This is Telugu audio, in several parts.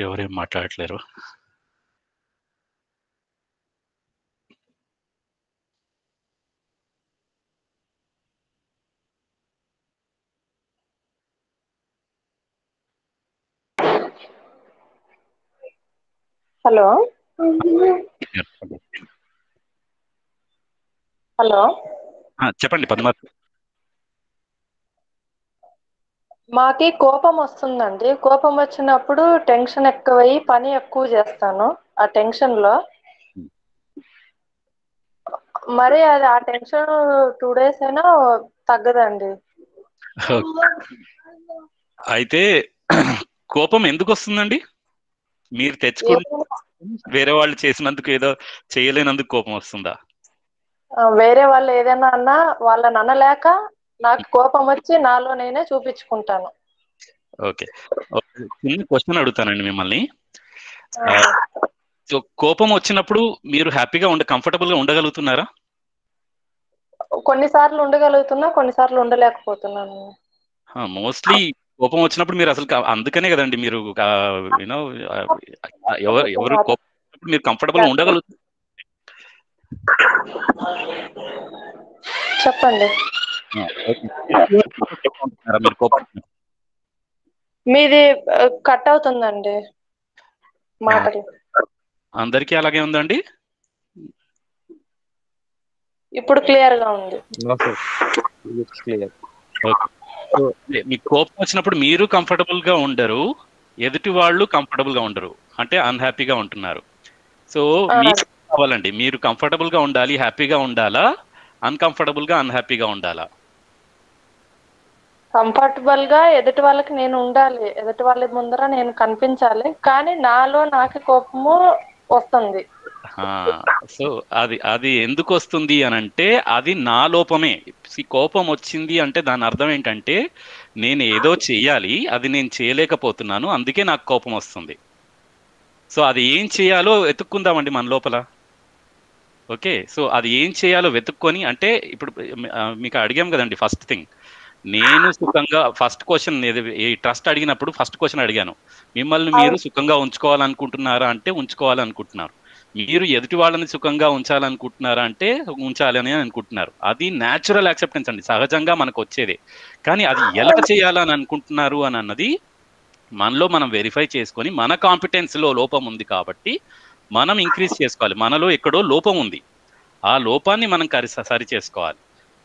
ఎవరేం మాట్లాడట్లేరు. హలో హలో చెప్పండి పద్మావతి. మాకి కోపం వస్తుందండి. కోపం వచ్చినప్పుడు టెన్షన్ ఎక్కువయ్యి పని ఎక్కువ చేస్తాను. ఆ టెన్షన్ లో మరి అది ఆ టెన్షన్ 2 days అయినా తగ్గదండి. అయితే కోపం ఎందుకు వస్తుందండి? మీరు తెచ్చుకుని ఏదైనా వేరే వాళ్ళు చేసినందుకు, ఏదో చేయలేనందుకు కోపం వస్తుందా? వేరే వాళ్ళు ఏదైనా అన్నా వాళ్ళని అనలేక నాకు కోపం వచ్చి నాలో నేనే చూపించుకుంటాను. ఓకే, చిన్న క్వశ్చన్ అడుగుతానండి మిమ్మల్ని. ఆ, సో కోపం వచ్చినప్పుడు మీరు హ్యాపీగా కంఫర్టబుల్ గా ఉండగలుగుతున్నారా? కొన్నిసార్లు ఉండగలుగుతున్నా, కొన్నిసార్లు ఉండలేకపోతున్నాను. మోస్ట్లీ కోపం వచ్చినప్పుడు మీరు అసలు అందుకనే కదండి మీరు యూనో ఎవరు కోపం వచ్చినప్పుడు మీరు కంఫర్టబుల్ గా ఉండగలుగుతారు. చెప్పండి. మీరు కోపం మీది కట్ అవుతుందండి మాటలు. అందరికీ అలాగే ఉందండి? ఇప్పుడు క్లియర్ గా ఉంది. మీకు కోపం వచ్చినప్పుడు మీరు కంఫర్టబుల్ గా ఉండరు, ఎదుటి వాళ్ళు కంఫర్టబుల్ గా ఉండరు, అంటే అన్హ్యాపీగా ఉంటున్నారు. సో మీకు కావాలండి, మీరు కంఫర్టబుల్ గా ఉండాలి, హ్యాపీగా ఉండాలా, అన్కంఫర్టబుల్ గా అన్హ్యాపీగా ఉండాలా? కంఫర్టబుల్ గా ఎదుటి వాళ్ళకి నేను ఉండాలి, ఎదుటి వాళ్ళ ముందర నేను కనిపించాలి, కానీ నాలో నాకు కోపము వస్తుంది. సో అది అది ఎందుకు వస్తుంది అని అంటే అది నా లోపమే. కోపం వచ్చింది అంటే దాని అర్థం ఏంటంటే నేను ఏదో చెయ్యాలి, అది నేను చేయలేకపోతున్నాను, అందుకే నాకు కోపం వస్తుంది. సో అది ఏం చేయాలో వెతుక్కుందామండి మన లోపల. ఓకే, సో అది ఏం చేయాలో వెతుక్కొని, అంటే ఇప్పుడు మీకు అడిగాం కదండి ఫస్ట్ థింగ్, నేను సుఖంగా, ఫస్ట్ క్వశ్చన్ ఈ ట్రస్ట్ అడిగినప్పుడు ఫస్ట్ క్వశ్చన్ అడిగాను, మిమ్మల్ని మీరు సుఖంగా ఉంచుకోవాలనుకుంటున్నారా అంటే ఉంచుకోవాలనుకుంటున్నారు. మీరు ఎదుటి వాళ్ళని సుఖంగా ఉంచాలనుకుంటున్నారా అంటే ఉంచాలని అనుకుంటున్నారు. అది న్యాచురల్ యాక్సెప్టెన్స్ అండి, సహజంగా మనకు వచ్చేదే. కానీ అది ఎలా చేయాలని అనుకుంటున్నారు అని అన్నది మనలో మనం వెరిఫై చేసుకొని, మన కాంపిటెన్స్ లో లోపం ఉంది కాబట్టి మనం ఇంక్రీజ్ చేసుకోవాలి. మనలో ఎక్కడో లోపం ఉంది, ఆ లోపాన్ని మనం సరి చేసుకోవాలి.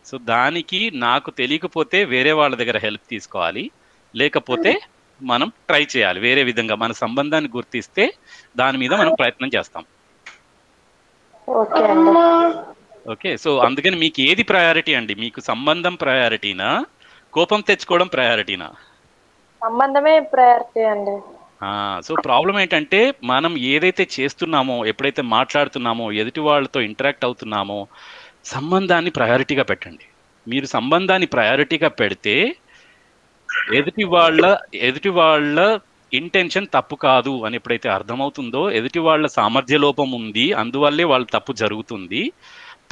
సో దానికి నాకు తెలియకపోతే వేరే వాళ్ళ దగ్గర హెల్ప్ తీసుకోవాలి, లేకపోతే మనం ట్రై చేయాలి వేరే విధంగా. మన సంబంధాన్ని గుర్తిస్తే దాని మీద మనం ప్రయత్నం చేస్తాం. ఓకే అండి. ఓకే, సో అందుకని మీకు ఏది ప్రయారిటీ అండి? మీకు సంబంధం ప్రయారిటీనా, కోపం తెచ్చుకోవడం ప్రయారిటీనా? సంబంధమే ప్రయారిటీ అండి. సో ప్రాబ్లం ఏంటంటే మనం ఏదైతే చేస్తున్నామో, ఎప్పుడైతే మాట్లాడుతున్నామో, ఎదుటి వాళ్ళతో ఇంటరాక్ట్ అవుతున్నామో, సంబంధాన్ని ప్రయారిటీగా పెట్టండి. మీరు సంబంధాన్ని ప్రయారిటీగా పెడితే ఎదుటి వాళ్ళ ఇంటెన్షన్ తప్పు కాదు అని ఎప్పుడైతే అర్థమవుతుందో, ఎదుటి వాళ్ళ సామర్థ్య లోపం ఉంది, అందువల్లే వాళ్ళ తప్పు జరుగుతుంది.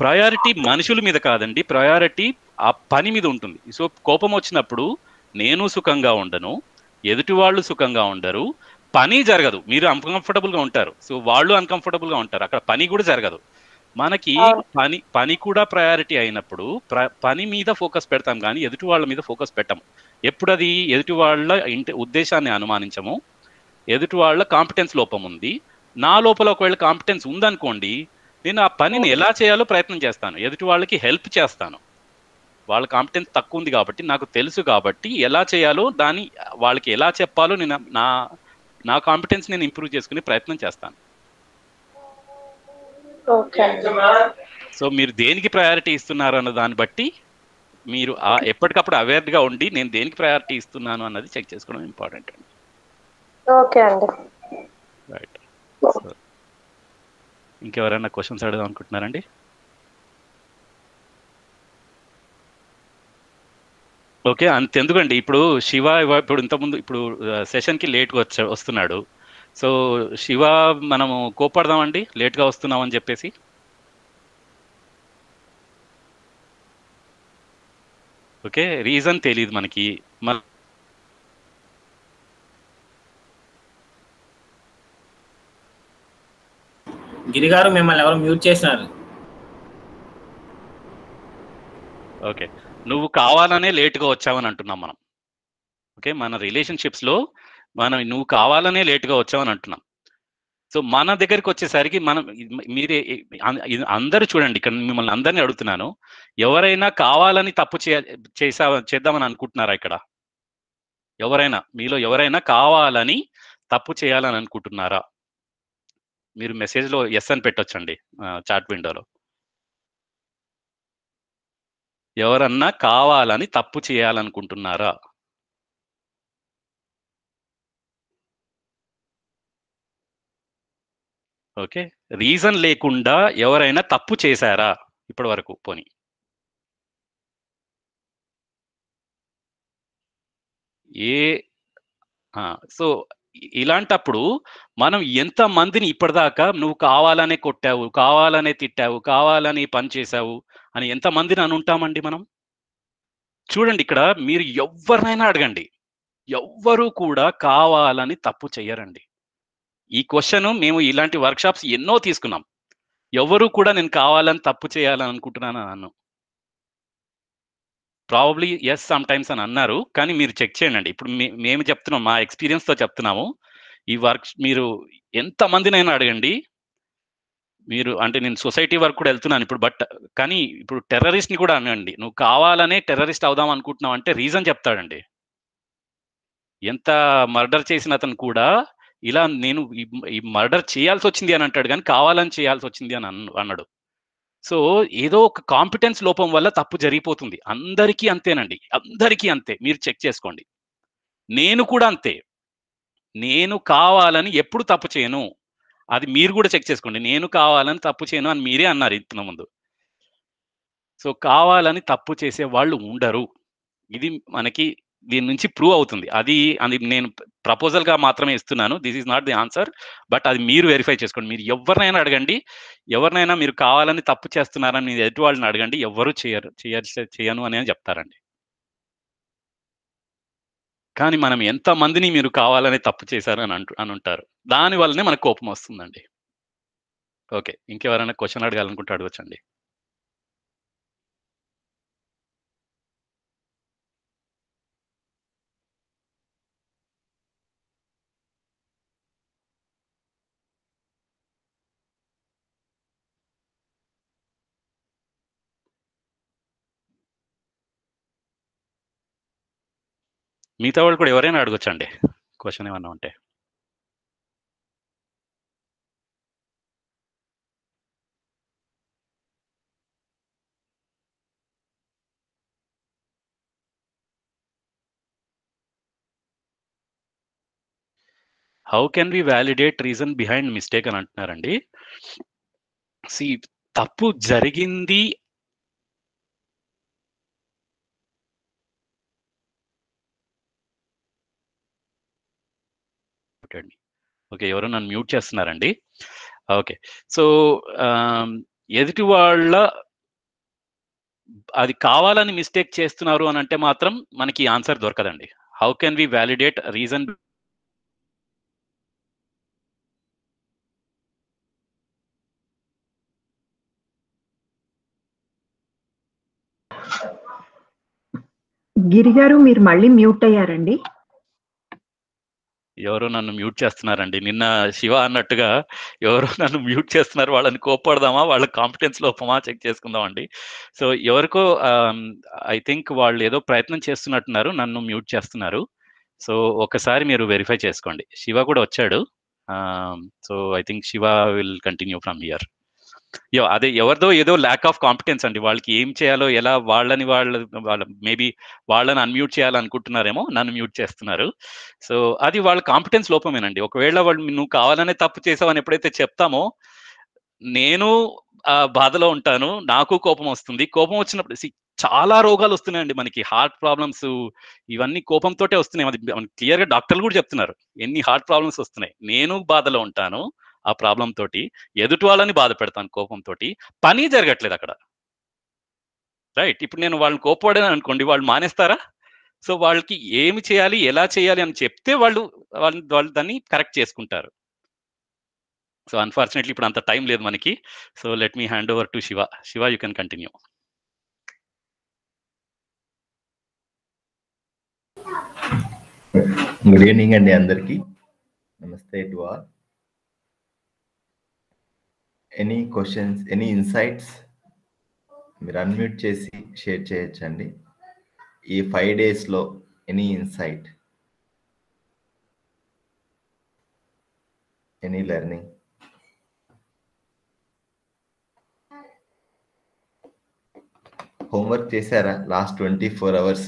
ప్రయారిటీ మనుషుల మీద కాదండి, ప్రయారిటీ ఆ పని మీద ఉంటుంది. సో కోపం వచ్చినప్పుడు నేను సుఖంగా ఉండను, ఎదుటి వాళ్ళు సుఖంగా ఉండరు, పని జరగదు, మీరు అన్కంఫర్టబుల్ గా ఉంటారు, సో వాళ్ళు అన్కంఫర్టబుల్ గా ఉంటారు, అక్కడ పని కూడా జరగదు. మనకి పని కూడా ప్రయారిటీ అయినప్పుడు పని మీద ఫోకస్ పెడతాం, కానీ ఎదుటి వాళ్ళ మీద ఫోకస్ పెట్టము. ఎప్పుడు అది ఎదుటి వాళ్ళ ఉద్దేశాన్ని అనుమానించము, ఎదుటి వాళ్ళ కాంపిటెన్స్ లోపం ఉంది. నా లోపల ఒకవేళ కాంపిటెన్స్ ఉందనుకోండి, నేను ఆ పనిని ఎలా చేయాలో ప్రయత్నం చేస్తాను, ఎదుటి వాళ్ళకి హెల్ప్ చేస్తాను. వాళ్ళ కాంపిటెన్స్ తక్కువ ఉంది కాబట్టి నాకు తెలుసు, కాబట్టి ఎలా చేయాలో, దాన్ని వాళ్ళకి ఎలా చెప్పాలో నేను నా నా కాంపిటెన్స్ నేను ఇంప్రూవ్ చేసుకునే ప్రయత్నం చేస్తాను. ఓకే. సో మీరు దేనికి ప్రయారిటీ ఇస్తున్నారు అన్న దాన్ని బట్టి మీరు ఎప్పటికప్పుడు అవేర్గా ఉండి నేను దేనికి ప్రయారిటీ ఇస్తున్నాను అన్నది చెక్ చేసుకోవడం ఇంపార్టెంట్ అండి. ఓకే అండి. రైట్. సో ఇంకెవరైనా క్వశ్చన్స్ అడగదాం అనుకుంటున్నారండి? ఓకే, అంతెందుకండి, ఇప్పుడు శివ ఇప్పుడు ఇంతకుముందు ఇప్పుడు సెషన్కి లేట్గా వస్తున్నాడు. సో శివ మనము కోపడదామండి లేట్గా వస్తున్నామని చెప్పేసి. ఓకే, రీజన్ తెలియదు మనకి. గిరిగారు మిమ్మల్ని ఎవరు మ్యూట్ చేసినారు? ఓకే, నువ్వు కావాలనే లేట్గా వచ్చావని అంటున్నాం మనం. ఓకే, మన రిలేషన్షిప్స్లో నువ్వు కావాలనే లేట్గా వచ్చావని అంటున్నాం. సో మన దగ్గరికి వచ్చేసరికి మీరే అందరూ చూడండి, ఇక్కడ మిమ్మల్ని అందరినీ అడుగుతున్నాను, ఎవరైనా కావాలని తప్పు చేద్దామని అనుకుంటున్నారా? ఇక్కడ మీలో ఎవరైనా కావాలని తప్పు చేయాలని అనుకుంటున్నారా? మీరు మెసేజ్లో ఎస్ అని పెట్టొచ్చండి చాట్ విండోలో. ఎవరన్నా కావాలని తప్పు చేయాలనుకుంటున్నారా? ఓకే, రీజన్ లేకుండా ఎవరైనా తప్పు చేశారా ఇప్పటి వరకు? పోనీ సో ఇలాంటప్పుడు మనం ఎంత మందిని ఇప్పటిదాకా నువ్వు కావాలనే కొట్టావు, కావాలనే తిట్టావు, కావాలని పని చేశావు అని ఎంత మందిని అని ఉంటామండి మనం? చూడండి, ఇక్కడ మీరు ఎవరినైనా అడగండి, ఎవ్వరూ కూడా కావాలని తప్పు చెయ్యరండి. ఈ క్వశ్చన్ మేము ఇలాంటి వర్క్షాప్స్ ఎన్నో తీసుకున్నాం. ఎవరు కూడా నేను కావాలని తప్పు చేయాలని అనుకుంటున్నాను అన్నాను. ప్రాబబ్లీ ఎస్ సమ్ టైమ్స్ అని అన్నారు, కానీ మీరు చెక్ చేయండి. ఇప్పుడు మేము చెప్తున్నాం, మా ఎక్స్పీరియన్స్తో చెప్తున్నాము. ఈ మీరు ఎంతమందినైనా అడగండి. మీరు అంటే నేను సొసైటీ వరకు కూడా వెళ్తున్నాను ఇప్పుడు, కానీ ఇప్పుడు టెర్రరిస్ట్ని కూడా అనండి, నువ్వు కావాలనే టెర్రరిస్ట్ అవుదాం అనుకుంటున్నావు అంటే రీజన్ చెప్తాడండి. ఎంత మర్డర్ చేసిన అతను కూడా ఇలా నేను ఈ మర్డర్ చేయాల్సి వచ్చింది అని అంటాడు, కానీ కావాలని చేయాల్సి వచ్చింది అని అన్నాడు. సో ఏదో ఒక కాంపిటెన్స్ లోపం వల్ల తప్పు జరిగిపోతుంది. అందరికీ అంతేనండి, అందరికీ అంతే. మీరు చెక్ చేసుకోండి. నేను కూడా అంతే. నేను కావాలని ఎప్పుడు తప్పు చేయను, అది మీరు కూడా చెక్ చేసుకోండి. నేను కావాలని తప్పు చేయను అని మీరే అన్నారు ఇంత ముందు. సో కావాలని తప్పు చేసే వాళ్ళు ఉండరు. ఇది మనకి దీని నుంచి ప్రూవ్ అవుతుంది. అది నేను ప్రపోజల్గా మాత్రమే ఇస్తున్నాను. This is not the answer, but అది మీరు వెరిఫై చేసుకోండి. మీరు ఎవరినైనా అడగండి, ఎవరినైనా మీరు కావాలని తప్పు చేస్తున్నారని మీరు ఎదుటి వాళ్ళని అడగండి, ఎవ్వరూ చేయను అని చెప్తారండి. కానీ మనం ఎంతమందిని మీరు కావాలని తప్పు చేశారు అని ఉంటారు. దానివల్లనే మనకు కోపం వస్తుందండి. ఓకే, ఇంకెవరైనా క్వశ్చన్ అడగాలనుకుంటే అడగొచ్చండి. మిగతా వాళ్ళు కూడా ఎవరైనా అడగొచ్చండి క్వశ్చన్ ఏమన్నా ఉంటే. How can we validate reason behind mistake అని అంటున్నారండి. తప్పు జరిగింది ఓకే, ఎవరో నన్ను మ్యూట్ చేస్తున్నారండి. ఓకే, సో ఎదుటి వాళ్ళ అది కావాలని మిస్టేక్ చేస్తున్నారు అని అంటే మాత్రం మనకి ఆన్సర్ దొరకదండి. How can we validate reason? Giri గారు మీరు మళ్ళీ మ్యూట్ అయ్యారండి. ఎవరో నన్ను మ్యూట్ చేస్తున్నారండి. నిన్న శివ అన్నట్టుగా ఎవరో నన్ను మ్యూట్ చేస్తున్నారు, వాళ్ళని కోప్పడదామా, వాళ్ళ కాంపిటెన్స్ లోపమా చెక్ చేసుకుందామండి. సో ఎవరికో ఐ థింక్ వాళ్ళు ఏదో ప్రయత్నం చేస్తున్నట్టున్నారు, నన్ను మ్యూట్ చేస్తున్నారు. సో ఒకసారి మీరు వెరిఫై చేసుకోండి. శివ కూడా వచ్చాడు. So I think Shiva will continue from here. అదే ఎవరిదో ఏదో ల్యాక్ ఆఫ్ కాంపిటెన్స్ అండి. వాళ్ళకి ఏం చేయాలో ఎలా వాళ్ళ మేబీ వాళ్ళని అన్మ్యూట్ చేయాలనుకుంటున్నారేమో, నన్ను మ్యూట్ చేస్తున్నారు. సో అది వాళ్ళ కాంపిటెన్స్ లోపమేనండి. ఒకవేళ వాళ్ళు నువ్వు కావాలనే తప్పు చేసావని ఎప్పుడైతే చెప్తామో, నేను బాధలో ఉంటాను, నాకు కోపం వస్తుంది. కోపం వచ్చినప్పుడు చాలా రోగాలు వస్తున్నాయండి మనకి, హార్ట్ ప్రాబ్లమ్స్ ఇవన్నీ కోపంతోటే వస్తున్నాయి. అది క్లియర్గా డాక్టర్లు కూడా చెప్తున్నారు, ఎన్ని హార్ట్ ప్రాబ్లమ్స్ వస్తున్నాయి. నేను బాధలో ఉంటాను ఆ ప్రాబ్లం తోటి, ఎదుటి వాళ్ళని బాధ పెడతాను కోపంతో, పని జరగట్లేదు అక్కడ. రైట్, ఇప్పుడు నేను వాళ్ళని కోపపడాను అనుకోండి, వాళ్ళు మానేస్తారా? సో వాళ్ళకి ఏమి చేయాలి, ఎలా చేయాలి అని చెప్తే వాళ్ళు దాన్ని కరెక్ట్ చేసుకుంటారు. సో అన్ఫార్చునేట్లీ ఇప్పుడు అంత టైం లేదు మనకి. So let me hand over to Shiva. Shiva, you can continue. Good evening అండి అందరికీ. నమస్తే to all. Any questions, any insights మీరు అన్మ్యూట్ చేసి షేర్ చేయొచ్చండి. ఈ 5 డేస్లో any insight, any learning. Homework చేశారా లాస్ట్ 24 అవర్స్?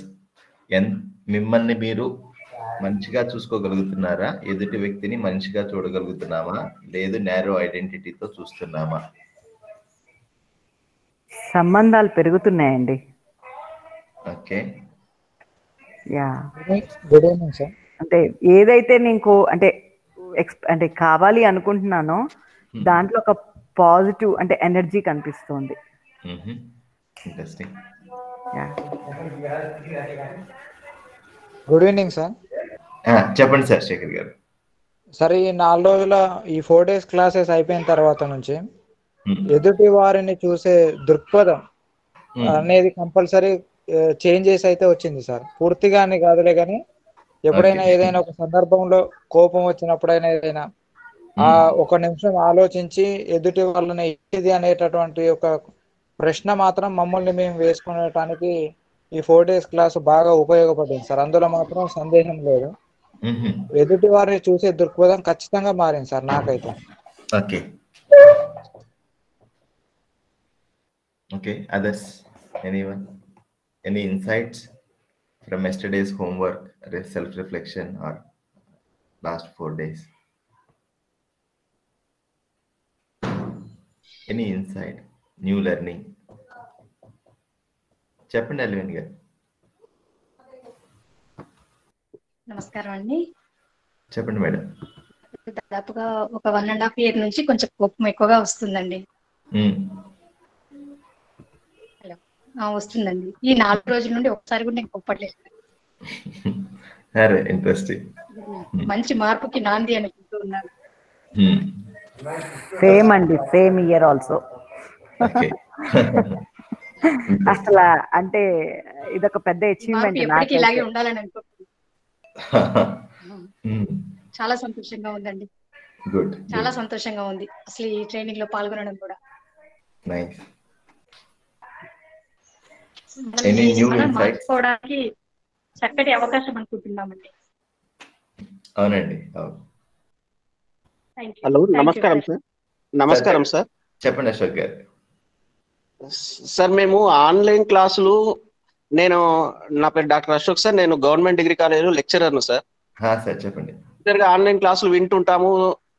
మిమ్మల్ని మీరు మంచిగా చూసుకోగలుగుతున్నారా? ఎదుటి వ్యక్తిని మంచిగా చూడగలుగుతున్నామా? లేదు నేరో ఐడెంటిటీతో చూస్తున్నామా? సంబంధాలు పెరుగుతున్నాయండి. Okay, yeah. Good evening sir. అంటే ఏదైతే నీకు అంటే కావాలి అనుకుంటున్నానో దాంట్లో ఒక పాజిటివ్ అంటే ఎనర్జీ కనిపిస్తుంది. ఇంట్రెస్టింగ్. Good evening sir. చెప్పండి సార్ శేఖర్ గారు. సార్, ఈ 4 రోజుల ఈ 4 డేస్ క్లాసెస్ అయిపోయిన తర్వాత నుంచి ఎదుటి వారిని చూసే దృక్పథం అనేది కంపల్సరీ చేంజెస్ అయితే వచ్చింది సార్. పూర్తిగా అని కాదులే, కానీ ఎప్పుడైనా ఏదైనా ఒక సందర్భంలో కోపం వచ్చినప్పుడైనా ఏదైనా ఒక నిమిషం ఆలోచించి ఎదుటి వాళ్ళని ఏది అనేటటువంటి ఒక ప్రశ్న మాత్రం మమ్మల్ని మేము వేసుకునేటానికి ఈ 4 డేస్ క్లాస్ బాగా ఉపయోగపడింది సార్. అందులో మాత్రం సందేహం లేదు. ఎదుటి వారిని చూసే దృక్పథం ఖచ్చితంగా మారింది సార్ నాకైతే. Okay okay, others anyone, any insights from yesterday's homework, self reflection or last 4 days? Any insight, new learning? చెప్పండి అల్విన్ గారు. నమస్కారం అండి. చెప్పండి మేడం. దాదాపుగా ఒక 1.5 year నుంచి కొంచెం కోపం ఎక్కువగా వస్తుందండి. హలో, వస్తుందండి. ఈ 4 రోజుల నుండి ఒకసారి కూడా నేను కోప్పట్లేదు. ఇంట్రెస్టింగ్. మంచి మార్పుకి నాంది అనుకుంటూ ఉన్నాను. సేమ్ అండి, సేమ్ ఇయర్ ఆల్సో. అసలు అంటే ఇదొక పెద్ద అచీవ్మెంట్. ఇలాగే ఉండాలని అనుకుంటున్నాను. చాలా సంతోషంగా ఉందండి. చాలా సంతోషంగా ఉంది అసలు ఈ ట్రైనింగ్ లో పాల్గొనడం కూడా. మార్చుకోవడానికి చక్కటి అవకాశం అనుకుంటున్నామండి. అవునండి. హలో, నమస్కారం సార్. నమస్కారం సార్. చెప్పండి అశోక్ గారు. సార్, మేము ఆన్లైన్ క్లాసులు, నా పేరు డాక్టర్ అశోక్ సార్. నేను గవర్నమెంట్ డిగ్రీ కాలేజీలో లెక్చరర్ను సార్. సార్ చెప్పండి. ఆన్లైన్ క్లాసులు వింటుంటాము,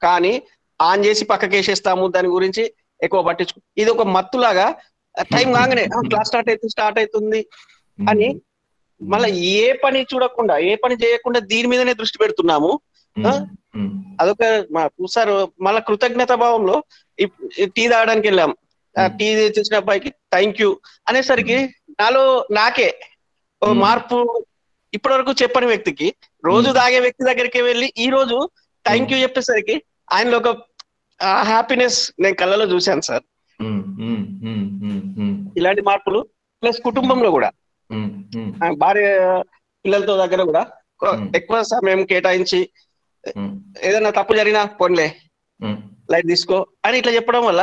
కానీ ఆన్ చేసి పక్కకేసేస్తాము. దాని గురించి ఎక్కువ పట్టించుకో. ఇది ఒక మత్తులాగా టైం కాగానే క్లాస్ స్టార్ట్ అవుతుంది అని మళ్ళీ ఏ పని చూడకుండా, ఏ పని చేయకుండా దీని మీదనే దృష్టి పెడుతున్నాము. అదొక సార్. మళ్ళీ కృతజ్ఞత భావంలో టీ తాగడానికి వెళ్ళాము. టీ తెచ్చిన అబ్బాయికి థ్యాంక్ యూ అనేసరికి నాకే మార్పు. ఇప్పటి వరకు చెప్పని వ్యక్తికి, రోజు తాగే వ్యక్తి దగ్గరికి వెళ్ళి ఈ రోజు థ్యాంక్ యూ చెప్పేసరికి ఆయనలో ఒక హ్యాపీనెస్ నేను కళ్ళలో చూశాను సార్. ఇలాంటి మార్పులు ప్లస్ కుటుంబంలో కూడా, భార్య పిల్లలతో దగ్గర కూడా ఎక్కువ సమయం కేటాయించి ఏదైనా తప్పు జరిగినా పోన్లే లైట్ తీసుకో అని ఇట్లా చెప్పడం వల్ల,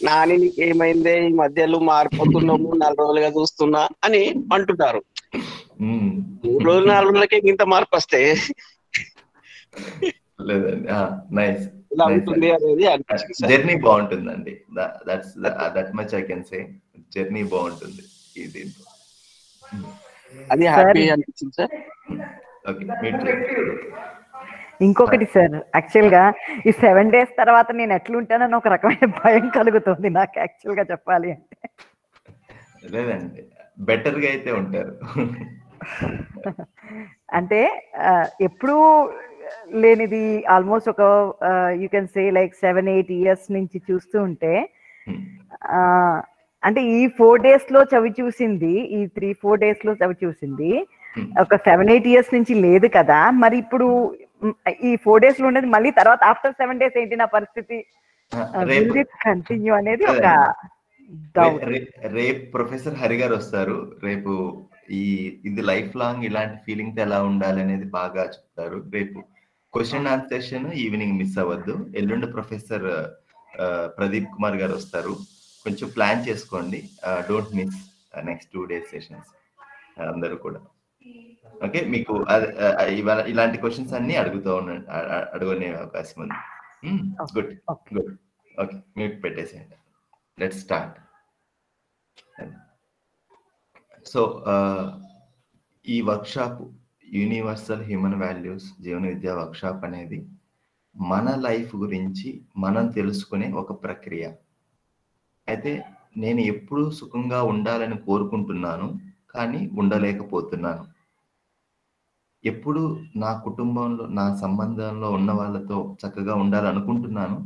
నాని నీకు ఏమైందే ఈ మధ్యలో మారిపోతున్నాము, 4 రోజులుగా చూస్తున్నా అని అంటుంటారు. 3 రోజులు 4 రోజులకే ఇంత మార్పు వస్తే ఇలా ఉంటుంది అనేది జర్నీ బాగుంటుందండి. That much I can say. Journey బాగుంటుంది. అది హ్యాపీ అనిపించింది సార్. ఇంకొకటి సార్, యాక్చువల్ గా ఈ 7 days తర్వాత నేను ఎట్లుంటానని ఒక రకమైన భయం కలుగుతుంది నాకు, యాక్చువల్ గా చెప్పాలి అంటే. లేదండి, బెటర్ గా అయితే ఉంటారు. అంటే ఎప్పుడూ లేనిది ఆల్మోస్ట్ ఒక you can say like 7-8 years నుంచి చూస్తూ ఉంటే, అంటే ఈ 4 days లో చవి చూసింది, ఈ 3-4 days లో చవి చూసింది ఒక 7-8 years నుంచి లేదు కదా. మరి ఇప్పుడు ఈ 4 days లో ఉండేది మళ్ళీ తర్వాత ఆఫ్టర్ 7 days ఏంటి నా పరిస్థితి రేపు కంటిన్యూ అనేది ఒక డౌట్. రేపు ప్రొఫెసర్ హరి గారు వస్తారు. రేపు ఇది లైఫ్ లాంగ్ ఇలాంటి ఫీలింగ్ తో ఎలా ఉండాలి అనేది బాగా చెప్తారు. రేపు question and answer session evening miss అవ్వద్దు. ఎల్లుండి ప్రొఫెసర్ ప్రదీప్ కుమార్ గారు వస్తారు. కొంచెం ప్లాన్ చేసుకోండి. Don't miss next 2 days sessions అందరూ కూడా. ఓకే, మీకు ఇలాంటి క్వశ్చన్స్ అన్ని అడుగునే అవకాశం ఉంది. Good good. ఓకే, మ్యూట్ పెట్టేసేయండి. Let's start. సో ఈ వర్క్షాప్ యూనివర్సల్ హ్యూమన్ వాల్యూస్ జీవన విద్యా వర్క్షాప్ అనేది మన లైఫ్ గురించి మనం తెలుసుకునే ఒక ప్రక్రియ. అయితే నేను ఎప్పుడూ సుఖంగా ఉండాలని కోరుకుంటున్నాను, కానీ ఉండలేకపోతున్నాను. ఎప్పుడు నా కుటుంబంలో నా సంబంధంలో ఉన్న వాళ్ళతో చక్కగా ఉండాలనుకుంటున్నాను,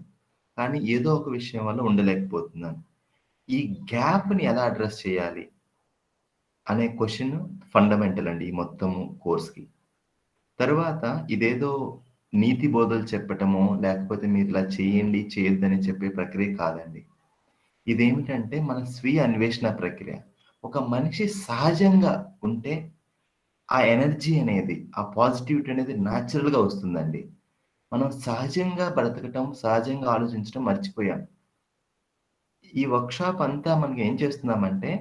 కానీ ఏదో ఒక విషయం వల్ల ఉండలేకపోతున్నాను. ఈ గ్యాప్ని ఎలా అడ్రస్ చేయాలి అనే క్వశ్చన్ ఫండమెంటల్ అండి ఈ మొత్తము కోర్స్కి. తర్వాత ఇదేదో నీతి బోధలు చెప్పటమో లేకపోతే మీరు ఇలా చేయండి చేయొద్దని చెప్పే ప్రక్రియ కాదండి. ఇదేమిటంటే మన స్వీయ అన్వేషణ ప్రక్రియ. ఒక మనిషి సహజంగా ఉంటే ఆ ఎనర్జీ అనేది, ఆ పాజిటివిటీ అనేది న్యాచురల్గా వస్తుందండి. మనం సహజంగా బ్రతకటం, సహజంగా ఆలోచించడం మర్చిపోయాం. ఈ వర్క్షాప్ అంతా మనకి ఏం చేస్తున్నామంటే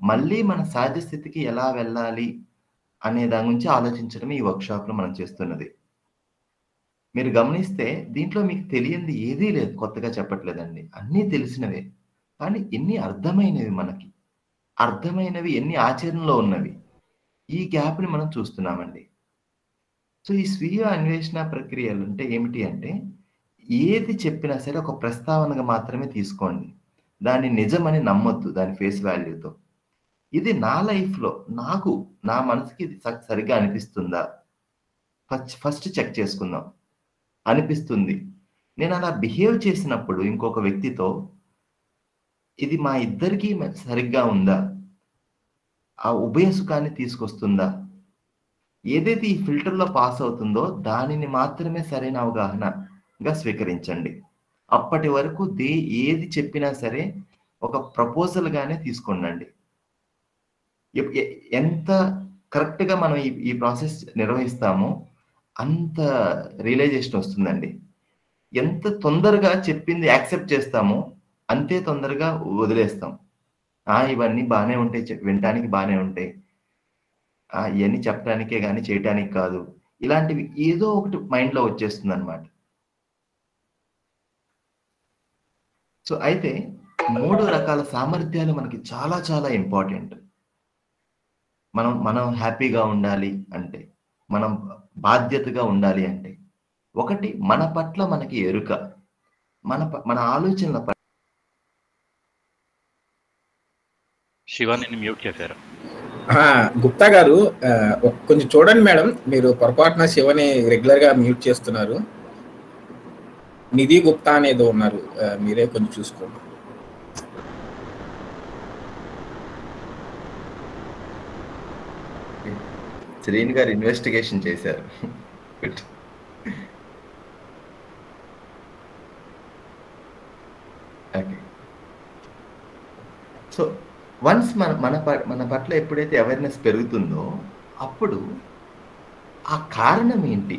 మళ్ళీ మన సహజ స్థితికి ఎలా వెళ్ళాలి అనే దాని గురించి ఆలోచించడం ఈ వర్క్షాప్లో మనం చేస్తున్నది. మీరు గమనిస్తే దీంట్లో మీకు తెలియంది ఏదీ లేదు, కొత్తగా చెప్పట్లేదండి. అన్నీ తెలిసినవే, కానీ ఎన్ని అర్థమైనవి, మనకి అర్థమైనవి ఎన్ని ఆచరణలో ఉన్నవి, ఈ గ్యాప్ని మనం చూస్తున్నామండి. సో ఈ స్వీయ అన్వేషణ ప్రక్రియలు అంటే ఏమిటి అంటే ఏది చెప్పినా సరే ఒక ప్రస్తావనగా మాత్రమే తీసుకోండి. దాన్ని నిజమని నమ్మొద్దు దాని ఫేస్ వాల్యూతో. ఇది నా లైఫ్లో నాకు నా మనసుకి ఇది సరిగ్గా అనిపిస్తుందా, ఫస్ట్ చెక్ చేసుకుందాం. అనిపిస్తుంది, నేను అలా బిహేవ్ చేసినప్పుడు ఇంకొక వ్యక్తితో ఇది మా ఇద్దరికి సరిగ్గా ఉందా, ఆ ఉభయ సుఖాన్ని తీసుకొస్తుందా, ఏదైతే ఈ ఫిల్టర్లో పాస్ అవుతుందో దానిని మాత్రమే సరైన అవగాహనగా స్వీకరించండి. అప్పటి వరకు ఏది చెప్పినా సరే ఒక ప్రపోజల్గానే తీసుకోండి. ఎంత కరెక్ట్గా మనం ఈ ప్రాసెస్ నిర్వహిస్తామో అంత రియలైజేషన్ వస్తుందండి. ఎంత తొందరగా చెప్పింది యాక్సెప్ట్ చేస్తామో అంతే తొందరగా వదిలేస్తాం. ఇవన్నీ బాగానే ఉంటాయి, వినటానికి బాగానే ఉంటాయి, ఇవన్నీ చెప్పడానికే కానీ చేయటానికి కాదు, ఇలాంటివి ఏదో ఒకటి మైండ్లో వచ్చేస్తుంది అనమాట. సో అయితే 3 రకాల సామర్థ్యాలు మనకి చాలా చాలా ఇంపార్టెంట్. మనం హ్యాపీగా ఉండాలి అంటే, మనం బాధ్యతగా ఉండాలి అంటే, ఒకటి మన పట్ల మనకి ఎరుక, మన ఆలోచనల పట్ల. శివాని మ్యూట్ చేశారు. గుప్తా గారు కొంచెం చూడండి మేడం, మీరు పొరపాటున శివని రెగ్యులర్ గా మ్యూట్ చేస్తున్నారు. నిధి గుప్తా అనేది ఉన్నారు, మీరే కొంచెం చూసుకోండి. శ్రీని గారు ఇన్వెస్టిగేషన్ చేశారు. ఓకే, సో వన్స్ మన పట్ల ఎప్పుడైతే అవేర్నెస్ పెరుగుతుందో అప్పుడు ఆ కారణం ఏంటి,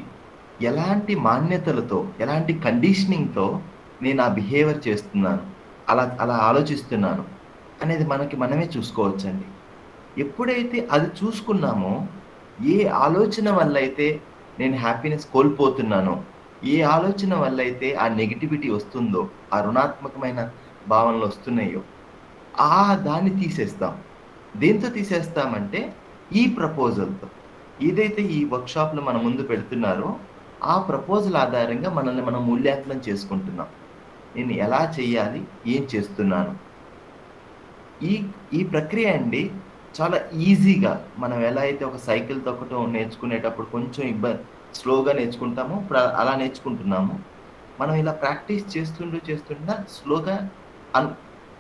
ఎలాంటి మాన్యతలతో, ఎలాంటి కండిషనింగ్తో నేను ఆ బిహేవియర్ చేస్తున్నాను, అలా ఆలోచిస్తున్నాను అనేది మనమే చూసుకోవచ్చండి. ఎప్పుడైతే అది చూసుకున్నామో, ఏ ఆలోచన వల్ల అయితే నేను హ్యాపీనెస్ కోల్పోతున్నానో, ఏ ఆలోచన వల్ల అయితే ఆ నెగిటివిటీ వస్తుందో, ఆ రుణాత్మకమైన భావనలు వస్తున్నాయో దాన్ని తీసేస్తాం. దేంతో తీసేస్తామంటే ఈ ప్రపోజల్తో. ఏదైతే ఈ వర్క్షాప్లో మన ముందు పెడుతున్నారో ఆ ప్రపోజల్ ఆధారంగా మనల్ని మనం మూల్యాంకనం చేసుకుంటున్నాం. నేను ఎలా చేయాలి, ఏం చేస్తున్నాను. ఈ ప్రక్రియ అండి చాలా ఈజీగా, మనం ఎలా అయితే ఒక సైకిల్ తొక్కటం నేర్చుకునేటప్పుడు కొంచెం స్లోగా నేర్చుకుంటామో అలా నేర్చుకుంటున్నాము. మనం ఇలా ప్రాక్టీస్ చేస్తుంటే స్లోగా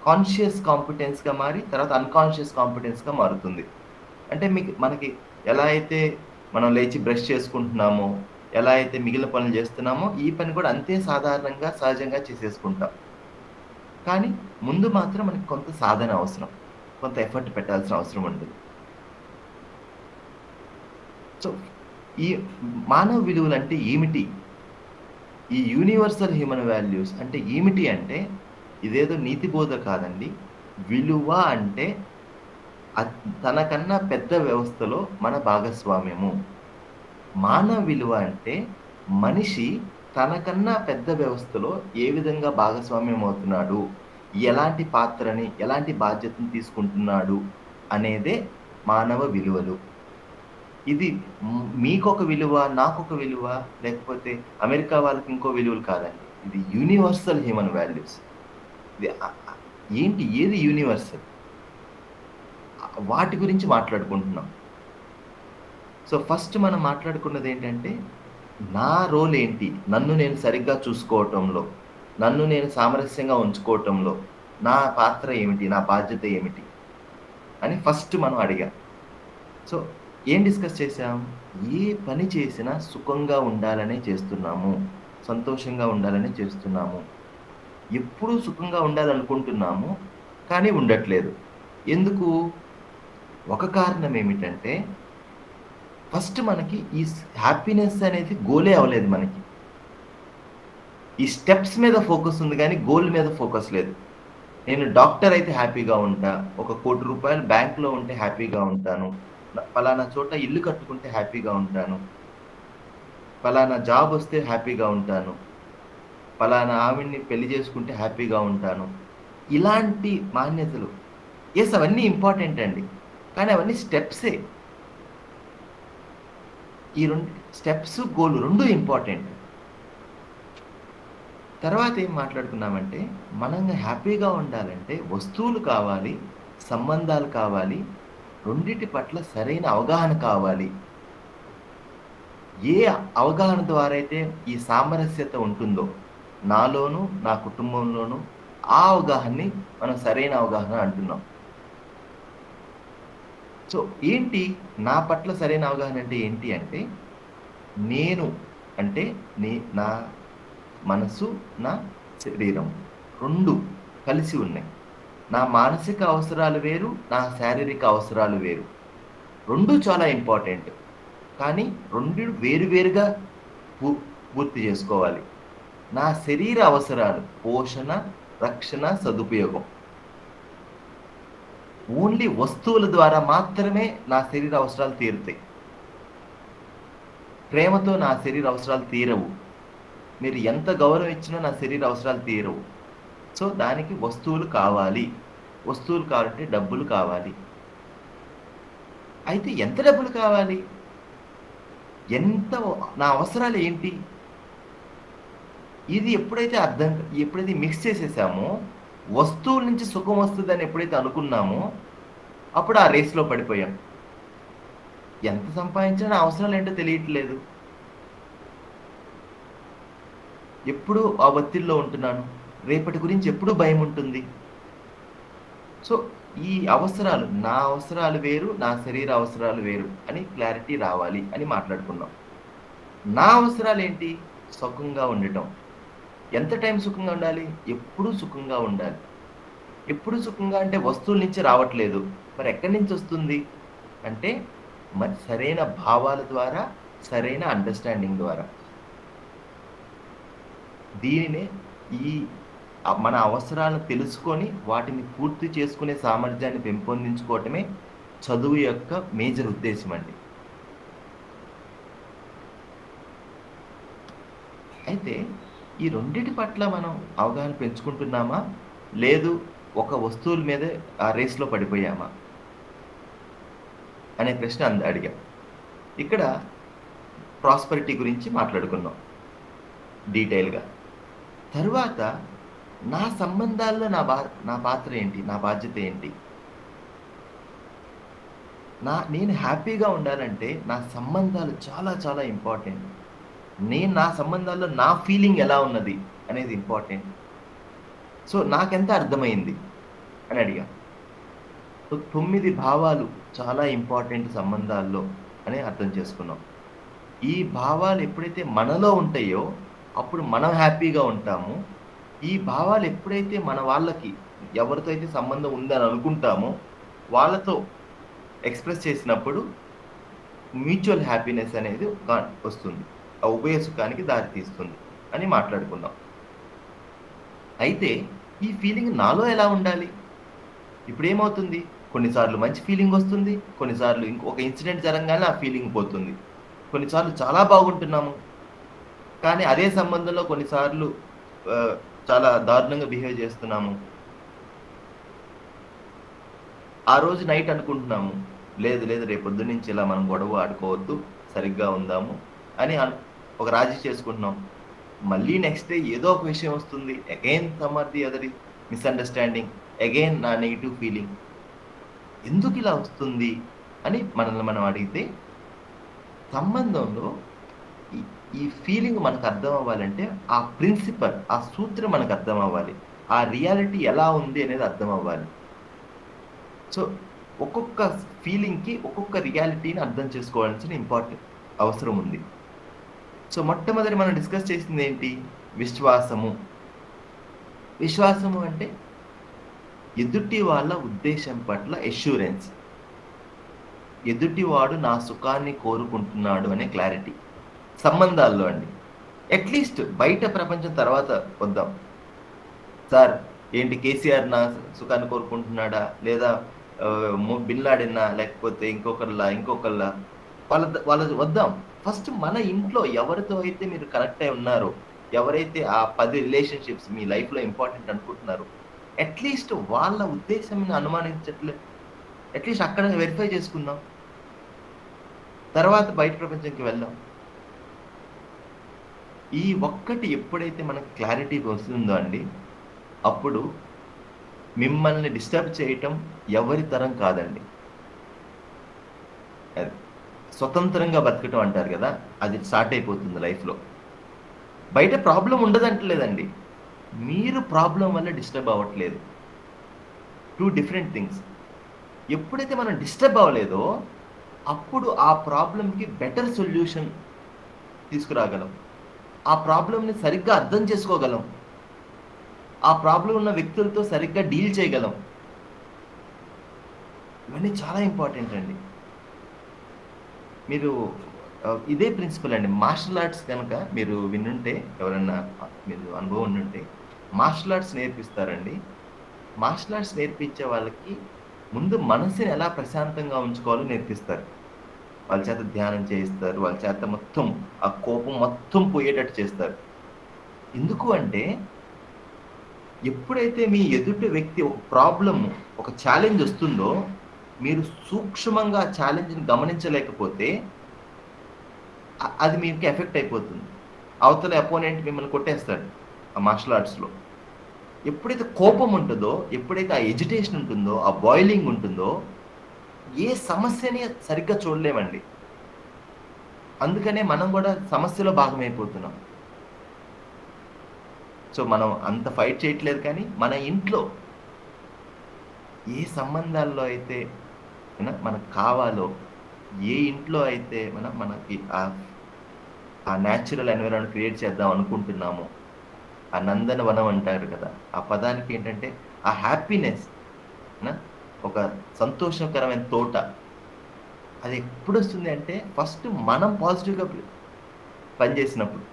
కాన్షియస్ కాంపిటెన్స్గా మారి తర్వాత అన్కాన్షియస్ కాంపిటెన్స్గా మారుతుంది. అంటే మనకి ఎలా అయితే మనం లేచి బ్రష్ చేసుకుంటున్నామో, ఎలా అయితే మిగిలిన పనులు చేస్తున్నామో ఈ పని కూడా అంతే సాధారణంగా సహజంగా చేసేసుకుంటాం. కానీ ముందు మాత్రం మనకి కొంత సాధన అవసరం, కొంత ఎఫర్ట్ పెట్టాల్సిన అవసరం ఉంటుంది. సో ఈ మానవ విలువలు అంటే ఏమిటి, ఈ యూనివర్సల్ హ్యూమన్ వాల్యూస్ అంటే ఏమిటి అంటే ఇదేదో నీతి బోధ కాదండి. విలువ అంటే తనకన్నా పెద్ద వ్యవస్థలో మన భాగస్వామ్యము. మానవ విలువ అంటే మనిషి తనకన్నా పెద్ద వ్యవస్థలో ఏ విధంగా భాగస్వామ్యం అవుతున్నాడు, ఎలాంటి పాత్రని ఎలాంటి బాధ్యతను తీసుకుంటున్నాడు అనేదే మానవ విలువలు. ఇది మీకొక విలువ, నాకొక విలువ, లేకపోతే అమెరికా వాళ్ళకి ఇంకో విలువలు కాదండి. ఇది యూనివర్సల్ హ్యూమన్ వాల్యూస్. ఇది ఏంటి, ఏది యూనివర్సల్, వాటి గురించి మాట్లాడుకుంటున్నాం. సో ఫస్ట్ మనం మాట్లాడుకున్నది ఏంటంటే నా రోల్ ఏంటి, నన్ను నేను సరిగ్గా చూసుకోవటంలో, నన్ను నేను సామరస్యంగా ఉంచుకోవటంలో నా పాత్ర ఏమిటి, నా బాధ్యత ఏమిటి అని ఫస్ట్ మనం అడిగాం. సో ఏం డిస్కస్ చేసాం, ఏ పని చేసినా సుఖంగా ఉండాలనే చేస్తున్నాము, సంతోషంగా ఉండాలనే చేస్తున్నాము. ఎప్పుడూ సుఖంగా ఉండాలనుకుంటున్నాము కానీ ఉండట్లేదు. ఎందుకు? ఒక కారణం ఏమిటంటే ఫస్ట్ మనకి ఈ హ్యాపీనెస్ అనేది గోలే అవ్వలేదు. మనకి ఈ స్టెప్స్ మీద ఫోకస్ ఉంది కానీ గోల్ మీద ఫోకస్ లేదు. నేను డాక్టర్ అయితే హ్యాపీగా ఉంటా, 1 కోటి రూపాయలు బ్యాంకులో ఉంటే హ్యాపీగా ఉంటాను, ఫలానా చోట ఇల్లు కట్టుకుంటే హ్యాపీగా ఉంటాను, ఫలానా జాబ్ వస్తే హ్యాపీగా ఉంటాను, ఫలానా ఆవిడ్ని పెళ్లి చేసుకుంటే హ్యాపీగా ఉంటాను. ఇలాంటి మాన్యతలు ఎస్ అవన్నీ ఇంపార్టెంట్ అండి, కానీ అవన్నీ స్టెప్సే. ఈ 2 స్టెప్స్ గోల్ 2 ఇంపార్టెంట్. తర్వాత ఏం మాట్లాడుకున్నామంటే మనం హ్యాపీగా ఉండాలంటే వస్తువులు కావాలి, సంబంధాలు కావాలి, రెండిటి పట్ల సరైన అవగాహన కావాలి. ఏ అవగాహన ద్వారా అయితే ఈ సామరస్యత ఉంటుందో నాలోను నా కుటుంబంలోను, ఆ అవగాహనని మనం సరైన అవగాహన అంటున్నాం. సో ఏంటి నా పట్ల సరైన అవగాహన అంటే ఏంటి అంటే నేను అంటే నా మనసు, నా శరీరం 2 కలిసి ఉన్నాయి. నా మానసిక అవసరాలు వేరు, నా శారీరక అవసరాలు వేరు. 2 చాలా ఇంపార్టెంట్, కానీ 2 వేరువేరుగా పూర్తి చేసుకోవాలి. నా శరీర అవసరాలు పోషణ, రక్షణ, సదుపయోగం ఓన్లీ వస్తువుల ద్వారా మాత్రమే నా శరీర అవసరాలు తీరుతాయి. ప్రేమతో నా శరీర అవసరాలు తీరవు. మీరు ఎంత గౌరవం ఇచ్చినా నా శరీర అవసరాలు తీరవు. సో దానికి వస్తువులు కావాలి. వస్తువులు కావాలంటే డబ్బులు కావాలి. అయితే ఎంత డబ్బులు కావాలి, ఎంత, నా అవసరాలు ఏంటి, ఇది ఎప్పుడైతే మిక్స్ చేసేసామో, వస్తువుల నుంచి సుఖం వస్తుందని ఎప్పుడైతే అనుకున్నామో అప్పుడు ఆ రేస్లో పడిపోయాం. ఎంత సంపాదించినా అవసరాలు ఏంటో తెలియట్లేదు. ఎప్పుడు ఆ ఒత్తిడిలో ఉంటున్నాను, రేపటి గురించి ఎప్పుడు భయం ఉంటుంది. సో ఈ అవసరాలు, నా అవసరాలు వేరు, నా శరీర అవసరాలు వేరు అని క్లారిటీ రావాలి అని మాట్లాడుకున్నాం. నా అవసరాలు ఏంటి? సుఖంగా ఉండటం. ఎంత టైం సుఖంగా ఉండాలి? ఎప్పుడూ సుఖంగా ఉండాలి. ఎప్పుడు సుఖంగా అంటే వస్తువుల నుంచి రావట్లేదు. మరి ఎక్కడి నుంచి వస్తుంది అంటే మరి సరైన భావాల ద్వారా, సరైన అండర్స్టాండింగ్ ద్వారా. దీనినే మన అవసరాలను తెలుసుకొని వాటిని పూర్తి చేసుకునే సామర్థ్యాన్ని పెంపొందించుకోవటమే చదువు యొక్క మేజర్ ఉద్దేశం అండి. అయితే ఈ రెండిటి పట్ల మనం అవగాహన పెంచుకుంటున్నామా, లేదు ఒక వస్తువుల మీదే ఆ రేస్లో పడిపోయామా అనే ప్రశ్న అడిగాం. ఇక్కడ ప్రాస్పరిటీ గురించి మాట్లాడుకున్నాం డీటెయిల్గా. తరువాత నా సంబంధాల్లో నా పాత్ర ఏంటి, నా బాధ్యత ఏంటి? నేను హ్యాపీగా ఉండాలంటే నా సంబంధాలు చాలా చాలా ఇంపార్టెంట్. నా సంబంధాల్లో నా ఫీలింగ్ ఎలా ఉన్నది అనేది ఇంపార్టెంట్. సో నాకెంత అర్థమైంది అని అడిగా. 9 భావాలు చాలా ఇంపార్టెంట్ సంబంధాల్లో అని అర్థం చేసుకున్నాం. ఈ భావాలు ఎప్పుడైతే మనలో ఉంటాయో అప్పుడు మనం హ్యాపీగా ఉంటాము. ఈ భావాలు ఎప్పుడైతే మన వాళ్ళకి ఎవరితో అయితే సంబంధం ఉందని అనుకుంటామో వాళ్ళతో ఎక్స్ప్రెస్ చేసినప్పుడు మ్యూచువల్ హ్యాపీనెస్ అనేది వస్తుంది, ఆ ఉభయ సుఖానికి దారి తీస్తుంది అని మాట్లాడుకున్నాం. అయితే ఈ ఫీలింగ్ నాలో ఎలా ఉండాలి? ఇప్పుడు ఏమవుతుంది, కొన్నిసార్లు మంచి ఫీలింగ్ వస్తుంది, కొన్నిసార్లు ఇంకొక ఇన్సిడెంట్ జరగగానే ఆ ఫీలింగ్ పోతుంది. కొన్నిసార్లు చాలా బాగుంటున్నాము, కానీ అదే సంబంధంలో కొన్నిసార్లు చాలా దారుణంగా బిహేవ్ చేస్తున్నాము. ఆ రోజు నైట్ అనుకుంటున్నాము, లేదు లేదు రేపు పొద్దు నుంచి ఇలా మనం గొడవ ఆడుకోవద్దు, సరిగ్గా ఉందాము అని ఒక రాజీ చేసుకుంటున్నాం. మళ్ళీ నెక్స్ట్ డే ఏదో ఒక విషయం వస్తుంది, again some or the other misunderstanding, again నా నెగిటివ్ ఫీలింగ్. ఎందుకు ఇలా వస్తుంది అని మనల్ని మనం అడిగితే, సంబంధంలో ఈ ఫీలింగ్ మనకు అర్థం అవ్వాలంటే ఆ ప్రిన్సిపల్, ఆ సూత్రం మనకు అర్థం అవ్వాలి, ఆ రియాలిటీ ఎలా ఉంది అనేది అర్థం అవ్వాలి. సో ఒక్కొక్క ఫీలింగ్కి ఒక్కొక్క రియాలిటీని అర్థం చేసుకోవాల్సిన ఇంపార్టెంట్ అవసరం ఉంది. సో మొట్టమొదటి మనం డిస్కస్ చేసింది ఏంటి? విశ్వాసము. విశ్వాసము అంటే ఎదుటి వాళ్ళ ఉద్దేశం పట్ల ఎష్యూరెన్స్, ఎదుటివాడు నా సుఖాన్ని కోరుకుంటున్నాడు అనే క్లారిటీ. సంబంధాల్లో అండి, అట్లీస్ట్ బయట ప్రపంచం తర్వాత వద్దాం. సార్ ఏంటి కేసీఆర్ నా సుఖాన్ని కోరుకుంటున్నాడా, లేదా బిన్ లాడెన్నా, లేకపోతే ఇంకొకళ్ళ వాళ్ళ వద్దాం. ఫస్ట్ మన ఇంట్లో ఎవరితో అయితే మీరు కనెక్ట్ అయి ఉన్నారో, ఎవరైతే ఆ 10 రిలేషన్షిప్స్ మీ లైఫ్లో ఇంపార్టెంట్ అనుకుంటున్నారో, అట్లీస్ట్ వాళ్ళ ఉద్దేశం అనుమానించట్లేదు, అట్లీస్ట్ అక్కడ వెరిఫై చేసుకుందాం, తర్వాత బయట ప్రపంచంకి వెళ్దాం. ఈ ఒక్కటి ఎప్పుడైతే మనకు క్లారిటీ వస్తుందో అండి, అప్పుడు మిమ్మల్ని డిస్టర్బ్ చేయటం ఎవరి తరం కాదండి. స్వతంత్రంగా బతకటం అంటారు కదా, అది స్టార్ట్ అయిపోతుంది లైఫ్లో. బయట ప్రాబ్లం ఉండదంటలేదండి, మీరు ప్రాబ్లం వల్ల డిస్టర్బ్ అవ్వట్లేదు. 2 డిఫరెంట్ థింగ్స్. ఎప్పుడైతే మనం డిస్టర్బ్ అవ్వలేదో అప్పుడు ఆ ప్రాబ్లంకి బెటర్ సొల్యూషన్ తీసుకురాగలం, ఆ ప్రాబ్లంని సరిగ్గా అర్థం చేసుకోగలం, ఆ ప్రాబ్లం ఉన్న వ్యక్తులతో సరిగ్గా డీల్ చేయగలం. ఇవన్నీ చాలా ఇంపార్టెంట్ అండి. మీరు ఇదే ప్రిన్సిపల్ అండి. మార్షల్ ఆర్ట్స్ కనుక మీరు వినుంటే, ఎవరన్నా మీరు అనుభవం ఉంటే, మార్షల్ ఆర్ట్స్ నేర్పిస్తారండి. మార్షల్ ఆర్ట్స్ నేర్పించే వాళ్ళకి ముందు మనసుని ఎలా ప్రశాంతంగా ఉంచుకోవాలో నేర్పిస్తారు. వాళ్ళ చేత ధ్యానం చేయిస్తారు, వాళ్ళ చేత మొత్తం ఆ కోపం మొత్తం పోయేటట్టు చేస్తారు. ఎందుకు అంటే, ఎప్పుడైతే మీ ఎదుటి వ్యక్తి ఒక ప్రాబ్లం, ఒక ఛాలెంజ్ వస్తుందో, మీరు సూక్ష్మంగా ఆ ఛాలెంజ్ని గమనించలేకపోతే అది మీకు ఎఫెక్ట్ అయిపోతుంది. అవతల అపోనెంట్ మిమ్మల్ని కొట్టేస్తాడు ఆ మార్షల్ ఆర్ట్స్లో. ఎప్పుడైతే కోపం ఉంటుందో, ఎప్పుడైతే ఆ ఎజిటేషన్ ఉంటుందో, ఆ బాయిలింగ్ ఉంటుందో, ఏ సమస్యని సరిగ్గా చూడలేమండి. అందుకనే మనం కూడా సమస్యలో భాగమైపోతున్నాం. సో మనం అంత ఫైట్ చేయట్లేదు, కానీ మన ఇంట్లో ఏ సంబంధాల్లో అయితే మనకు కావాలో, ఏ ఇంట్లో అయితే మనకి ఆ న్యాచురల్ ఎన్విరాన్మెంట్ క్రియేట్ చేద్దాం అనుకుంటున్నామో, ఆ నందనవనం అంటారు కదా, ఆ పదానికి ఏంటంటే ఆ హ్యాపీనెస్, ఒక సంతోషకరమైన తోట. అది ఎప్పుడు వస్తుంది అంటే ఫస్ట్ మనం పాజిటివ్గా పనిచేసినప్పుడు.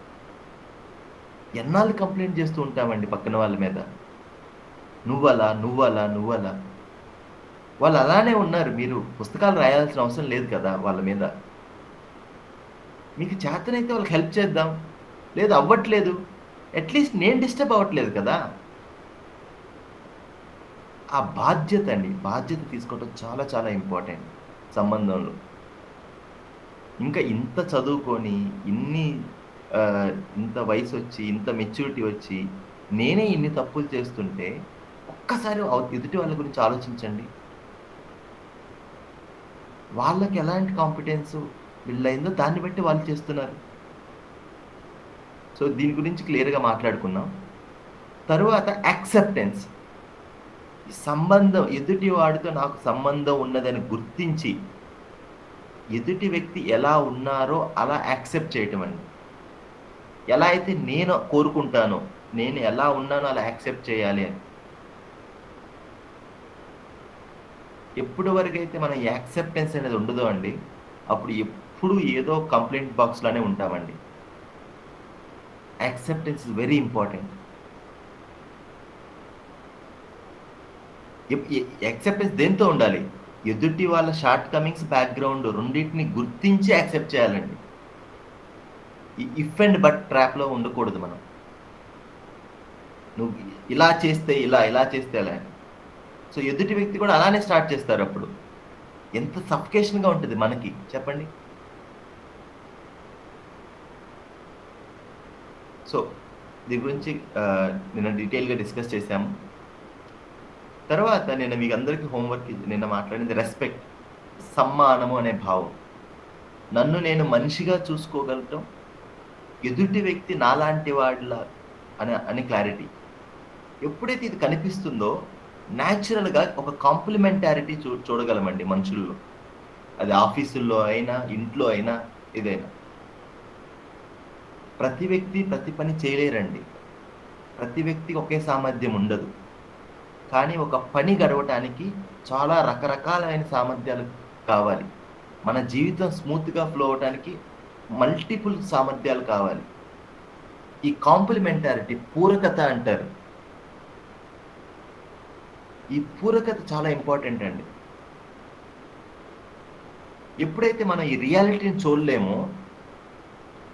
ఎన్నాళ్ళు కంప్లైంట్ చేస్తూ ఉంటామండి పక్కన వాళ్ళ మీద, నువ్వలా నువ్వలా నువ్వలా. వాళ్ళు అలానే ఉన్నారు, మీరు పుస్తకాలు రాయాల్సిన అవసరం లేదు కదా వాళ్ళ మీద. మీకు చేతనైతే వాళ్ళకి హెల్ప్ చేద్దాం, లేదు అవ్వట్లేదు, అట్లీస్ట్ నేను డిస్టర్బ్ అవ్వట్లేదు కదా. ఆ బాధ్యత అండి, బాధ్యత తీసుకోవడం చాలా చాలా ఇంపార్టెంట్ సంబంధంలో. ఇంకా ఇంత చదువుకొని, ఇంత వయసు వచ్చి, ఇంత మెచ్యూరిటీ వచ్చి నేనే ఇన్ని తప్పులు చేస్తుంటే ఒక్కసారి ఎదుటి వాళ్ళ గురించి ఆలోచించండి. వాళ్ళకి ఎలాంటి కాంపిటెన్స్ బిల్డ్ అయిందో దాన్ని బట్టి వాళ్ళు చేస్తున్నారు. సో దీని గురించి క్లియర్గా మాట్లాడుకున్నాం. తరువాత యాక్సెప్టెన్స్. సంబంధం, ఎదుటి వాడితో నాకు సంబంధం ఉన్నదని గుర్తించి ఎదుటి వ్యక్తి ఎలా ఉన్నారో అలా యాక్సెప్ట్ చేయటం అండి. ఎలా అయితే నేను కోరుకుంటానో, నేను ఎలా ఉన్నానో అలా యాక్సెప్ట్ చేయాలి అని. ఎప్పుడు వరకైతే మన యాక్సెప్టెన్స్ అనేది ఉండదో అండి, అప్పుడు ఎప్పుడు ఏదో కంప్లైంట్ బాక్స్లోనే ఉంటామండి. Acceptance is very important. Acceptance దేంతో ఉండాలి? ఎదుటి వాళ్ళ షార్ట్ కమింగ్స్, బ్యాక్గ్రౌండ్ రెండింటిని గుర్తించి యాక్సెప్ట్ చేయాలండి. ఇఫ్ అండ్ బట్ ట్రాప్లో ఉండకూడదు మనం. నువ్వు ఇలా చేస్తే ఇలా, ఇలా చేస్తే అలా. సో ఎదుటి వ్యక్తి కూడా అలానే స్టార్ట్ చేస్తారు. అప్పుడు ఎంత సఫికేషన్గా ఉంటుంది మనకి చెప్పండి. సో దీని గురించి నిన్న డీటెయిల్గా డిస్కస్ చేశాము. తర్వాత నేను మీకు అందరికీ హోంవర్క్ నిన్న మాట్లాడింది రెస్పెక్ట్, సమ్మానము అనే భావం. నన్ను నేను మనిషిగా చూసుకోగలటం, ఎదుటి వ్యక్తి నాలాంటి వాళ్ళ అని క్లారిటీ. ఎప్పుడైతే ఇది కనిపిస్తుందో న్యాచురల్గా ఒక కాంప్లిమెంటారిటీ చూడగలమండి మనుషుల్లో. అది ఆఫీసుల్లో అయినా, ఇంట్లో అయినా, ఏదైనా. ప్రతి వ్యక్తి ప్రతి పని చేయలేరండి. ప్రతి వ్యక్తికి ఒకే సామర్థ్యం ఉండదు. కానీ ఒక పని గడవటానికి చాలా రకరకాలైన సామర్థ్యాలు కావాలి. మన జీవితం స్మూత్గా ఫ్లో అవడానికి మల్టిపుల్ సామర్థ్యాలు కావాలి. ఈ కాంప్లిమెంటారిటీ, పూరకత అంటారు. ఈ పూరకత చాలా ఇంపార్టెంట్ అండి. ఎప్పుడైతే మనం ఈ రియాలిటీని చూడలేమో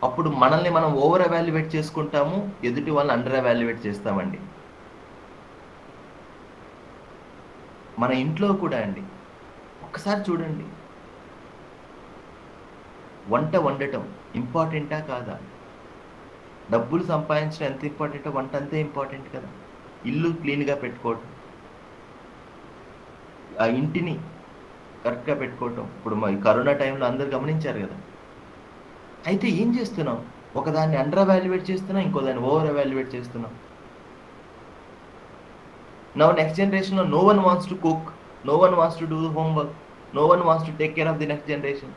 అప్పుడు మనల్ని మనం ఓవర్ ఎవాల్యుయేట్ చేసుకుంటాము, ఎదుటి వాళ్ళని అండర్ ఎవాల్యుయేట్ చేస్తామండి. మన ఇంట్లో కూడా అండి ఒక్కసారి చూడండి, వంట వండటం ఇంపార్టెంటా కాదా? డబ్బులు సంపాదించడం ఎంత ఇంపార్టెంటో వంట అంతే ఇంపార్టెంట్ కదా. ఇల్లు క్లీన్గా పెట్టుకోవటం, ఆ ఇంటిని కరెక్ట్గా పెట్టుకోవటం. ఇప్పుడు ఈ కరోనా టైంలో అందరు గమనించారు కదా. అయితే ఏం చేస్తున్నాం? ఒకదాన్ని అండర్ ఎవాల్యుయేట్ చేస్తున్నాం, ఇంకో దాన్ని ఓవర్ ఎవాల్యుయేట్ చేస్తున్నాం. Now next generation, no one wants to cook, no one wants to do the homework, no one wants to take care of the next generation.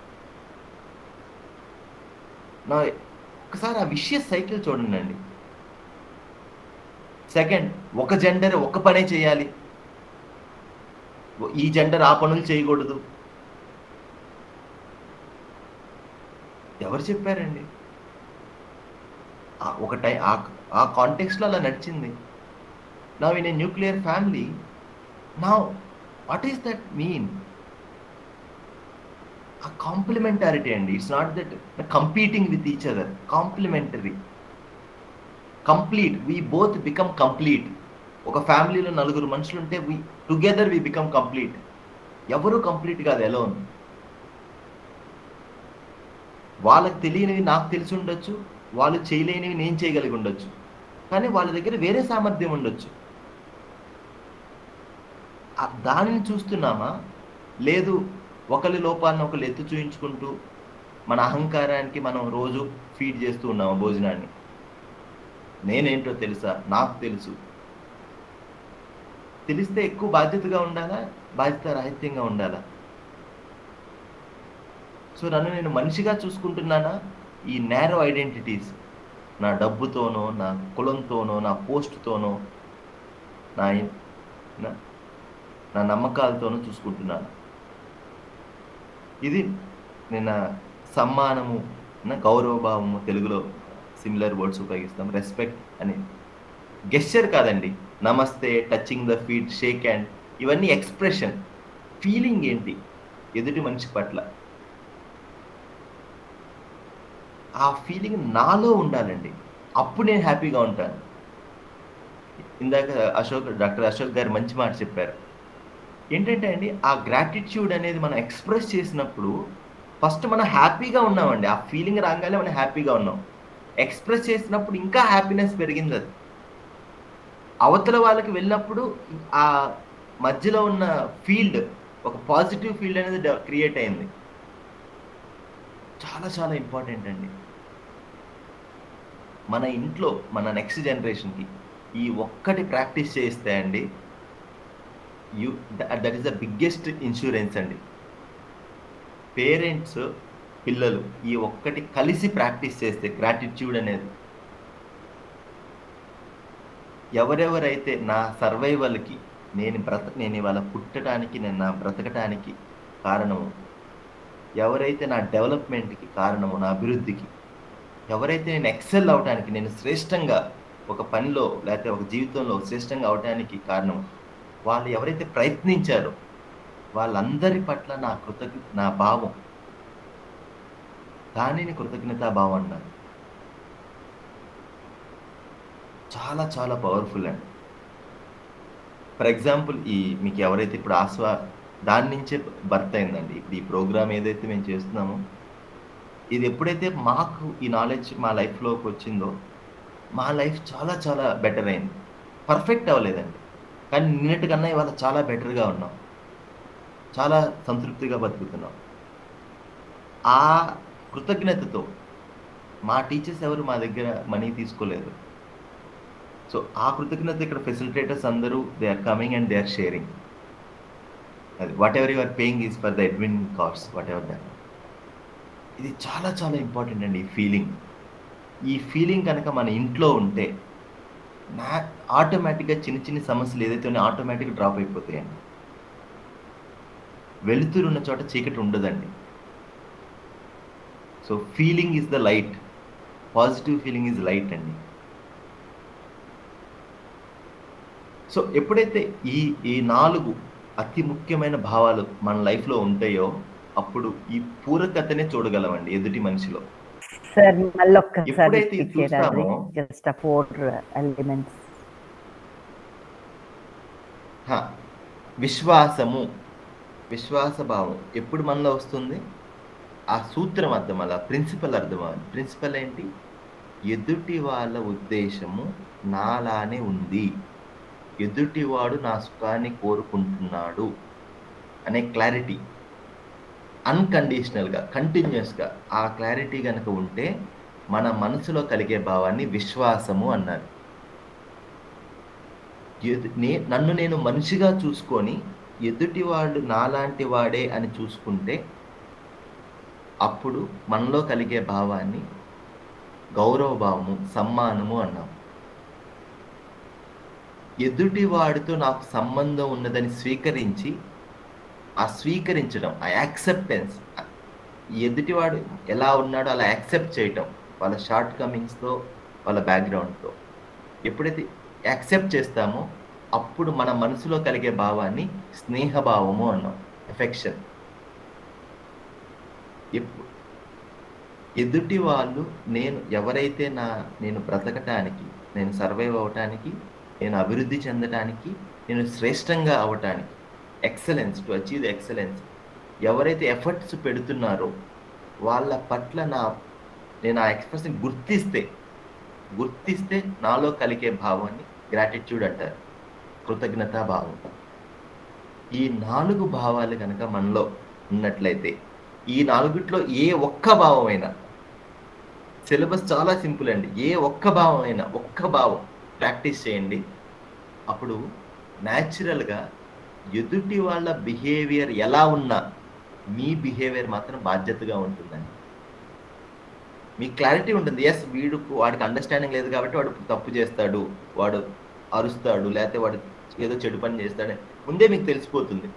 Now ఒకసారి ఆ విషయ సైకిల్ చూడండి. సెకండ్, ఒక జెండర్ ఒక పనే చేయాలి, ఈ జెండర్ ఆ పనులు చేయకూడదు. ఎవరు చెప్పారండి? ఒక ఆ కాంటెక్స్ట్లో అలా నడిచింది. Now in a nuclear family, now what does that mean? A complementarity and it's not that competing with each other. Complementary, complete. We both become complete. ఒక ఫ్యామిలీలో నలుగురు మనుషులు ఉంటే టుగెదర్ వి బికమ్ కంప్లీట్. ఎవరు కంప్లీట్ కాదు అలోన్. వాళ్ళకి తెలియనివి నాకు తెలిసి ఉండొచ్చు, వాళ్ళు చేయలేనివి నేను చేయగలిగి ఉండొచ్చు, కానీ వాళ్ళ దగ్గర వేరే సామర్థ్యం ఉండొచ్చు. దానిని చూస్తున్నామా? లేదు ఒకరి లోపాలను ఒకరు ఎత్తు చూయించుకుంటూ మన అహంకారానికి మనం రోజు ఫీడ్ చేస్తూ ఉన్నామా భోజనాన్ని? నేనేంటో తెలుసా, నాకు తెలుసు. తెలిస్తే ఎక్కువ బాధ్యతగా ఉండాలా, బాధ్యత రాహిత్యంగా ఉండాలా? సో నన్ను నేను మనిషిగా చూసుకుంటున్నానా? ఈ నేరో ఐడెంటిటీస్, నా డబ్బుతోనో, నా కులంతోనో, నా పోస్ట్తోనో, నా నమ్మకాలతోనూ చూసుకుంటున్నాను. ఇది నిన్న సమ్మానము, గౌరవభావము, తెలుగులో సిమిలర్ వర్డ్స్ ఉపయోగిస్తాం. రెస్పెక్ట్ అని గెస్చర్ కాదండి. నమస్తే, touching the feet, shake hand, ఇవన్నీ ఎక్స్ప్రెషన్. ఫీలింగ్ ఏంటి ఎదుటి మనిషి పట్ల, ఆ ఫీలింగ్ నాలో ఉండాలండి. అప్పుడు నేను హ్యాపీగా ఉంటాను. ఇందాక డాక్టర్ అశోక్ గారు మంచి మాట చెప్పారు. ఏంటంటే అండి, ఆ గ్రాటిట్యూడ్ అనేది మనం ఎక్స్ప్రెస్ చేసినప్పుడు ఫస్ట్ మనం హ్యాపీగా ఉన్నామండి. ఆ ఫీలింగ్ రాగానే మనం హ్యాపీగా ఉన్నాం. ఎక్స్ప్రెస్ చేసినప్పుడు ఇంకా హ్యాపీనెస్ పెరిగింది. అది అవతల వాళ్ళకి వెళ్ళినప్పుడు ఆ మధ్యలో ఉన్న ఫీల్డ్, ఒక పాజిటివ్ ఫీల్డ్ అనేది క్రియేట్ అయింది. చాలా చాలా ఇంపార్టెంట్ అండి. మన ఇంట్లో మన నెక్స్ట్ జనరేషన్కి ఈ ఒక్కటి ప్రాక్టీస్ చేస్తే అండి, that is the biggest insurance అండి. పేరెంట్స్, పిల్లలు ఈ ఒక్కటి కలిసి ప్రాక్టీస్ చేస్తే, గ్రాటిట్యూడ్ అనేది ఎవరెవరైతే నా సర్వైవల్కి నేను ఇవాళ పుట్టడానికి, నేను నా బ్రతకటానికి కారణము, ఎవరైతే నా డెవలప్మెంట్కి కారణము, నా అభివృద్ధికి, ఎవరైతే నేను ఎక్సెల్ అవటానికి, నేను శ్రేష్టంగా ఒక పనిలో లేకపోతే ఒక జీవితంలో శ్రేష్టంగా అవటానికి కారణం, వాళ్ళు ఎవరైతే ప్రయత్నించారో వాళ్ళందరి పట్ల నా భావం, దానిని కృతజ్ఞతాభావం అన్నారు. చాలా చాలా పవర్ఫుల్ అండి. ఫర్ ఎగ్జాంపుల్ మీకు ఎవరైతే ఇప్పుడు దాని నుంచే బర్త్ అయిందండి. ఇప్పుడు ఈ ప్రోగ్రామ్ ఏదైతే మేము చేస్తున్నామో, ఇది ఎప్పుడైతే మాకు ఈ నాలెడ్జ్ మా లైఫ్లోకి వచ్చిందో, మా లైఫ్ చాలా చాలా బెటర్ అయింది. పర్ఫెక్ట్ అవ్వలేదండి, కానీ నిన్నటికన్నా ఇవాళ చాలా బెటర్గా ఉన్నాం, చాలా సంతృప్తిగా బతుకుతున్నాం. ఆ కృతజ్ఞతతో మా టీచర్స్ ఎవరు మా దగ్గర మనీ తీసుకోలేదు. సో ఆ కృతజ్ఞత ఇక్కడ ఫెసిలిటేటర్స్ అందరూ they are coming and they are sharing. అది whatever you are paying is for the admin cost, whatever that. ఇది చాలా చాలా ఇంపార్టెంట్ అండి. ఈ ఫీలింగ్ కనుక మన ఇంట్లో ఉంటే ఆటోమేటిక్గా చిన్న చిన్న సమస్యలు ఏదైతే ఉన్నాయో ఆటోమేటిక్గా డ్రాప్ అయిపోతాయండి. వెలుతురు ఉన్న చోట చీకటి ఉండదండి. So feeling is the light, positive feeling is light అండి. సో ఎప్పుడైతే ఈ 4 అతి ముఖ్యమైన భావాలు మన లైఫ్లో ఉంటాయో అప్పుడు ఈ పూరకతనే చూడగలమండి ఎదుటి మనిషిలో. సార్ మళ్ళీ ఒక్కసారి ఎప్పుడైతే ఇది చూస్తామో, జస్ట్ 4 ఎలిమెంట్స్. విశ్వాసభావం ఎప్పుడు మనలో వస్తుంది? ఆ సూత్రం అర్థం, అలా ప్రిన్సిపల్ అర్థం అవ్వాలి. ప్రిన్సిపల్ ఏంటి? ఎదుటి వాళ్ళ ఉద్దేశము నాలానే ఉంది, ఎదుటివాడు నా సుఖాన్ని కోరుకుంటున్నాడు అనే క్లారిటీ, అన్కండిషనల్గా కంటిన్యూస్గా ఆ క్లారిటీ కనుక ఉంటే మన మనసులో కలిగే భావాన్ని విశ్వాసము అన్నారు. నన్ను నేను మనిషిగా చూసుకొని ఎదుటివాడు నాలాంటి వాడే అని చూసుకుంటే అప్పుడు మనలో కలిగే భావాన్ని గౌరవభావము, సమ్మానము అన్నాం. ఎదుటివాడితో నాకు సంబంధం ఉన్నదని స్వీకరించి, ఆ స్వీకరించడం, ఆ యాక్సెప్టెన్స్, ఎదుటివాడు ఎలా ఉన్నాడో అలా యాక్సెప్ట్ చేయటం, వాళ్ళ షార్ట్ కమింగ్స్తో, వాళ్ళ బ్యాక్గ్రౌండ్తో ఎప్పుడైతే యాక్సెప్ట్ చేస్తామో అప్పుడు మన మనసులో కలిగే భావాన్ని స్నేహభావము అన్నాం, ఎఫెక్షన్. ఎదుటి వాళ్ళు ఎవరైతే నేను బ్రతకటానికి, నేను సర్వైవ్ అవటానికి, నేను అభివృద్ధి చెందటానికి, నేను శ్రేష్టంగా అవటానికి, ఎక్సలెన్స్, టు అచీవ్ ఎక్సలెన్స్, ఎవరైతే ఎఫర్ట్స్ పెడుతున్నారో వాళ్ళ పట్ల నేను ఆ ఎక్స్ప్రెషన్ గుర్తిస్తే నాలో కలిగే భావాన్ని గ్రాటిట్యూడ్ అంటారు, కృతజ్ఞతా భావం. ఈ 4 భావాలు కనుక మనలో ఉన్నట్లయితే, ఈ 4ట్లో ఏ ఒక్క భావమైనా, సిలబస్ చాలా సింపుల్ అండి, ఏ ఒక్క భావమైనా, ఒక్క భావం ప్రాక్టీస్ చేయండి. అప్పుడు న్యాచురల్గా ఎదుటి వాళ్ళ బిహేవియర్ ఎలా ఉన్నా మీ బిహేవియర్ మాత్రం బాధ్యతగా ఉంటుందండి. మీకు క్లారిటీ ఉంటుంది. ఎస్, వాడికి అండర్స్టాండింగ్ లేదు కాబట్టి వాడు తప్పు చేస్తాడు, వాడు అరుస్తాడు, లేకపోతే వాడు ఏదో చెడు పని చేస్తాడు ముందే మీకు తెలిసిపోతుంది.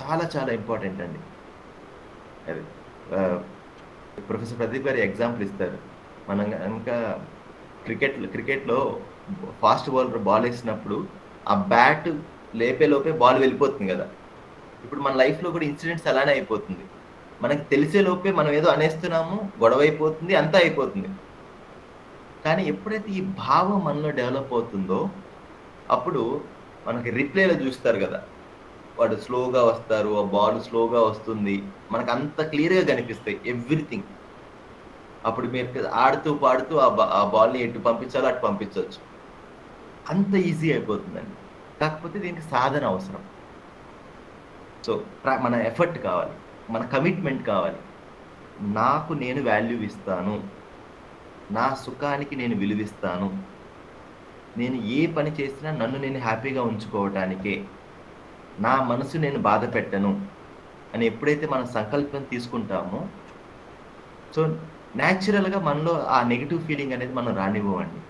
చాలా చాలా ఇంపార్టెంట్ అండి అది. ప్రొఫెసర్ ప్రదీప్ గారు ఎగ్జాంపుల్ ఇస్తారు. మనం కనుక క్రికెట్లో ఫాస్ట్ బౌలర్ బాల్ వేసినప్పుడు ఆ బ్యాట్ లేపేలోపే బాల్ వెళ్ళిపోతుంది కదా. ఇప్పుడు మన లైఫ్లో కూడా ఇన్సిడెంట్స్ అలానే అయిపోతుంది. మనకి తెలిసే లోపే మనం ఏదో అనేస్తున్నాము, గొడవ అయిపోతుంది, అంతా అయిపోతుంది. కానీ ఎప్పుడైతే ఈ భావం మనలో డెవలప్ అవుతుందో అప్పుడు మనకి రిప్లేలో చూస్తారు కదా, వాడు స్లోగా వస్తారు, ఆ బాల్ స్లోగా వస్తుంది, మనకు అంత క్లియర్గా కనిపిస్తాయి ఎవ్రీథింగ్. అప్పుడు మీరు ఆడుతూ పాడుతూ ఆ బాల్ని ఎటు పంపించాలో అటు పంపించవచ్చు. అంత ఈజీ అయిపోతుందండి. కాకపోతే దీనికి సాధన అవసరం. సో మన ఎఫర్ట్ కావాలి, మన కమిట్మెంట్ కావాలి. నాకు నేను వాల్యూ ఇస్తాను, నా సుఖానికి నేను విలువిస్తాను, నేను ఏ పని చేసినా నన్ను నేను హ్యాపీగా ఉంచుకోవటానికే, నా మనసు నేను బాధ పెట్టను అని ఎప్పుడైతే మనం సంకల్పం తీసుకుంటామో, సో న్యాచురల్గా మనలో ఆ నెగిటివ్ ఫీలింగ్ అనేది మనం రానివ్వండి.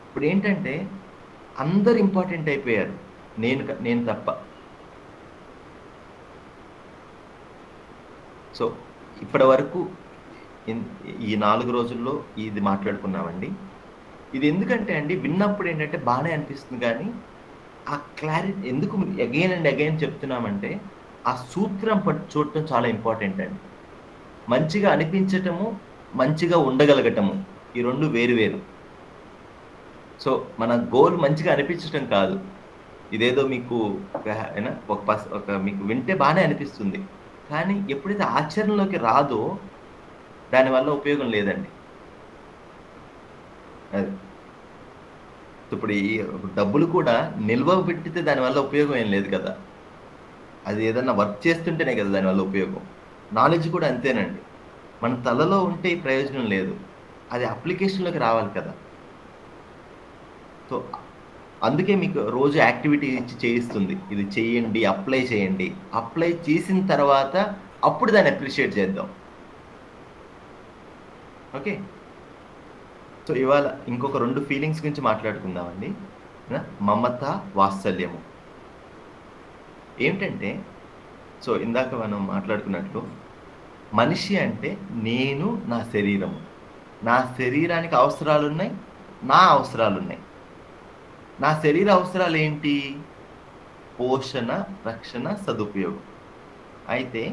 ఇప్పుడు ఏంటంటే అందరు ఇంపార్టెంట్ అయిపోయారు, నేను తప్ప. సో ఇప్పటి వరకు ఈ 4 రోజుల్లో ఇది మాట్లాడుకున్నామండి. ఇది ఎందుకంటే అండి విన్నప్పుడు ఏంటంటే బాగానే అనిపిస్తుంది, కానీ ఆ క్లారిటీ ఎందుకు అగైన్ అండ్ అగైన్ చెప్తున్నామంటే ఆ సూత్రం చూడటం చాలా ఇంపార్టెంట్ అండి. మంచిగా అనిపించటము, మంచిగా ఉండగలగటము, ఈ రెండు వేరు వేరు. సో మన గోల్ మంచిగా అనిపించటం కాదు. ఇదేదో మీకు మీకు వింటే బాగానే అనిపిస్తుంది, కానీ ఎప్పుడైతే ఆచరణలోకి రాదో దానివల్ల ఉపయోగం లేదండి. అది ఇప్పుడు ఈ డబ్బులు కూడా నిల్వ పెట్టితే దానివల్ల ఉపయోగం ఏం లేదు కదా. అది ఏదన్నా వర్క్ చేస్తుంటేనే కదా దానివల్ల ఉపయోగం. నాలెడ్జ్ కూడా అంతేనండి. మన తలలో ఉంటే ప్రయోజనం లేదు, అది అప్లికేషన్లోకి రావాలి కదా. సో అందుకే మీకు రోజు యాక్టివిటీ ఇచ్చి చేయిస్తుంది, ఇది చేయండి, అప్లై చేయండి. అప్లై చేసిన తర్వాత అప్పుడు దాన్ని అప్రిషియేట్ చేద్దాం. ఓకే, సో ఇవాళ ఇంకొక 2 ఫీలింగ్స్ గురించి మాట్లాడుకుందామండి. మమత, వాత్సల్యము. ఏమిటంటే సో ఇందాక మనం మాట్లాడుకున్నట్లు మనిషి అంటే నేను, నా శరీరము. నా శరీరానికి అవసరాలు ఉన్నాయి, నా అవసరాలు ఉన్నాయి. నా శరీర అవసరాలు ఏంటి? పోషణ, రక్షణ, సదుపయోగం. అయితే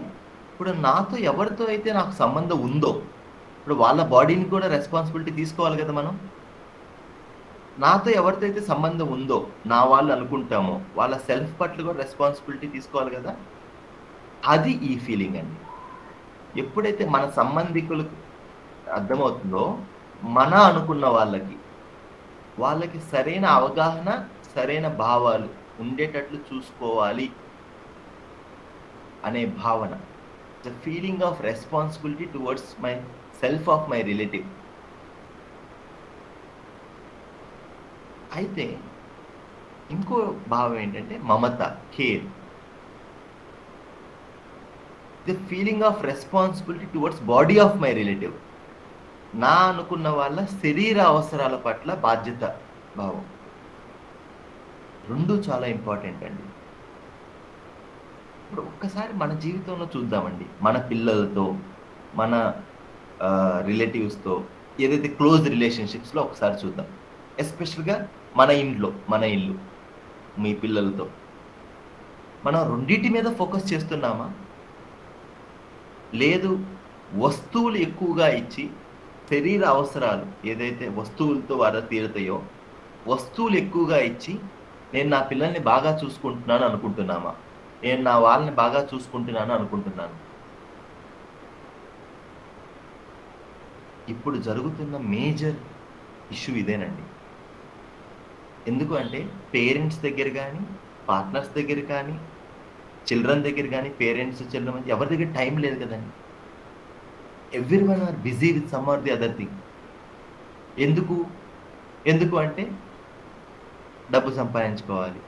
ఇప్పుడు నాతో ఎవరితో అయితే నాకు సంబంధం ఉందో, ఇప్పుడు వాళ్ళ బాడీని కూడా రెస్పాన్సిబిలిటీ తీసుకోవాలి కదా మనం. నాతో ఎవరితో అయితే సంబంధం ఉందో, నా వాళ్ళు అనుకుంటామో, వాళ్ళ సెల్ఫ్ పట్ల కూడా రెస్పాన్సిబిలిటీ తీసుకోవాలి కదా. అది ఈ ఫీలింగ్ అండి. ఎప్పుడైతే మన సంబంధికులకు అర్థమవుతుందో, మన అనుకున్న వాళ్ళకి సరైన అవగాహన, సరైన భావాలు ఉండేటట్లు చూసుకోవాలి అనే భావన, the feeling of responsibility towards my self of my relative. అయితే ఇంకో భావం ఏంటంటే మమత, care. The feeling of responsibility towards body of my relative. నా అనుకున్న వాళ్ళ శరీర అవసరాల పట్ల బాధ్యత భావం. రెండు చాలా ఇంపార్టెంట్ అండి. ఇప్పుడు ఒక్కసారి మన జీవితంలో చూద్దామండి, మన పిల్లలతో, మన రిలేటివ్స్తో, ఏదైతే క్లోజ్ రిలేషన్షిప్స్లో ఒకసారి చూద్దాం. ఎస్పెషల్గా మన ఇల్లు, మీ పిల్లలతో మనం రెండింటి మీద ఫోకస్ చేస్తున్నామా? లేదు వస్తువులు ఎక్కువగా ఇచ్చి శరీర అవసరాలు ఏదైతే వస్తువులతో వారు తీరుతాయో వస్తువులు ఎక్కువగా ఇచ్చి నేను నా పిల్లల్ని బాగా చూసుకుంటున్నాను అనుకుంటున్నామా? నేను నా వాళ్ళని బాగా చూసుకుంటున్నాను అనుకుంటున్నాను? ఇప్పుడు జరుగుతున్న మేజర్ ఇష్యూ ఇదేనండి. ఎందుకు అంటే పేరెంట్స్ దగ్గర కానీ, పార్ట్నర్స్ దగ్గర కానీ, చిల్డ్రన్ దగ్గర కానీ, పేరెంట్స్ చిల్డ్రన్ ఎవరి దగ్గర టైం లేదు కదండి. Everyone are busy with some or the other thing. ఎందుకు అంటే డబ్బు సంపాదించుకోవాలి,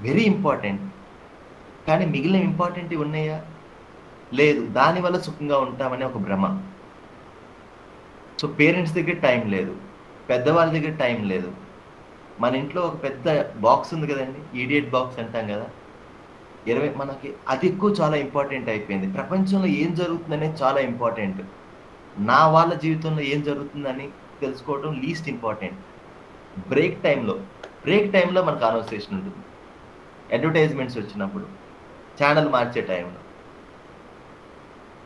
వెరీ ఇంపార్టెంట్. కానీ మిగిలిన ఇంపార్టెంట్ ఉన్నాయా? లేదు. దానివల్ల సుఖంగా ఉంటామని ఒక భ్రమ. సో పేరెంట్స్ దగ్గర టైం లేదు, పెద్దవాళ్ళ దగ్గర టైం లేదు. మన ఇంట్లో ఒక పెద్ద బాక్స్ ఉంది కదండి, ఈడియట్ బాక్స్ అంటాం కదా, మనకి అది ఎక్కువ చాలా ఇంపార్టెంట్ అయిపోయింది. ప్రపంచంలో ఏం జరుగుతుందనేది చాలా ఇంపార్టెంట్. నా వాళ్ళ జీవితంలో ఏం జరుగుతుందని తెలుసుకోవడం లీస్ట్ ఇంపార్టెంట్. బ్రేక్ టైంలో మన కాన్వర్సేషన్ ఉంటుంది. అడ్వర్టైజ్మెంట్స్ వచ్చినప్పుడు, ఛానల్ మార్చే టైంలో.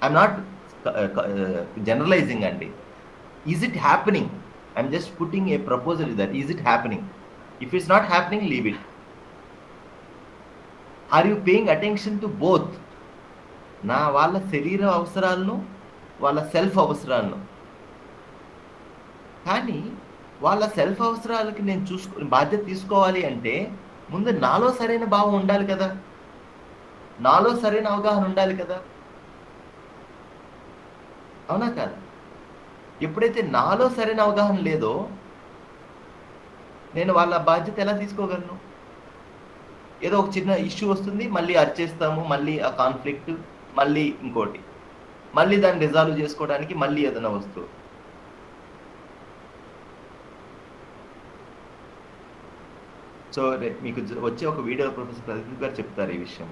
ఐఎమ్ నాట్ జనరలైజింగ్ అండి. Is it happening? I'm just putting a proposal that is it happening. If it's not happening, leave it. Are you paying attention to both? నా వాళ్ళ శరీర అవసరాలను, వాళ్ళ సెల్ఫ్ అవసరాలను. కానీ వాళ్ళ సెల్ఫ్ అవసరాలకి నేను బాధ్యత తీసుకోవాలి అంటే ముందు నాలో సరైన భావం ఉండాలి కదా, నాలో సరైన అవగాహన ఉండాలి కదా, అవునా కాదు? ఎప్పుడైతే నాలో సరైన అవగాహన లేదో నేను వాళ్ళ బాధ్యత ఎలా తీసుకోగలను? ఏదో ఒక చిన్న ఇష్యూ వస్తుంది, మళ్ళీ అరిచేస్తాము, మళ్ళీ ఆ కాన్ఫ్లిక్ట్, మళ్ళీ ఇంకోటి. మళ్ళీ దాన్ని రిజాల్వ్ చేసుకోవడానికి మళ్ళీ ఏదైనా వస్తువు. సో మీకు వచ్చే ఒక వీడియో ప్రొఫెసర్ ప్రదీప్ గారు చెప్తారు ఈ విషయం.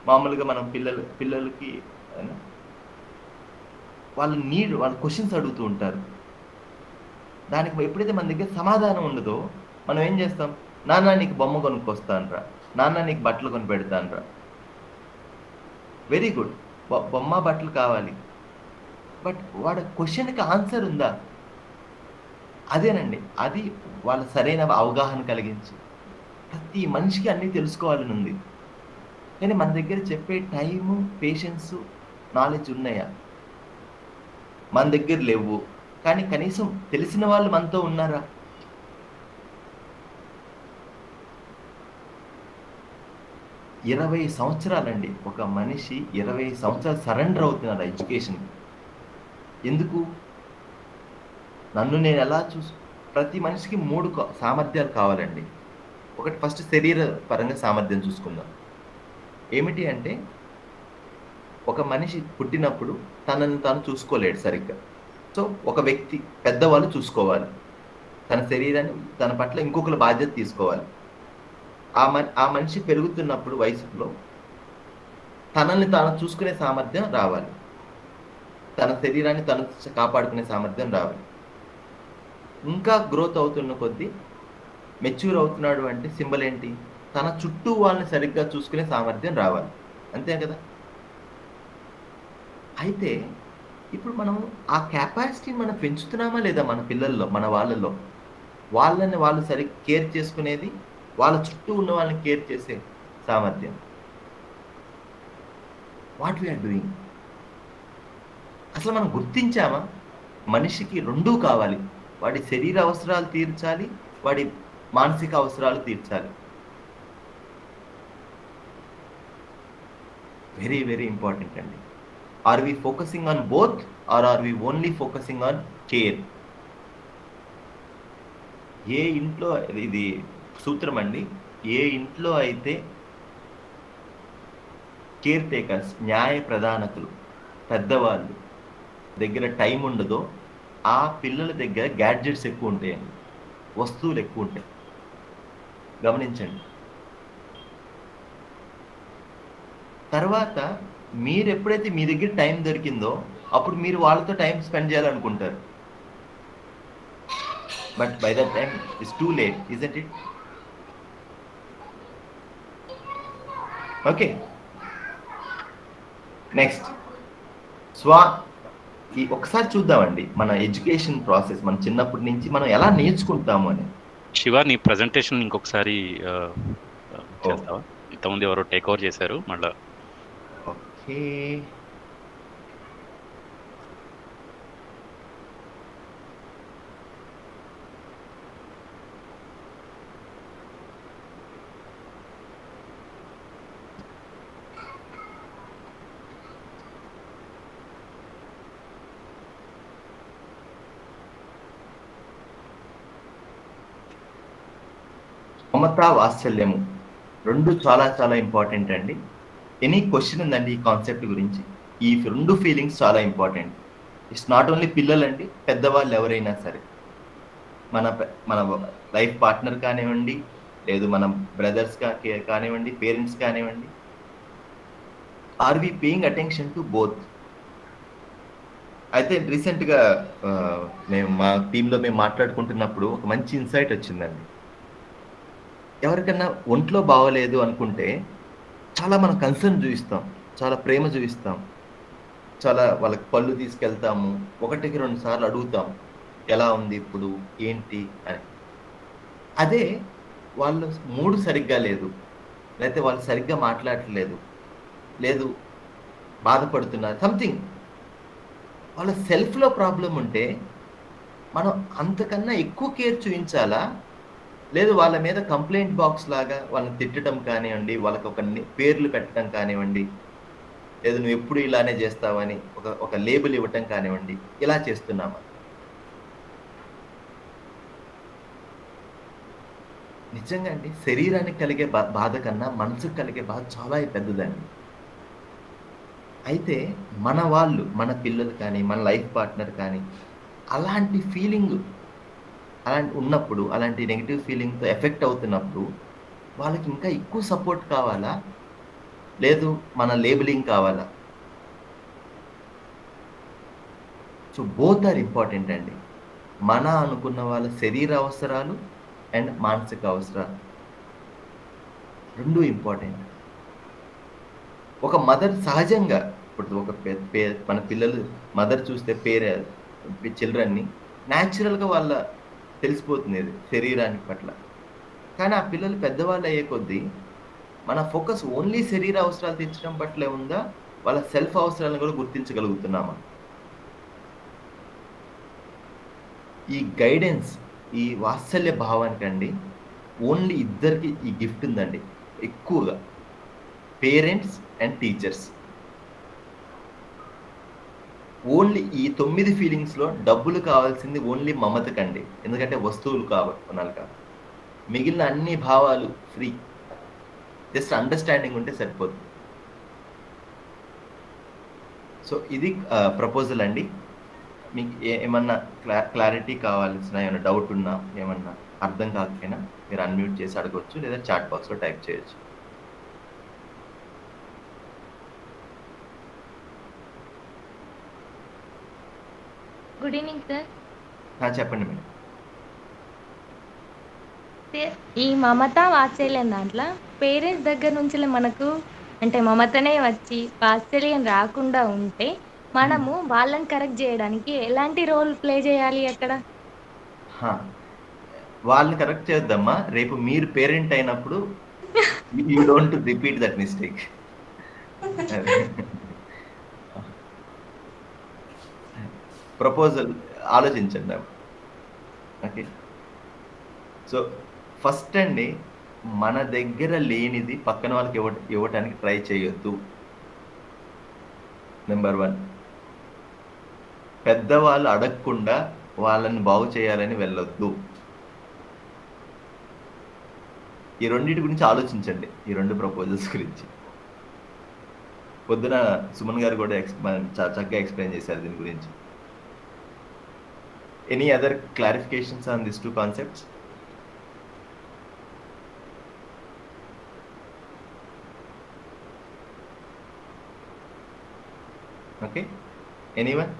మామూలుగా మనం పిల్లలకి వాళ్ళ క్వశ్చన్స్ అడుగుతూ ఉంటారు. దానికి ఎప్పుడైతే మన దగ్గర సమాధానం ఉండదో మనం ఏం చేస్తాం, నాన్న నీకు బొమ్మ కొనుక్కొస్తానరా, నాన్న నీకు బట్టలు కొని పెడతానరా. వెరీ గుడ్, బొమ్మ బట్టలు కావాలి, బట్ వాడి క్వశ్చన్కి ఆన్సర్ ఉందా? అదేనండి, అది వాళ్ళ సరైన అవగాహన కలిగించి ప్రతి మనిషికి అన్నీ తెలుసుకోవాలని ఉంది. కానీ మన దగ్గర చెప్పే టైము, పేషెన్స్, నాలెడ్జ్ ఉన్నాయా? మన దగ్గర లేవు. కానీ కనీసం తెలిసిన వాళ్ళు మనతో ఉన్నారా? ఇరవై సంవత్సరాలండి ఒక మనిషి 20 సంవత్సరాలు సరెండర్ అవుతున్నాడు ఎడ్యుకేషన్కి. ఎందుకు? నన్ను నేను ఎలా ప్రతి మనిషికి 3 సామర్థ్యాలు కావాలండి. ఒకటి ఫస్ట్ శరీర పరంగా సామర్థ్యం చూసుకుందాం. ఏమిటి అంటే ఒక మనిషి పుట్టినప్పుడు తనని తాను చూసుకోలేడు సరిగ్గా. సో ఒక వ్యక్తి, పెద్దవాళ్ళు చూసుకోవాలి, తన శరీరాన్ని తన పట్ల ఇంకొకరు బాధ్యత తీసుకోవాలి. ఆ మనిషి పెరుగుతున్నప్పుడు వయసులో తనని తాను చూసుకునే సామర్థ్యం రావాలి, తన శరీరాన్ని తను కాపాడుకునే సామర్థ్యం రావాలి. ఇంకా గ్రోత్ అవుతున్న కొద్దీ మెచ్యూర్ అవుతున్నాడు అంటే సింబల్ ఏంటి? తన చుట్టూ వాళ్ళని సరిగ్గా చూసుకునే సామర్థ్యం రావాలి. అంతే కదా? అయితే ఇప్పుడు మనం ఆ కెపాసిటీని మనం పెంచుతున్నామా లేదా మన పిల్లల్లో, మన వాళ్ళలో? వాళ్ళని వాళ్ళు సరిగ్గా కేర్ చేసుకునేది, వాళ్ళ చుట్టూ ఉన్న వాళ్ళని కేర్ చేసే సామర్థ్యం. What we are doing? అసలు మనం గుర్తించామా? మనిషికి 2 కావాలి. వాడి శరీర అవసరాలు తీర్చాలి, వాడి మానసిక అవసరాలు తీర్చాలి. వెరీ వెరీ ఇంపార్టెంట్ అండి. Are we focusing on both or are we only focusing on care? ఏ ఇంట్లో, ఇది సూత్రం అండి, ఏ ఇంట్లో అయితే కేర్ టేకర్స్, న్యాయ ప్రధానకులు, పెద్దవాళ్ళు దగ్గర టైం ఉండదో ఆ పిల్లల దగ్గర గ్యాడ్జెట్స్ ఎక్కువ ఉంటాయండి, వస్తువులు ఎక్కువ ఉంటాయి. గమనించండి. తర్వాత మీరు ఎప్పుడైతే మీ దగ్గర టైం దొరికిందో అప్పుడు మీరు వాళ్ళతో టైం స్పెండ్ చేయాలనుకుంటారు. But by that time it's too late, isn't it? Okay, next ఈ ఒకసారి చూద్దామండి మన ఎడ్యుకేషన్ ప్రాసెస్, మన చిన్నప్పటి నుంచి మనం ఎలా నేర్చుకుంటాము అని. శివ, నీ ప్రజెంటేషన్ ఇంకొకసారి చేస్తావా? ఇంతకుముందు ఎవరో టేక్ ఓవర్ చేశారు మళ్ళా. ఓకే, మమత, వాత్సల్యము 2 చాలా చాలా ఇంపార్టెంట్ అండి. ఎనీ క్వశ్చన్ ఉందండి ఈ కాన్సెప్ట్ గురించి? ఈ 2 ఫీలింగ్స్ చాలా ఇంపార్టెంట్. ఇట్స్ నాట్ ఓన్లీ పిల్లలండి, పెద్దవాళ్ళు ఎవరైనా సరే, మన లైఫ్ పార్ట్నర్ కానివ్వండి, లేదు మన బ్రదర్స్ కానివ్వండి, పేరెంట్స్ కానివ్వండి. Are we paying attention to both? అయితే రీసెంట్గా మా టీంలో మేము మాట్లాడుకుంటున్నప్పుడు ఒక మంచి ఇన్సైట్ వచ్చిందండి. ఎవరికన్నా ఒంట్లో బాగోలేదు అనుకుంటే చాలా మనం కన్సర్న్ చూపిస్తాం, చాలా ప్రేమ చూపిస్తాం, చాలా వాళ్ళకి పళ్ళు తీసుకెళ్తాము, 1-2 సార్లు అడుగుతాం ఎలా ఉంది ఇప్పుడు, ఏంటి అని. అదే వాళ్ళు మూడు సరిగ్గా లేదు, లేకపోతే వాళ్ళు సరిగ్గా మాట్లాడట్లేదు, లేదు బాధపడుతున్నారు, సంథింగ్ వాళ్ళ సెల్ఫ్లో ప్రాబ్లం ఉంటే మనం అంతకన్నా ఎక్కువ కేర్ చూపించాలా, లేదు వాళ్ళ మీద కంప్లైంట్ బాక్స్ లాగా వాళ్ళని తిట్టడం కానివ్వండి, వాళ్ళకి ఒక పేర్లు పెట్టడం కానివ్వండి, లేదు నువ్వు ఎప్పుడు ఇలానే చేస్తావని ఒక లేబుల్ ఇవ్వటం కానివ్వండి, ఇలా చేస్తున్నామా? నిజంగా అండి, శరీరానికి కలిగే బాధ కన్నా మనసుకు కలిగే బాధ చాలా పెద్దదండి. అయితే మన వాళ్ళు, మన పిల్లలు కానీ, మన లైఫ్ పార్ట్నర్ కానీ అలాంటి ఫీలింగ్ అలాంటి ఉన్నప్పుడు, అలాంటి నెగెటివ్ ఫీలింగ్‌తో ఎఫెక్ట్ అవుతున్నప్పుడు వాళ్ళకి ఇంకా ఎక్కువ సపోర్ట్ కావాలా? లేదు మన లేబెలింగ్ కావాలా? సో బోత్ ఆర్ ఇంపార్టెంట్ అండి. మన అనుకున్న వాళ్ళ శరీర అవసరాలు అండ్ మానసిక అవసరాలు 2 ఇంపార్టెంట్. ఒక మదర్ సహజంగా ఇప్పుడు ఒక మన పిల్లలు మదర్ చూస్తే చిల్డ్రన్ని న్యాచురల్‌గా వాళ్ళ తెలిసిపోతుంది ఇది శరీరానికి పట్ల. కానీ ఆ పిల్లలు పెద్దవాళ్ళు అయ్యే కొద్దీ మన ఫోకస్ ఓన్లీ శరీర అవసరాలు తీర్చడం పట్లే ఉందా? వాళ్ళ సెల్ఫ్ అవసరాలను కూడా గుర్తించగలుగుతున్నామా? ఈ గైడెన్స్, ఈ వాత్సల్య భావానికండి ఓన్లీ ఇద్దరికి ఈ గిఫ్ట్ ఉందండి ఎక్కువగా, పేరెంట్స్ అండ్ టీచర్స్. ఓన్లీ ఈ 9 ఫీలింగ్స్‌లో డబ్బులు కావాల్సింది ఓన్లీ మమతకండి. ఎందుకంటే వస్తువులు కొనాలి కాబట్టి. మిగిలిన అన్ని భావాలు ఫ్రీ. జస్ట్ అండర్స్టాండింగ్ ఉంటే సరిపోతుంది. సో ఇది ప్రపోజల్ అండి. మీకు ఏమన్నా క్లారిటీ కావాల్సిన, ఏమైనా డౌట్ ఉన్నా, ఏమన్నా అర్థం కాకపోయినా మీరు అన్మ్యూట్ చేసి అడగవచ్చు, లేదా చాట్ బాక్స్లో టైప్ చేయొచ్చు. Good evening sir. చెప్పండి మేడం. ఈ మమత వాత్సల్యం దాంట్లో పేరెంట్స్ దగ్గర నుంచి మనకు అంటే మమతనే వచ్చి వాత్సల్యం రాకుండా ఉంటే మనము వాళ్ళని కరెక్ట్ చేయడానికి ఎలాంటి రోల్ ప్లే చేయాలి అక్కడ? వాళ్ళని కరెక్ట్ చేద్దామా, రేపు మీరు పేరెంట్ అయినప్పుడు you don't repeat that mistake. Proposal ఆలోచించండి. ఓకే, సో ఫస్ట్ అండి, మన దగ్గర లేనిది పక్కన వాళ్ళకి ఇవ్వటానికి ట్రై చేయొద్దు. నెంబర్ 1. పెద్దవాళ్ళు అడగకుండా వాళ్ళని బాగు చేయాలని వెళ్ళొద్దు. ఈ రెండింటి గురించి ఆలోచించండి, ఈ 2 ప్రపోజల్స్ గురించి. పొద్దున సుమన్ గారు కూడా చక్కగా ఎక్స్ప్లెయిన్ చేశారు దీని గురించి. Any other clarifications on this 2 concepts? Okay, anyone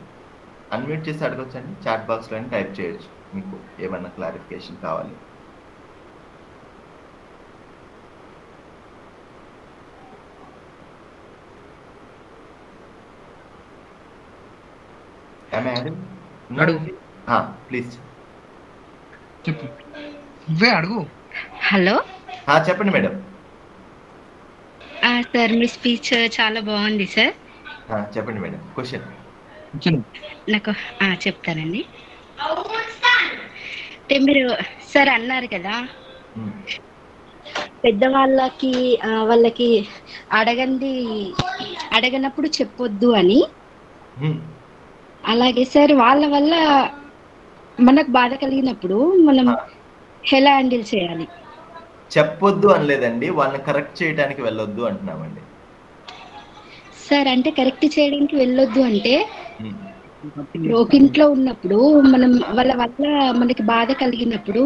unmute చేసి అడగొచ్చండి, చాట్ బాక్స్లో టైప్ చేయొచ్చు మీకు ఏమన్నా క్లారిఫికేషన్ కావాలి. ప్లీజ్ చెప్పు, నువ్వే అడుగు. హలో, చెప్పండి మేడం. సార్ మీ స్పీచ్ చాలా బాగుంది సార్. చెప్పండి మేడం, క్వశ్చన్ నాకు చెప్తానండి. అంటే మీరు సార్ అన్నారు కదా పెద్దవాళ్ళకి వాళ్ళకి అడగనప్పుడు చెప్పొద్దు అని. అలాగే సార్ వాళ్ళ వల్ల మనకు బాధ కలిగినప్పుడు మనం ఎలా హ్యాండిల్ చేయాలి? చెప్పొద్దు అనలేదండి, వాళ్ళని కరెక్ట్ చేయడానికి వెళ్ళొద్దు అంటున్నామండి. సార్ అంటే కరెక్ట్ చేయడానికి వెళ్ళొద్దు అంటే ఒక ఇంట్లో ఉన్నప్పుడు మనం వాళ్ళ వల్ల మనకి బాధ కలిగినప్పుడు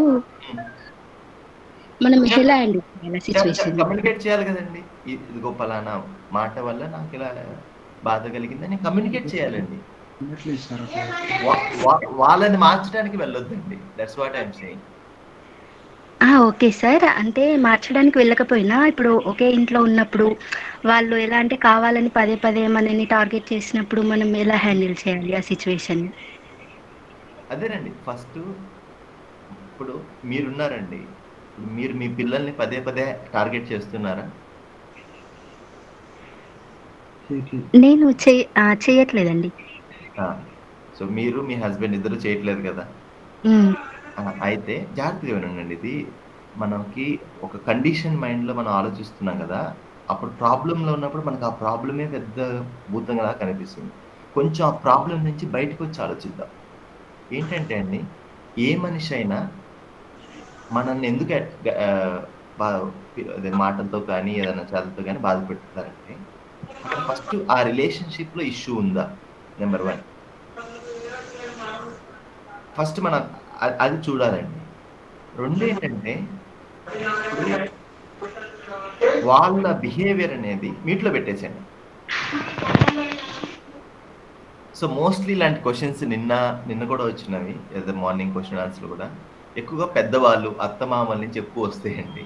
మనం ఎలా హ్యాండిల్ చేయాలి సిచ్యువేషన్? కమ్యూనికేట్ చేయాలి కదండి. ఇదిగో పలానా మాట వల్ల నాకు ఇలా బాధ కలిగిందని కమ్యూనికేట్ చేయాలండి. వాళ్ళని మార్చడానికి వెళ్ళొద్దండి. That's what I'm saying. Okay sir, అంటే మార్చడానికి వెళ్ళకపోయినా ఇప్పుడు ఒకే ఇంట్లో ఉన్నప్పుడు వాళ్ళు ఎలా అంటే కావాలని పదే పదే మనని టార్గెట్ చేసినప్పుడు మనం ఎలా హ్యాండిల్ చేయాలి ఆ సిచ్యువేషన్? అదేనండి, ఫస్ట్ ఇప్పుడు మీరున్నారండి, మీరు మీ పిల్లల్ని పదే పదే టార్గెట్ చేస్తున్నారా? నేను చేయట్లేదండి. సో మీరు మీ హస్బెండ్ ఇద్దరు చేయట్లేదు కదా. అయితే జాగ్రత్తగా వినండి, ఇది మనకి ఒక కండిషన్ మైండ్లో మనం ఆలోచిస్తున్నాం కదా, అప్పుడు ప్రాబ్లంలో ఉన్నప్పుడు మనకు ఆ ప్రాబ్లమే పెద్ద భూతంగా కనిపిస్తుంది. కొంచెం ఆ ప్రాబ్లం నుంచి బయటకు వచ్చి ఆలోచిద్దాం. ఏంటంటే అండి, ఏ మనిషి అయినా మనల్ని ఎందుకు మాటలతో కానీ ఏదైనా చేతలతో కానీ బాధ పెడతారంటే, ఫస్ట్ ఆ రిలేషన్షిప్ లో ఇష్యూ ఉందా, నెంబర్ 1. ఫస్ట్ మనం అది చూడాలండి. 2 ఏంటంటే వాళ్ళ బిహేవియర్ అనేది మీట్లో పెట్టేసండి. సో మోస్ట్లీ ఇలాంటి క్వశ్చన్స్ నిన్న కూడా వచ్చినవి, ఏదో మార్నింగ్ క్వశ్చన్ ఆన్సర్లు కూడా ఎక్కువగా పెద్దవాళ్ళు అత్తమామల నుంచి ఎక్కువ వస్తాయండి,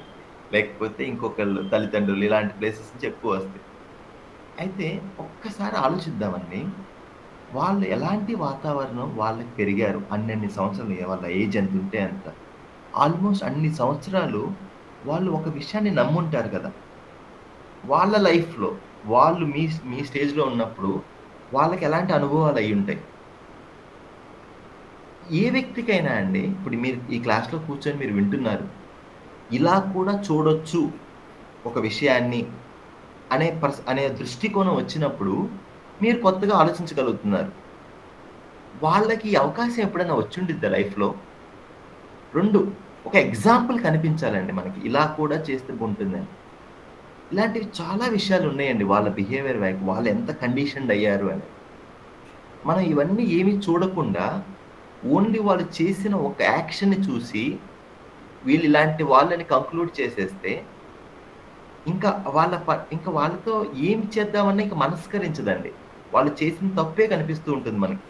లేకపోతే ఇంకొకళ్ళు తల్లిదండ్రులు ఇలాంటి ప్లేసెస్ నుంచి ఎక్కువ వస్తాయి. అయితే ఒక్కసారి ఆలోచిద్దామండి, వాళ్ళు ఎలాంటి వాతావరణం వాళ్ళకి పెరిగారు అన్ని సంవత్సరాలు, వాళ్ళ ఏజ్ ఎంత ఉంటే అంత, ఆల్మోస్ట్ అన్ని సంవత్సరాలు వాళ్ళు ఒక విషయాన్ని నమ్ముంటారు కదా. వాళ్ళ లైఫ్లో వాళ్ళు మీ స్టేజ్లో ఉన్నప్పుడు వాళ్ళకి ఎలాంటి అనుభవాలు అయి ఉంటాయి. ఏ వ్యక్తికైనా అండి, ఇప్పుడు మీరు ఈ క్లాస్లో కూర్చొని మీరు వింటున్నారు, ఇలా కూడా చూడొచ్చు ఒక విషయాన్ని అనే దృష్టికోణం వచ్చినప్పుడు మీరు కొత్తగా ఆలోచించగలుగుతున్నారు. వాళ్ళకి ఈ అవకాశం ఎప్పుడైనా వచ్చిండిద్దా లైఫ్లో? 2, ఒక ఎగ్జాంపుల్ కనిపించాలండి మనకి, ఇలా కూడా చేస్తే ఉంటుందని. ఇలాంటివి చాలా విషయాలు ఉన్నాయండి వాళ్ళ బిహేవియర్ వైపు, వాళ్ళు ఎంత కండిషన్డ్ అయ్యారు అని. మనం ఇవన్నీ ఏమీ చూడకుండా ఓన్లీ వాళ్ళు చేసిన ఒక యాక్షన్ని చూసి వీళ్ళు ఇలాంటి వాళ్ళని కంక్లూడ్ చేసేస్తే ఇంకా వాళ్ళతో ఏం చేద్దామని ఇంకా మనస్కరించదండి. వాళ్ళు చేసిన తప్పే కనిపిస్తూ ఉంటుంది మనకి.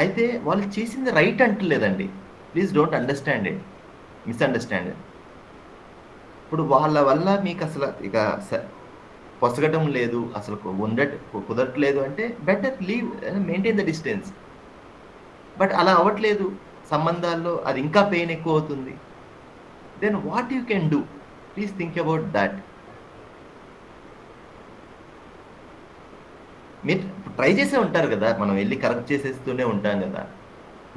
అయితే వాళ్ళు చేసింది రైట్ అంటలేదండి, please don't understand it, misunderstand it. ఇప్పుడు వాళ్ళ వల్ల మీకు అసలు ఇక పొసగటం లేదు, అసలు కుదరట్లేదు అంటే better leave, maintain the distance. But అలా అవ్వట్లేదు సంబంధాల్లో, అది ఇంకా పెయిన్ ఎక్కువ అవుతుంది. Then what you can do, please think about that. మీరు ట్రై చేసే ఉంటారు కదా, మనం వెళ్ళి కరెక్ట్ చేసేస్తూనే ఉంటాం కదా.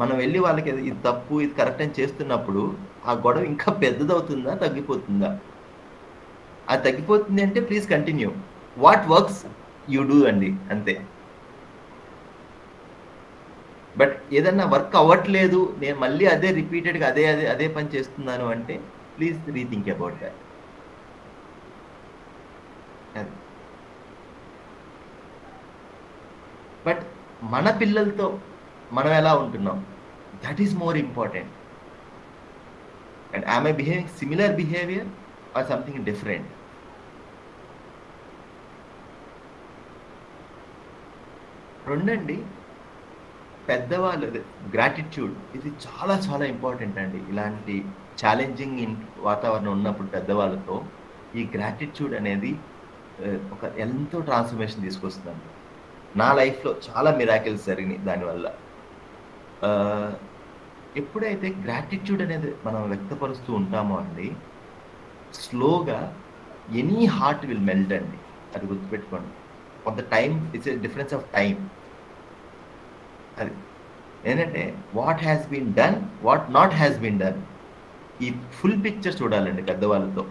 మనం వెళ్ళి వాళ్ళకి ఇది తప్పు ఇది కరెక్ట్ అని చేస్తున్నప్పుడు ఆ గొడవ ఇంకా పెద్దదవుతుందా తగ్గిపోతుందా? అది తగ్గిపోతుంది అంటే please continue, what works you do అండి, అంతే. బట్ ఏదన్నా వర్క్ అవ్వట్లేదు, నేను మళ్ళీ అదే రిపీటెడ్గా అదే పని చేస్తున్నాను అంటే please rethink about that. But మన పిల్లలతో మనం ఎలా ఉంటున్నాం, that is more important. And am I behaving similar behavior or something different? రెండండి, పెద్దవాళ్ళు గ్రాటిట్యూడ్, ఇది చాలా చాలా ఇంపార్టెంట్ అండి. ఇలాంటి ఛాలెంజింగ్ వాతావరణం ఉన్నప్పుడు పెద్దవాళ్ళతో ఈ గ్రాటిట్యూడ్ అనేది ఒక ఎంతో ట్రాన్స్ఫర్మేషన్ తీసుకొస్తుందండి. నా లైఫ్లో చాలా మిరాకిల్స్ జరిగినాయి దానివల్ల. ఎప్పుడైతే గ్రాటిట్యూడ్ అనేది మనం వ్యక్తపరుస్తూ ఉంటామో అండి, స్లోగా ఎనీ హార్ట్ విల్ మెల్ట్ అండి, అది గుర్తుపెట్టుకోండి. కొంత time, it's a difference of time. అది ఏంటంటే what has been done, what not has been done, ఈ ఫుల్ పిక్చర్ చూడాలండి పెద్దవాళ్ళతో.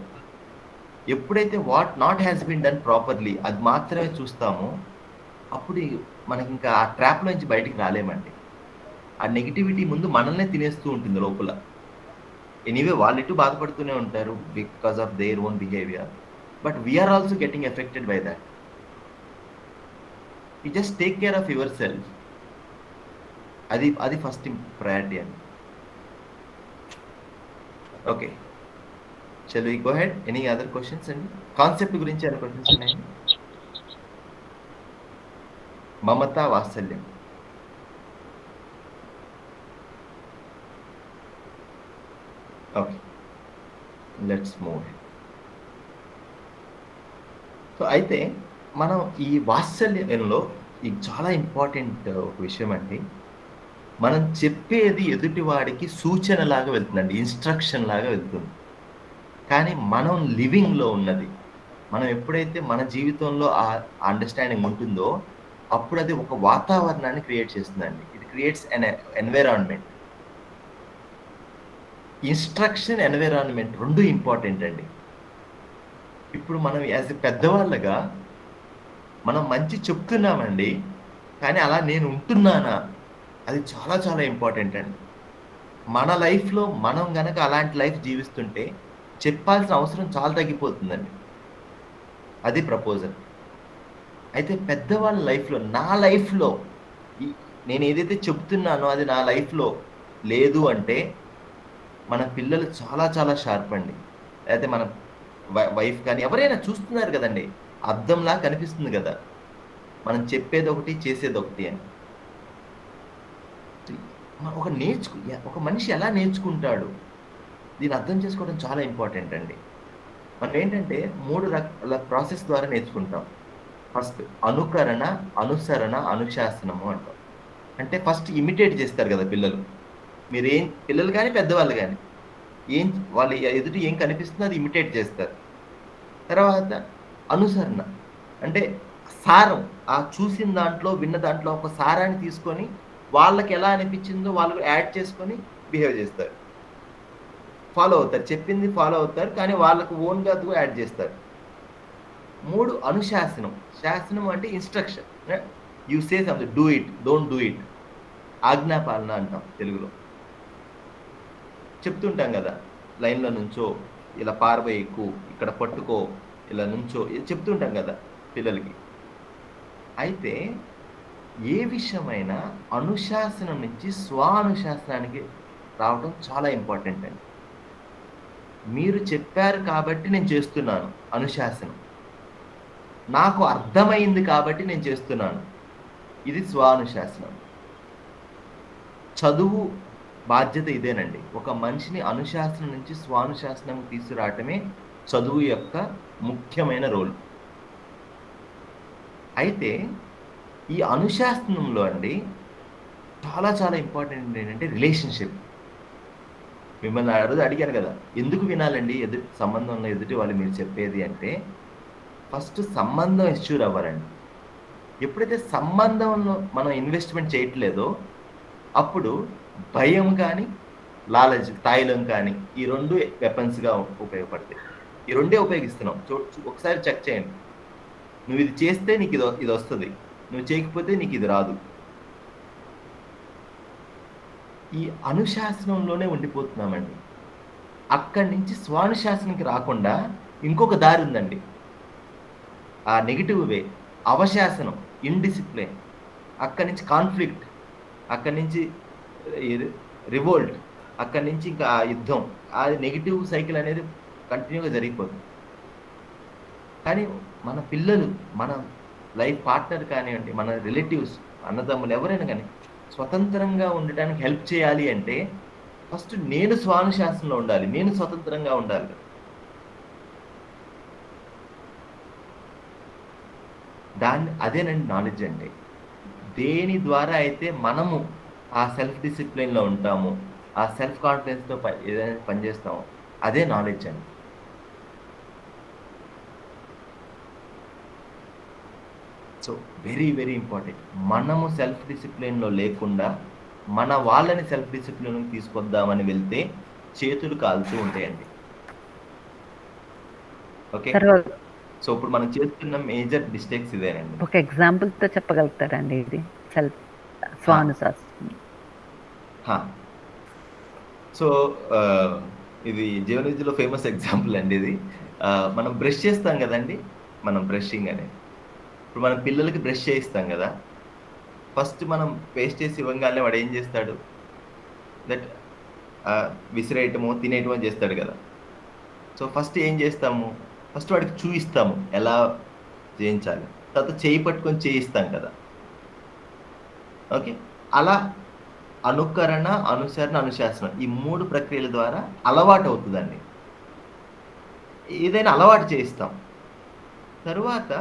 ఎప్పుడైతే what not has been done properly అది మాత్రమే చూస్తామో అప్పుడు మనకి ఇంకా ఆ ట్రాప్లో నుంచి బయటికి రాలేమండి. ఆ నెగిటివిటీ ముందు మనల్నే తినేస్తూ ఉంటుంది లోపల. ఎనీవే వాళ్ళు ఇటు బాధపడుతూనే ఉంటారు because of their own behaviour, but we are also getting affected by that. You just take care of yourself, అది ఫస్ట్ ప్రయారిటీ అండి. Okay, shall we go ahead? Any other questions అండి? కాన్సెప్ట్ గురించి ఏమైనా క్వశ్చన్స్ ఉన్నాయండి? మమత వాత్సల్యం. Okay, let's move. సో అయితే మనం ఈ వాత్సల్యంలో ఇది చాలా ఇంపార్టెంట్ ఒక విషయం అండి. మనం చెప్పేది ఎదుటివాడికి సూచన లాగా వెళ్తుందండి, ఇన్స్ట్రక్షన్ లాగా వెళ్తుంది. కానీ మనం లివింగ్లో ఉన్నది, మనం ఎప్పుడైతే మన జీవితంలో ఆ అండర్స్టాండింగ్ ఉంటుందో అప్పుడు అది ఒక వాతావరణాన్ని క్రియేట్ చేస్తుందండి. It creates an environment. Instruction, environment రెండు ఇంపార్టెంట్ అండి. ఇప్పుడు మనం యాజ్ ఎ పెద్దవాళ్ళగా మనం మంచి చెప్తున్నామండి, కానీ అలా నేను ఉంటున్నానా, అది చాలా చాలా ఇంపార్టెంట్ అండి. మన లైఫ్లో మనం గనక అలాంటి లైఫ్ జీవిస్తుంటే చెప్పాల్సిన అవసరం చాలా తగ్గిపోతుందండి. అది ప్రపోజల్. అయితే పెద్దవాళ్ళ లైఫ్లో, నా లైఫ్లో నేను ఏదైతే చెప్తున్నానో అది నా లైఫ్లో లేదు అంటే మన పిల్లలు చాలా చాలా షార్ప్ అండి. అయితే మన వైఫ్ కానీ ఎవరైనా చూస్తున్నారు కదండి, అద్దంలా కనిపిస్తుంది కదా మనం చెప్పేది ఒకటి చేసేది ఒకటి అని. ఒక మనిషి ఎలా నేర్చుకుంటాడు, దీన్ని అర్థం చేసుకోవడం చాలా ఇంపార్టెంట్ అండి. మనం ఏంటంటే 3 రకాల ప్రాసెస్ ద్వారా నేర్చుకుంటాం. ఫస్ట్ అనుకరణ, అనుసరణ, అనుశాసనము అంటాం. అంటే ఫస్ట్ ఇమిటేట్ చేస్తారు కదా పిల్లలు. పిల్లలు కానీ పెద్దవాళ్ళు కానీ వాళ్ళ ఎదుటి ఏం కనిపిస్తుందో అది ఇమిటేట్ చేస్తారు. తర్వాత అనుసరణ అంటే సారం, ఆ చూసిన దాంట్లో విన్న దాంట్లో ఒక సారాన్ని తీసుకొని వాళ్ళకి ఎలా అనిపించిందో వాళ్ళు యాడ్ చేసుకొని బిహేవ్ చేస్తారు, ఫాలో అవుతారు, చెప్పింది ఫాలో అవుతారు, కానీ వాళ్ళకు ఓన్గా యాడ్ చేస్తారు. 3 అనుశాసనం. శాసనం అంటే instruction. You say something, do it, don't do it. ఆజ్ఞాపాలన అంటాం తెలుగులో. చెప్తుంటాం కదా, లైన్లో నుంచో, ఇలా పారబోయకు, ఇక్కడ పట్టుకో, ఇలా నుంచో, చెప్తుంటాం కదా పిల్లలకి. అయితే ఏ విషయమైనా అనుశాసనం నుంచి స్వానుశాసనానికి రావడం చాలా ఇంపార్టెంట్ అండి. మీరు చెప్పారు కాబట్టి నేను చేస్తున్నాను, అనుశాసనం. నాకు అర్థమైంది కాబట్టి నేను చేస్తున్నాను, ఇది స్వానుశాసనం. చదువు బాధ్యత ఇదేనండి. ఒక మనిషిని అనుశాసనం నుంచి స్వానుశాసనం తీసుకురావటమే చదువు యొక్క ముఖ్యమైన రోల్. అయితే ఈ అనుశాసనంలో అండి చాలా చాలా ఇంపార్టెంట్ ఏంటంటే రిలేషన్షిప్. మిమ్మల్ని అడిగాను కదా, ఎందుకు వినాలండి సంబంధంలో ఎదుటి వాళ్ళు మీరు చెప్పేది అంటే, ఫస్ట్ సంబంధం ఎష్యూర్ అవ్వాలండి. ఎప్పుడైతే సంబంధంలో మనం ఇన్వెస్ట్మెంట్ చేయట్లేదో అప్పుడు భయం కానీ లాలచ్, తాయిలం కానీ ఈ 2 వెపన్స్గా ఉపయోగపడతాయి. ఈ 2 ఉపయోగిస్తున్నాం. ఒకసారి చెక్ చేయండి. నువ్వు ఇది చేస్తే నీకు ఇది వస్తుంది, నువ్వు చేయకపోతే నీకు ఇది రాదు. ఈ అనుశాసనంలోనే ఉండిపోతున్నామండి. అక్కడి నుంచి స్వానుశాసనంకి రాకుండా ఇంకొక దారి ఉందండి. ఆ నెగిటివ్ వే, అవశాసనం, ఇండిసిప్లిన్. అక్కడి నుంచి కాన్ఫ్లిక్ట్, అక్కడి నుంచి రివోల్ట్, అక్కడి నుంచి ఇంకా యుద్ధం. ఆ నెగిటివ్ సైకిల్ అనేది కంటిన్యూగా జరిగిపోతుంది. కానీ మన పిల్లలు, మన లైఫ్ పార్ట్నర్ కానివ్వండి, మన రిలేటివ్స్, అన్నదమ్ములు ఎవరైనా కానీ స్వతంత్రంగా ఉండటానికి హెల్ప్ చేయాలి అంటే ఫస్ట్ నేను స్వానుశాసనంలో ఉండాలి, నేను స్వతంత్రంగా ఉండాలి. అదేనండి నాలెడ్జ్ అంటే. దేని ద్వారా అయితే మనము ఆ సెల్ఫ్ డిసిప్లిన్లో ఉంటాము, ఆ సెల్ఫ్ కాన్ఫిడెన్స్తో ఏదైనా పనిచేస్తామో అదే నాలెడ్జ్ అండి. So very very important. మనము సెల్ఫ్ డిసిప్లిన్లో లేకుండా మన వాళ్ళని సెల్ఫ్ డిసిప్లిన్ తీసుకొద్దామని వెళ్తే చేతులు కాలుతూ ఉంటాయండి. ఓకే, సో ఇప్పుడు మనం చేస్తున్న మేజర్ మిస్టేక్స్ ఇదేనండి. ఒక ఎగ్జాంపుల్ తో చెప్పగలుగుతారండి ఇది సెల్ఫ్ స్వానుశాసనం? సో ఇది జీవన విద్యలో ఫేమస్ ఎగ్జాంపుల్ అండి ఇది. మనం బ్రష్ చేస్తాం కదండి, మనం బ్రషింగ్ అనేది. ఇప్పుడు మనం పిల్లలకి బ్రష్ చేయిస్తాం కదా, ఫస్ట్ మనం పేస్ట్ చేసి ఇవ్వగానే వాడు ఏం చేస్తాడు, దట్ విసిరేయటము తినేయటమో చేస్తాడు కదా. సో ఫస్ట్ ఏం చేస్తాము, ఫస్ట్ వాడికి చూపిస్తాము ఎలా చేయించాలి, తర్వాత చేయి పట్టుకొని చేయిస్తాం కదా. ఓకే, అలా అనుకరణ, అనుసరణ, అనుశాసనం ఈ 3 ప్రక్రియల ద్వారా అలవాటు అవుతుందండి. ఏదైనా అలవాటు చేయిస్తాం, తరువాత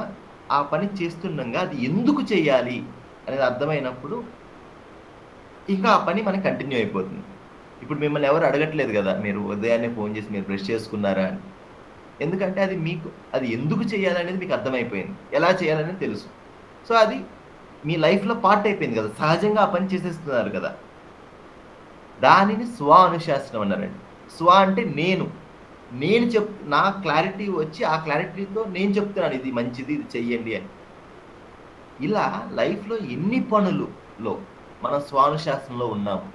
ఆ పని చేస్తుండగా అది ఎందుకు చేయాలి అనేది అర్థమైనప్పుడు ఇంకా ఆ పని మనకి కంటిన్యూ అయిపోతుంది. ఇప్పుడు మిమ్మల్ని ఎవరు అడగట్లేదు కదా మీరు ఉదయాన్నే ఫోన్ చేసి మీరు బ్రష్ చేసుకున్నారా అని. ఎందుకంటే అది మీకు అది ఎందుకు చేయాలనేది మీకు అర్థమైపోయింది, ఎలా చేయాలనేది తెలుసు. సో అది మీ లైఫ్లో పార్ట్ అయిపోయింది కదా, సహజంగా ఆ పని చేసేస్తున్నారు కదా. దానిని స్వ అనుశాసనం అన్నారండి. స్వ అంటే నేను నా క్లారిటీ వచ్చి ఆ క్లారిటీతో నేను చెప్తున్నాను ఇది మంచిది, ఇది చెయ్యండి అని. ఇలా లైఫ్లో ఎన్ని పనులలో మనం స్వానుశాసనంలో ఉన్నాము.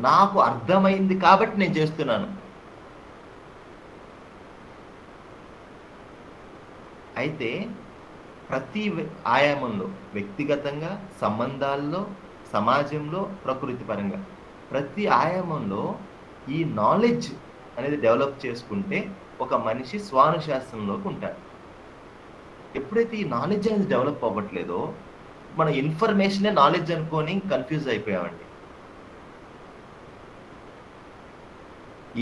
నాకు అర్థమైంది కాబట్టి నేను చేస్తున్నాను. అయితే ప్రతి ఆయామంలో, వ్యక్తిగతంగా, సంబంధాల్లో, సమాజంలో, ప్రకృతి పరంగా ప్రతి ఆయామంలో ఈ నాలెడ్జ్ అనేది డెవలప్ చేసుకుంటే ఒక మనిషి స్వానుశాసనంలోకి ఉంటాడు. ఎప్పుడైతే ఈ నాలెడ్జ్ అనేది డెవలప్ అవ్వట్లేదో మన ఇన్ఫర్మేషనే నాలెడ్జ్ అనుకొని కన్ఫ్యూజ్ అయిపోయామండి.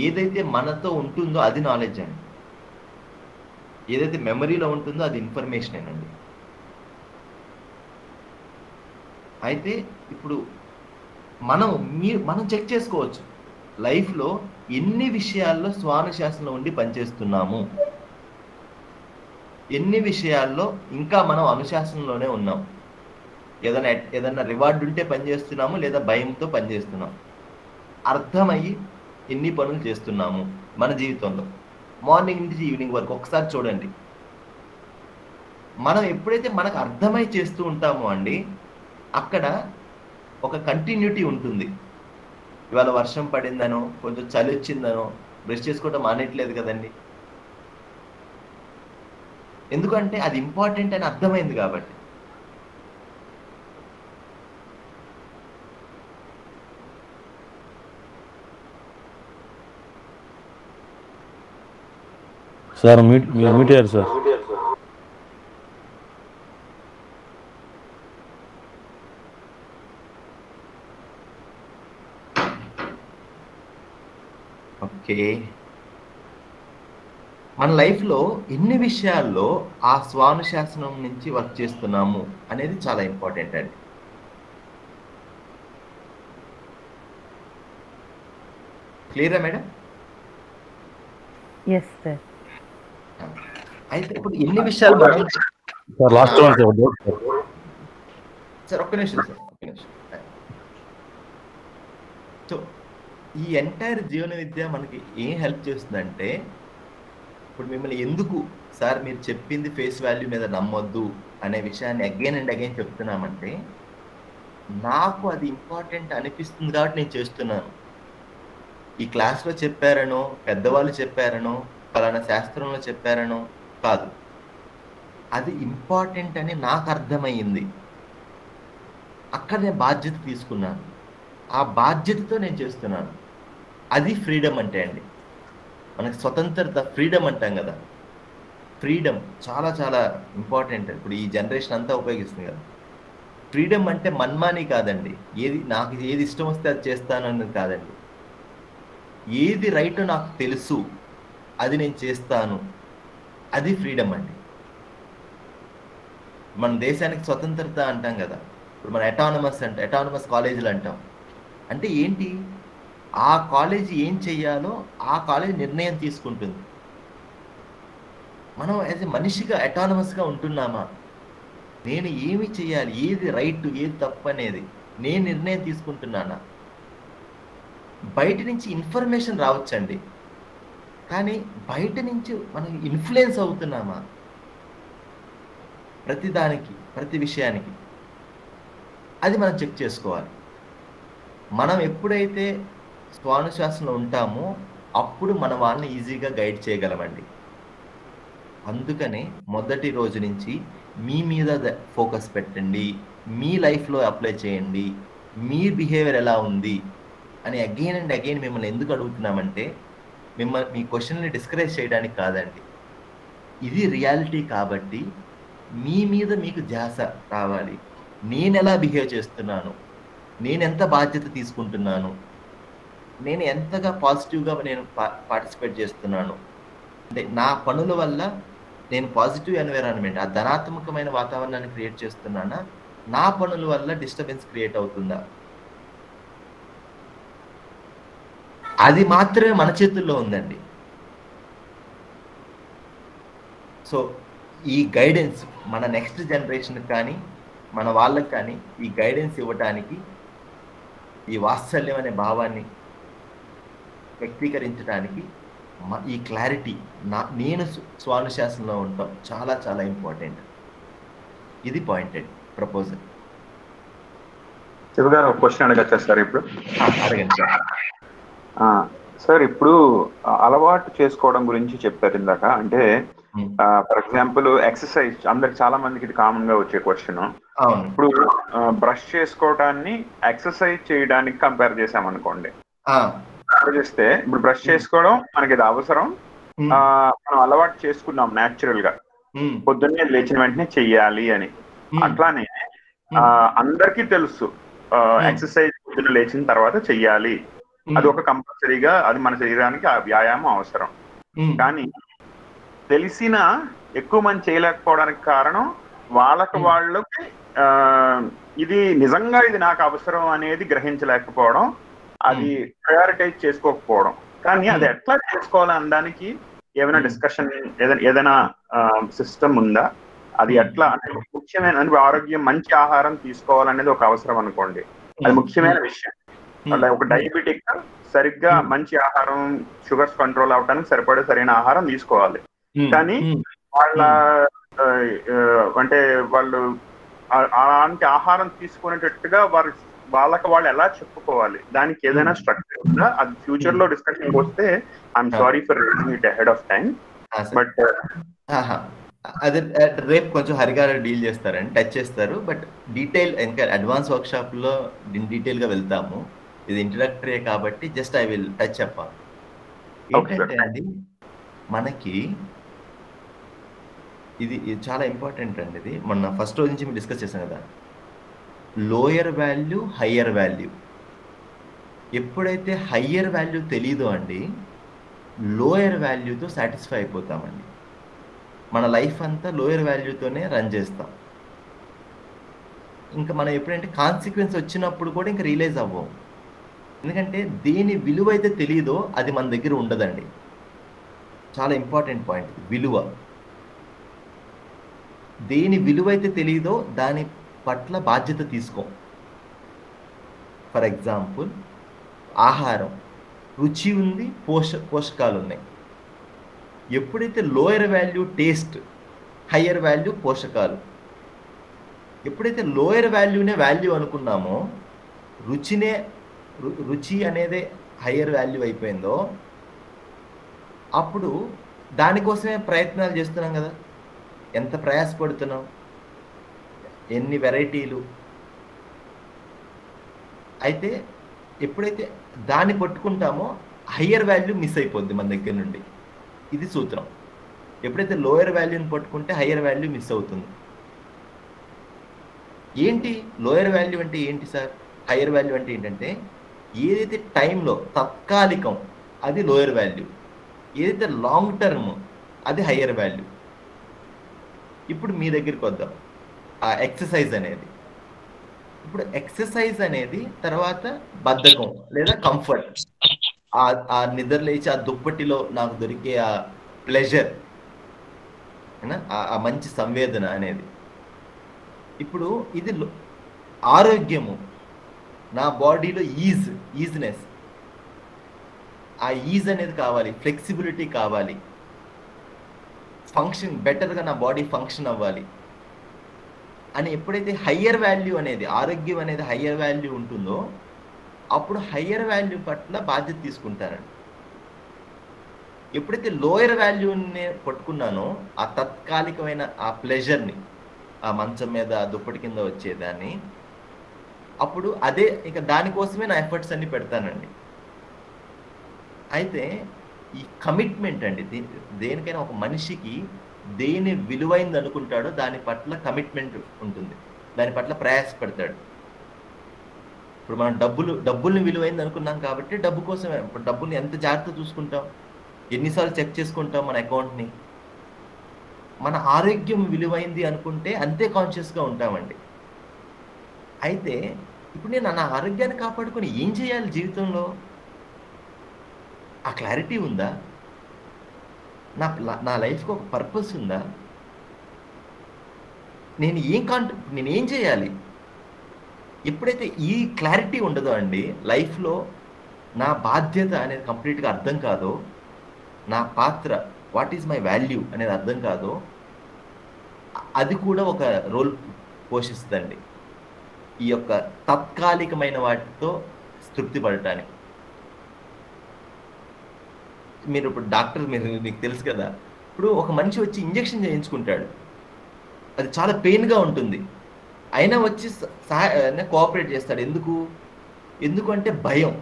ఏదైతే మనతో ఉంటుందో అది నాలెడ్జ్ అండి, ఏదైతే మెమరీలో ఉంటుందో అది ఇన్ఫర్మేషనేనండి. అయితే ఇప్పుడు మనం చెక్ చేసుకోవచ్చు లైఫ్లో ఎన్ని విషయాల్లో స్వానుశాసనంలో ఉండి పనిచేస్తున్నాము, ఎన్ని విషయాల్లో ఇంకా మనం అనుశాసనంలోనే ఉన్నాం. ఏదైనా రివార్డు ఉంటే పనిచేస్తున్నాము, లేదా భయంతో పనిచేస్తున్నాం. అర్థమయ్యి ఎన్ని పనులు చేస్తున్నాము మన జీవితంలో, మార్నింగ్ నుంచి ఈవినింగ్ వరకు ఒకసారి చూడండి. మనం ఎప్పుడైతే మనకు అర్థమై చేస్తూ ఉంటామో అండి, అక్కడ ఒక కంటిన్యూటీ ఉంటుంది. ఇవాళ వర్షం పడిందనో, కొంచెం చలి వచ్చిందనో బ్రష్ చేసుకోవడం మానేయట్లేదు కదండి. ఎందుకంటే అది ఇంపార్టెంట్ అని అర్థమైంది కాబట్టి. సార్ మీరు మీట్ అయ్యారు సార్. ఓకే, మన లైఫ్లో ఎన్ని విషయాల్లో ఆ స్వానుశాసనం నుంచి వర్క్ చేస్తున్నాము అనేది చాలా ఇంపార్టెంట్ అండి. క్లియరా మేడం? Yes sir. అయితే ఇప్పుడు ఎన్ని విషయాలు సార్ లాస్ట్ వన్ సార్ ఒక్క నిమిషం. సో ఈ ఎంటైర్ జీవన విద్య మనకి ఏం హెల్ప్ చేస్తుందంటే, ఇప్పుడు మిమ్మల్ని ఎందుకు సార్ మీరు చెప్పింది ఫేస్ వాల్యూ మీద నమ్మొద్దు అనే విషయాన్ని అగైన్ అండ్ అగైన్ చెప్తున్నామంటే, నాకు అది ఇంపార్టెంట్ అనిపిస్తుంది కాబట్టి నేను చేస్తున్నాను. ఈ క్లాస్లో చెప్పారనో, పెద్దవాళ్ళు చెప్పారనో, ఫలానా శాస్త్రంలో చెప్పారనో కాదు. అది ఇంపార్టెంట్ అని నాకు అర్థమయ్యింది. అక్కడ నేను బాధ్యత తీసుకున్నాను, ఆ బాధ్యతతో నేను చేస్తున్నాను. అది ఫ్రీడమ్ అంటే అండి. మనకి స్వతంత్రత, ఫ్రీడమ్ అంటాం కదా, ఫ్రీడమ్ చాలా చాలా ఇంపార్టెంట్. ఇప్పుడు ఈ జనరేషన్ అంతా ఉపయోగిస్తుంది కదా. ఫ్రీడమ్ అంటే మన్మాని కాదండి, నాకు ఏది ఇష్టం వస్తే అది చేస్తాను అన్నది కాదండి. ఏది రైటో నాకు తెలుసు, అది నేను చేస్తాను, అది ఫ్రీడమ్ అండి. మన దేశానికి స్వతంత్రత అంటాం కదా, ఇప్పుడు మన అటానమస్ కాలేజీలు అంటాం. అంటే ఏంటి? ఆ కాలేజీ ఏం చెయ్యాలో ఆ కాలేజీ నిర్ణయం తీసుకుంటుంది. మనం యాజ్ ఎ మనిషిగా అటానమస్గా ఉంటున్నామా? నేను ఏమి చేయాలి, ఏది రైట్ ఏది తప్పు అనేది నేను నిర్ణయం తీసుకుంటున్నానా? బయట నుంచి ఇన్ఫర్మేషన్ రావచ్చండి, కానీ బయట నుంచి మనం ఇన్ఫ్లుయెన్స్ అవుతున్నామా ప్రతిదానికి, ప్రతి విషయానికి? అది మనం చెక్ చేసుకోవాలి. మనం ఎప్పుడైతే స్వానుశాసనలో ఉంటామో అప్పుడు మన వాళ్ళని ఈజీగా గైడ్ చేయగలమండి. అందుకనే మొదటి రోజు నుంచి మీ మీద ఫోకస్ పెట్టండి, మీ లైఫ్లో అప్లై చేయండి, మీ బిహేవియర్ ఎలా ఉంది అని అగైన్ అండ్ అగైన్ మిమ్మల్ని ఎందుకు అడుగుతున్నామంటే, మీ క్వశ్చన్ని డిస్కరేజ్ చేయడానికి కాదండి. ఇది రియాలిటీ కాబట్టి మీ మీద మీకు ధ్యాస రావాలి. నేను ఎలా బిహేవ్ చేస్తున్నాను, నేను ఎంత బాధ్యత తీసుకుంటున్నాను, నేను ఎంతగా పాజిటివ్గా నేను పార్టిసిపేట్ చేస్తున్నాను, అంటే నా పనుల వల్ల నేను పాజిటివ్ ఎన్విరాన్మెంట్, ఆ ధనాత్మకమైన వాతావరణాన్ని క్రియేట్ చేస్తున్నానా, నా పనుల వల్ల డిస్టర్బెన్స్ క్రియేట్ అవుతుందా? అది మాత్రమే మన చేతుల్లో ఉందండి. సో ఈ గైడెన్స్ మన నెక్స్ట్ జనరేషన్కి కానీ మన వాళ్ళకి కానీ ఈ గైడెన్స్ ఇవ్వటానికి, ఈ వాత్సల్యం అనే భావాన్ని వ్యక్తీకరించడానికి ఈ క్లారిటీ, నేను స్వానుశాసనంలో ఉంటాం చాలా చాలా ఇంపార్టెంట్. ఇది పాయింటెడ్ ప్రపోజల్. శివ గారు ఒక క్వశ్చన్ అడగచ్చా సార్? ఇప్పుడు అడగండి సార్. ఇప్పుడు అలవాటు చేసుకోవడం గురించి చెప్పారు ఇందాక. అంటే ఫర్ ఎగ్జాంపుల్ ఎక్సర్సైజ్ అందరికి చాలా మందికి ఇది కామన్ గా వచ్చే క్వశ్చన్. ఇప్పుడు బ్రష్ చేసుకోవడాన్ని ఎక్సర్సైజ్ చేయడానికి కంపేర్ చేసామనుకోండి, చేస్తే ఇప్పుడు బ్రష్ చేసుకోవడం మనకి ఇది అవసరం, మనం అలవాటు చేసుకున్నాం న్యాచురల్ గా, పొద్దున్నే లేచిన వెంటనే చెయ్యాలి అని. అట్లానే అందరికీ తెలుసు ఎక్సర్సైజ్ పొద్దున్న లేచిన తర్వాత చెయ్యాలి, అది ఒక కంపల్సరీగా, అది మన శరీరానికి ఆ వ్యాయామం అవసరం. కానీ తెలిసినా ఎక్కువ మంది చేయలేకపోవడానికి కారణం వాళ్ళకి ఇది నిజంగా ఇది నాకు అవసరం అనేది గ్రహించలేకపోవడం, అది ప్రయారిటైజ్ చేసుకోకపోవడం. కానీ అది ఎట్లా చేసుకోవాలి అనడానికి ఏమైనా డిస్కషన్, ఏదైనా సిస్టమ్ ఉందా? అది ఎట్లా అంటే ముఖ్యమైన ఆరోగ్యం, మంచి ఆహారం తీసుకోవాలనేది ఒక అవసరం అనుకోండి, అది ముఖ్యమైన విషయం. ఒక డయాబెటిక్ సరిగ్గా మంచి ఆహారం, షుగర్స్ కంట్రోల్ అవడానికి సరిపడే సరైన ఆహారం తీసుకోవాలి. కానీ వాళ్ళ అంటే వాళ్ళు అలాంటి ఆహారం తీసుకునేటట్టుగా వాళ్ళకి వాళ్ళు ఎలా చెప్పుకోవాలి, దానికి ఏదైనా స్ట్రక్చర్ ఉందా? అది ఫ్యూచర్ లో డిస్కషన్ వస్తే I'm sorry for raising it ahead of time, but అదే రేపు కొంచెం హరిగా డీల్ చేస్తారండి, టచ్ చేస్తారు. బట్ డీటెయిల్ ఇంకా అడ్వాన్స్ వర్క్ షాప్ లో డీటెయిల్ గా వెళ్తాము. ఇది ఇంట్రడక్టరీ కాబట్టి జస్ట్ ఐ విల్ టచ్ చెప్పాలి. ఏంటంటే అండి, మనకి ఇది చాలా ఇంపార్టెంట్ అండి. ఇది మొన్న ఫస్ట్ రోజు నుంచి మేము డిస్కస్ చేసాం కదా, లోయర్ వాల్యూ, హయ్యర్ వాల్యూ. ఎప్పుడైతే హయ్యర్ వాల్యూ తెలీదో అండి, లోయర్ వాల్యూతో సాటిస్ఫై అయిపోతామండి. మన లైఫ్ అంతా లోయర్ వాల్యూతోనే రన్ చేస్తాం. ఇంకా మనం ఎప్పుడంటే కాన్సిక్వెన్స్ వచ్చినప్పుడు కూడా ఇంకా రియలైజ్ అవ్వం. ఎందుకంటే దేని విలువ అయితే తెలియదో అది మన దగ్గర ఉండదండి. చాలా ఇంపార్టెంట్ పాయింట్, విలువ. దేని విలువ అయితే తెలియదో దాని పట్ల బాధ్యత తీసుకో. ఫర్ ఎగ్జాంపుల్, ఆహారం రుచి ఉంది, పోషకాలు ఉన్నాయి. ఎప్పుడైతే lower value taste, higher value పోషకాలు. ఎప్పుడైతే లోయర్ వాల్యూనే వాల్యూ అనుకున్నామో, రుచి అనేది హయ్యర్ వాల్యూ అయిపోయిందో, అప్పుడు దానికోసమే ప్రయత్నాలు చేస్తున్నాం కదా. ఎంత ప్రయాసపడుతున్నాం, ఎన్ని వెరైటీలు. అయితే ఎప్పుడైతే దాన్ని పట్టుకుంటామో హయ్యర్ వాల్యూ మిస్ అయిపోద్ది మన దగ్గర నుండి. ఇది సూత్రం. ఎప్పుడైతే లోయర్ వాల్యూని పట్టుకుంటే హయ్యర్ వాల్యూ మిస్ అవుతుంది. ఏంటి లోయర్ వాల్యూ అంటే ఏంటి సార్? హయ్యర్ వాల్యూ అంటే ఏంటంటే ఏదైతే టైంలో తాత్కాలికం అది లోయర్ వాల్యూ, ఏదైతే లాంగ్ టర్మ్ అది హయ్యర్ వాల్యూ. ఇప్పుడు మీ దగ్గరికి వద్దాం, ఆ ఎక్సర్సైజ్ అనేది. ఇప్పుడు ఎక్సర్సైజ్ అనేది తర్వాత బద్ధకం లేదా కంఫర్ట్, ఆ నిద్ర లేచి ఆ దుప్పటిలో నాకు దొరికే ఆ ప్లెజర్, ఆ మంచి సంవేదన అనేది. ఇప్పుడు ఇది ఆరోగ్యము, నా బాడీలో ఈజినెస్, ఆ ఈజ్ అనేది కావాలి, ఫ్లెక్సిబిలిటీ కావాలి, ఫంక్షన్ బెటర్గా నా బాడీ ఫంక్షన్ అవ్వాలి అని ఎప్పుడైతే హయ్యర్ వాల్యూ అనేది, ఆరోగ్యం అనేది హయ్యర్ వాల్యూ ఉంటుందో, అప్పుడు హయ్యర్ వాల్యూ పట్ల బాధ్యత తీసుకుంటారండి. ఎప్పుడైతే లోయర్ వాల్యూని పట్టుకున్నానో, ఆ తాత్కాలికమైన ఆ ప్లెజర్ని, ఆ మంచం మీద దుప్పటి కింద వచ్చేదాన్ని, అప్పుడు అదే ఇక దానికోసమే నా ఎఫర్ట్స్ అన్ని పెడతానండి. అయితే ఈ కమిట్మెంట్ అండి, దేనికైనా ఒక మనిషికి దేని విలువైంది అనుకుంటాడో దాని పట్ల కమిట్మెంట్ ఉంటుంది, దాని పట్ల ప్రయాసపడతాడు. ఇప్పుడు మనం డబ్బుల్ని విలువైంది అనుకున్నాం కాబట్టి డబ్బు కోసమే, ఇప్పుడు డబ్బుల్ని ఎంత జాగ్రత్త చూసుకుంటాం, ఎన్నిసార్లు చెక్ చేసుకుంటాం మన అకౌంట్ని. మన ఆరోగ్యం విలువైంది అనుకుంటే అంతే కాన్షియస్గా ఉంటామండి. అయితే ఇప్పుడు నేను నా ఆరోగ్యాన్ని కాపాడుకొని ఏం చేయాలి జీవితంలో? ఆ క్లారిటీ ఉందా? నా లైఫ్కి ఒక పర్పస్ ఉందా? నేనేం చేయాలి? ఎప్పుడైతే ఈ క్లారిటీ ఉండదో అండి, లైఫ్లో నా బాధ్యత అనేది కంప్లీట్గా అర్థం కాదో, నా పాత్ర, వాట్ ఈజ్ మై వాల్యూ అనేది అర్థం కాదో, అది కూడా ఒక రోల్ పోషిస్తుందండి ఈ యొక్క తాత్కాలికమైన వాటితో తృప్తి పడటానికి. మీరు ఇప్పుడు డాక్టర్, మీకు తెలుసు కదా, ఇప్పుడు ఒక మనిషి వచ్చి ఇంజెక్షన్ చేయించుకుంటాడు, అది చాలా పెయిన్గా ఉంటుంది, అయినా వచ్చి కోఆపరేట్ చేస్తాడు. ఎందుకంటే భయం,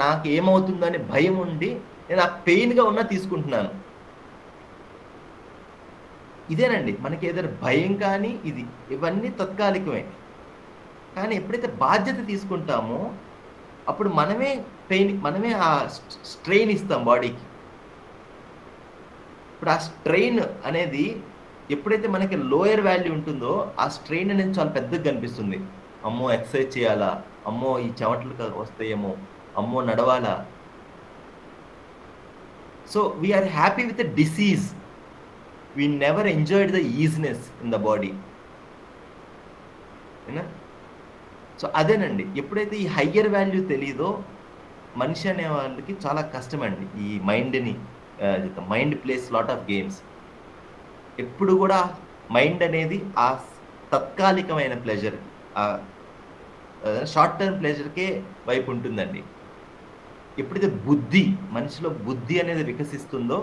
నాకు ఏమవుతుందో అని భయం ఉండి నేను ఆ పెయిన్గా ఉన్నా తీసుకుంటున్నాను. ఇదేనండి మనకి ఏదైనా భయం కానీ ఇవన్నీ తాత్కాలికమే. కానీ ఎప్పుడైతే బాధ్యత తీసుకుంటామో అప్పుడు మనమే ఆ స్ట్రెయిన్ ఇస్తాం బాడీకి. ఇప్పుడు ఆ స్ట్రెయిన్ అనేది ఎప్పుడైతే మనకి లోయర్ వాల్యూ ఉంటుందో ఆ స్ట్రెయిన్ అనేది చాలా పెద్దగా కనిపిస్తుంది. అమ్మో ఎక్సర్సైజ్ చేయాలా, అమ్మో ఈ చెమటలు వస్తాయేమో, అమ్మో నడవాలా. So we are happy with the disease, we never enjoyed the easiness in the body. So అదేనండి, ఎప్పుడైతే ఈ హయ్యర్ వాల్యూ తెలీదో మనిషి అనే వాళ్ళకి చాలా కష్టమండి. ఈ mind place lot of games. ఎప్పుడు కూడా మైండ్ అనేది ఆ తాత్కాలికమైన ప్లెజర్, షార్ట్ టర్మ్ ప్లెజర్కే వైపు ఉంటుందండి. ఎప్పుడైతే మనిషిలో బుద్ధి అనేది వికసిస్తుందో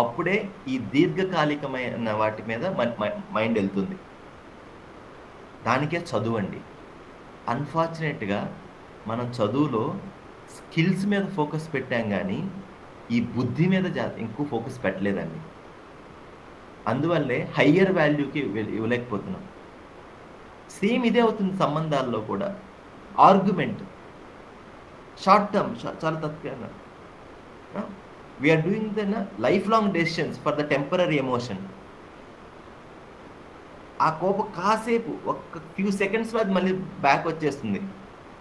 అప్పుడే ఈ దీర్ఘకాలికమైన వాటి మీద మైండ్ వెళ్తుంది. దానికే చదువు అండి. అన్ఫార్చునేట్గా మనం చదువులో స్కిల్స్ మీద ఫోకస్ పెట్టాం కానీ ఈ బుద్ధి మీద ఎక్కువ ఫోకస్ పెట్టలేదండి. అందువల్లే హయ్యర్ వాల్యూకి ఇవ్వలేకపోతున్నాం. సేమ్ ఇదే అవుతుంది సంబంధాల్లో కూడా. ఆర్గ్యుమెంట్ షార్ట్ టర్మ్, చాలా తక్కువ. We are doing the lifelong decisions for the temporary emotion. ఆ కోపం కాసేపు ఒక ఫ్యూ సెకండ్స్ అది మళ్ళీ బ్యాక్ వచ్చేస్తుంది.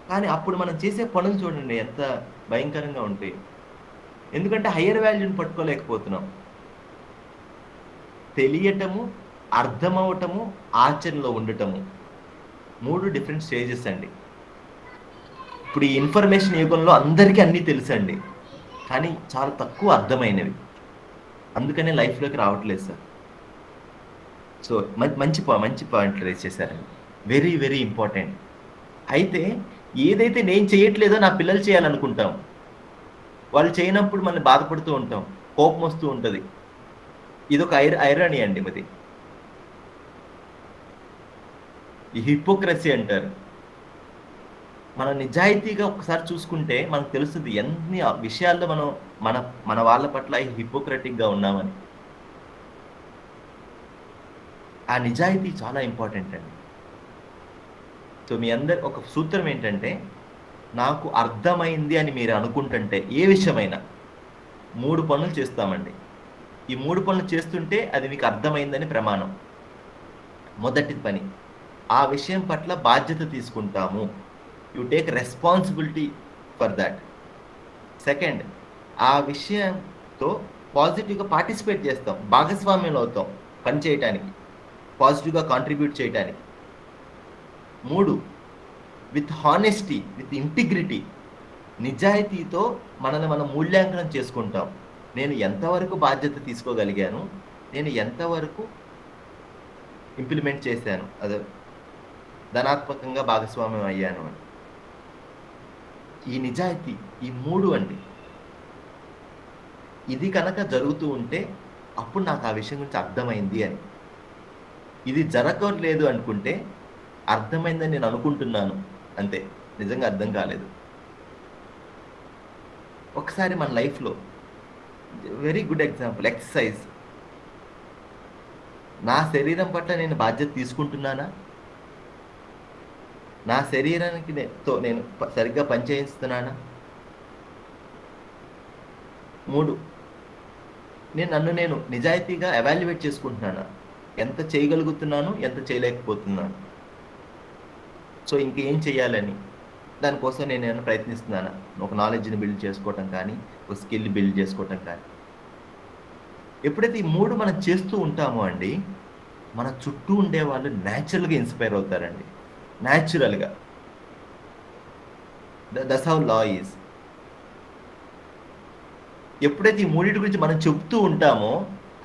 కానీ అప్పుడు మనం చేసే పనులు చూడండి ఎంత భయంకరంగా ఉంటాయి. ఎందుకంటే హయ్యర్ వాల్యూని పట్టుకోలేకపోతున్నాం. తెలియటము, అర్థమవటము, ఆచరణలో ఉండటము 3 డిఫరెంట్ స్టేజెస్ అండి. ఇప్పుడు ఈ ఇన్ఫర్మేషన్ యుగంలో అందరికీ అన్నీ తెలుసండి, కానీ చాలా తక్కువ అర్థమైనవి. అందుకనే లైఫ్లోకి రావట్లేదు సార్. సో మంచి పాయింట్లు రేస్ చేశారండి. Very very important. అయితే ఏదైతే నేను చేయట్లేదో నా పిల్లలు చేయాలనుకుంటాం, వాళ్ళు చేయనప్పుడు మనం బాధపడుతూ ఉంటాం, కోపం వస్తూ ఉంటుంది. ఇదొక ఐరానీ అండి. మరి ఈ హిపోక్రసీ అంటారు. మన నిజాయితీగా ఒకసారి చూసుకుంటే మనకు తెలుస్తుంది ఎన్ని విషయాల్లో మనం మన వాళ్ళ పట్ల హిపోక్రటిక్గా ఉన్నామని. ఆ నిజాయితీ చాలా ఇంపార్టెంట్ అండి. సో మీ అందరి ఒక సూత్రం ఏంటంటే, నాకు అర్థమైంది అని మీరు అనుకుంటుంటే ఏ విషయమైనా 3 పనులు చేస్తామండి. ఈ 3 పనులు చేస్తుంటే అది మీకు అర్థమైందని ప్రమాణం. మొదటి పని, ఆ విషయం పట్ల బాధ్యత తీసుకుంటాము. You take responsibility for that. Second, ఆ విషయంతో పాజిటివ్గా పార్టిసిపేట్ చేస్తాం, భాగస్వామ్యంలో అవుతాం పని చేయటానికి, పాజిటివ్గా కాంట్రిబ్యూట్ చేయడానికి. 3, విత్ హానెస్టీ, విత్ ఇంటిగ్రిటీ, నిజాయితీతో మనల్ని మనం మూల్యాంకనం చేసుకుంటాం. నేను ఎంతవరకు బాధ్యత తీసుకోగలిగాను, నేను ఎంతవరకు ఇంప్లిమెంట్ చేశాను, అదే ధనాత్మకంగా భాగస్వామ్యం అయ్యాను అని. ఈ నిజాయితీ, ఈ 3 అండి. ఇది కనుక జరుగుతూ ఉంటే అప్పుడు నాకు ఆ విషయం గురించి అర్థమైంది అని. ఇది జరగలేదు అనుకుంటే అర్థమైందని నేను అనుకుంటున్నాను అంతే, నిజంగా అర్థం కాలేదు. ఒకసారి మన లైఫ్లో వెరీ గుడ్ ఎగ్జాంపుల్, ఎక్సర్సైజ్. నా శరీరం పట్ల నేను బాధ్యత తీసుకుంటున్నానా? నా శరీరానికి నేను సరిగ్గా పనిచేయిస్తున్నానా? 3, నన్ను నిజాయితీగా ఎవాల్యుయేట్ చేసుకుంటున్నానా? ఎంత చేయగలుగుతున్నాను, ఎంత చేయలేకపోతున్నాను. సో ఇంకేం చేయాలని దానికోసం నేను ప్రయత్నిస్తున్నాను. ఒక నాలెడ్జ్ని బిల్డ్ చేసుకోవటం కానీ, ఒక స్కిల్ బిల్డ్ చేసుకోవటం కానీ. ఎప్పుడైతే ఈ 3 మనం చేస్తూ ఉంటామో అండి, మన చుట్టూ ఉండే వాళ్ళు న్యాచురల్గా ఇన్స్పైర్ అవుతారండి. న్యాచురల్గా. That's how law is. ఎప్పుడైతే ఈ 3 గురించి మనం చెప్తూ ఉంటామో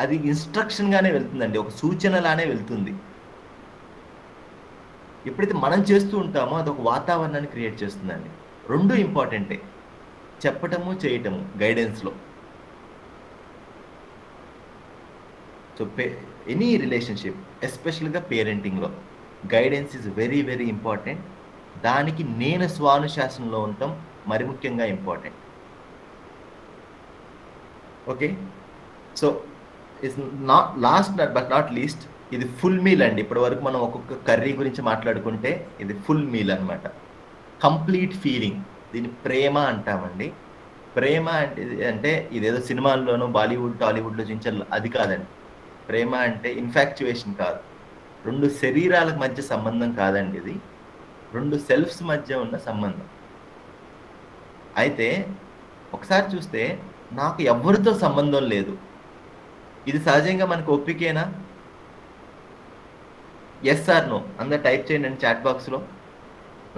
అది ఇన్స్ట్రక్షన్గానే వెళ్తుందండి, ఒక సూచనలానే వెళ్తుంది. ఎప్పుడైతే మనం చేస్తూ ఉంటామో అది ఒక వాతావరణాన్ని క్రియేట్ చేస్తుందండి. 2 ఇంపార్టెంటే, చెప్పటము చేయటము గైడెన్స్లో. సో ఎనీ రిలేషన్షిప్, ఎస్పెషల్గా పేరెంటింగ్లో guidance is very very important. దానికి నేను స్వానుశాసనంలో ఉండటం మరి ముఖ్యంగా important. Okay, so it's not last but not least, ఇది ఫుల్ మీల్ అండి. ఇప్పటి వరకు మనం ఒక్కొక్క కర్రీ గురించి మాట్లాడుకుంటే ఇది ఫుల్ మీల్ అనమాట. కంప్లీట్ ఫీలింగ్, దీన్ని ప్రేమ అంటామండి. ప్రేమ అంటే ఇదేదో సినిమాల్లోనూ బాలీవుడ్ టాలీవుడ్లో చూపించాలి అది కాదండి. ప్రేమ అంటే ఇన్ఫాక్చుయేషన్ కాదు, రెండు శరీరాలకు మధ్య సంబంధం కాదండి, ఇది రెండు సెల్ఫ్స్ మధ్య ఉన్న సంబంధం. అయితే ఒకసారి చూస్తే నాకు ఎవరితో సంబంధం లేదు, ఇది సహజంగా మనకు ఒప్పికేనా? ఎస్ ఆర్ నో అందరు టైప్ చేయండి అండి చాట్ బాక్స్లో.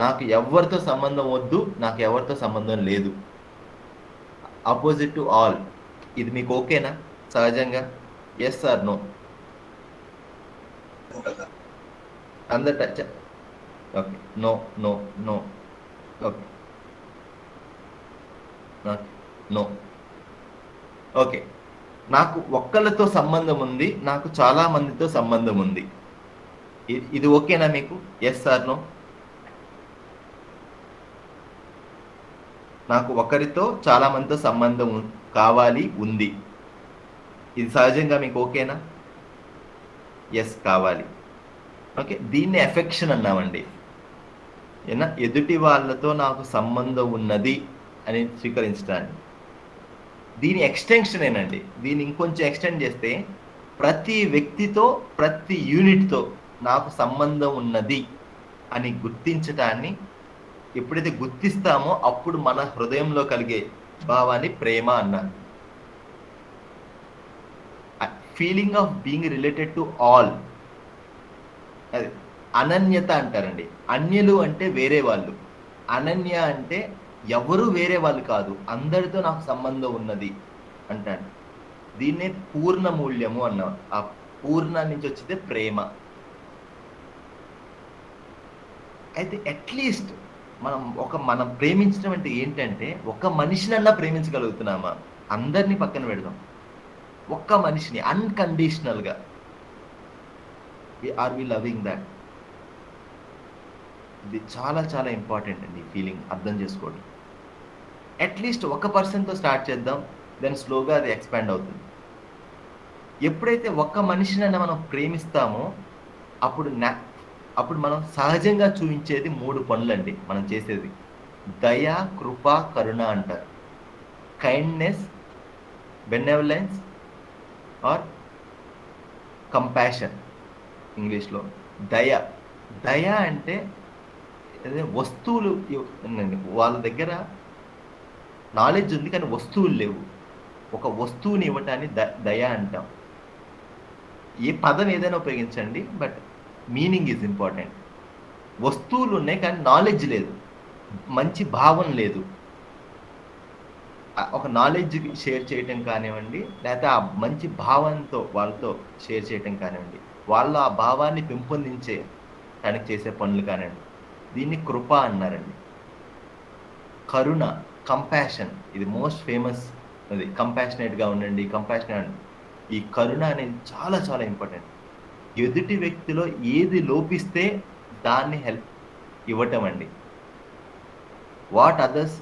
నాకు ఎవరితో సంబంధం వద్దు, నాకు ఎవరితో సంబంధం లేదు, ఆపోజిట్ టు ఆల్, ఇది మీకు ఓకేనా సహజంగా? ఎస్ ఆర్ నో అందరు touch. Okay, no no no. Okay, no. Okay, నాకు ఒక్కళ్ళతో సంబంధం ఉంది, నాకు చాలా మందితో సంబంధం ఉంది, ఇది ఓకేనా మీకు? Yes or no? నాకు ఒకరితో చాలా మందితో సంబంధం కావాలి, ఉంది, ఇది సహజంగా మీకు ఓకేనా? ఎస్, కావాలి. ఓకే, దీన్ని ఎఫెక్షన్ అన్నామండి. ఏనా, ఎదుటి వాళ్ళతో నాకు సంబంధం ఉన్నది అని స్వీకరించడానికి. దీని ఎక్స్టెన్షన్ ఏనండి. దీన్ని ఇంకొంచెం ఎక్స్టెండ్ చేస్తే ప్రతి వ్యక్తితో, ప్రతి యూనిట్తో నాకు సంబంధం ఉన్నది అని గుర్తించటాన్ని ఎప్పుడైతే గుర్తిస్తామో అప్పుడు మన హృదయంలో కలిగే భావాన్ని ప్రేమ అన్నారు. Feeling of being related to all, అది అనన్యత అంటారండి. అన్యులు అంటే వేరే వాళ్ళు, అనన్య అంటే ఎవరు వేరే వాళ్ళు కాదు, అందరితో నాకు సంబంధం ఉన్నది అంటాడు. దీన్నే పూర్ణ మూల్యము అన్నాం. ఆ పూర్ణ నుంచి వచ్చితే ప్రేమ. అయితే అట్లీస్ట్ మనం ప్రేమించడం అంటే ఏంటంటే ఒక మనిషినన్నా ప్రేమించగలుగుతున్నామా? అందరినీ పక్కన పెడదాం, ఒక్క మనిషిని అన్కండిషనల్గా, ఆర్ వి లవింగ్ దట్? ఇది చాలా చాలా ఇంపార్టెంట్ అండి. ఫీలింగ్ అర్థం చేసుకోండి. అట్లీస్ట్ ఒక పర్సన్తో స్టార్ట్ చేద్దాం, దెన్ స్లోగా అది ఎక్స్పాండ్ అవుతుంది. ఎప్పుడైతే ఒక్క మనిషినైనా మనం ప్రేమిస్తామో అప్పుడు మనం సహజంగా చూపించేది 3 పనులండి మనం చేసేది. దయ, కృప, కరుణ అంటారు. కైండ్నెస్, బెనెవలెన్స్ ఆర్ కంపాషన్ ఇంగ్లీష్లో. దయ అంటే వస్తువులు, వాళ్ళ దగ్గర నాలెడ్జ్ ఉంది కానీ వస్తువులు లేవు, ఒక వస్తువుని ఇవ్వటాన్ని దయ అంటాం. ఏ పదం ఏదైనా ఉపయోగించండి, బట్ మీనింగ్ ఈజ్ ఇంపార్టెంట్. వస్తువులు ఉన్నాయి కానీ నాలెడ్జ్ లేదు, మంచి భావం లేదు. ఒక నాలెడ్జ్ షేర్ చేయటం కానివ్వండి, లేకపోతే ఆ మంచి భావంతో వాళ్ళతో షేర్ చేయటం కానివ్వండి, వాళ్ళ ఆ భావాన్ని పెంపొందించే దానికి చేసే పనులు కానివ్వండి, దీన్ని కృప అన్నారండి. కరుణ, కంపాషన్, ఇది మోస్ట్ ఫేమస్. అది కంపాషనేట్గా ఉండండి, కంపాషనేట్. ఈ కరుణ అనేది చాలా చాలా ఇంపార్టెంట్. ఎదుటి వ్యక్తిలో ఏది లోపిస్తే దాన్ని హెల్ప్ ఇవ్వటం అండి. What others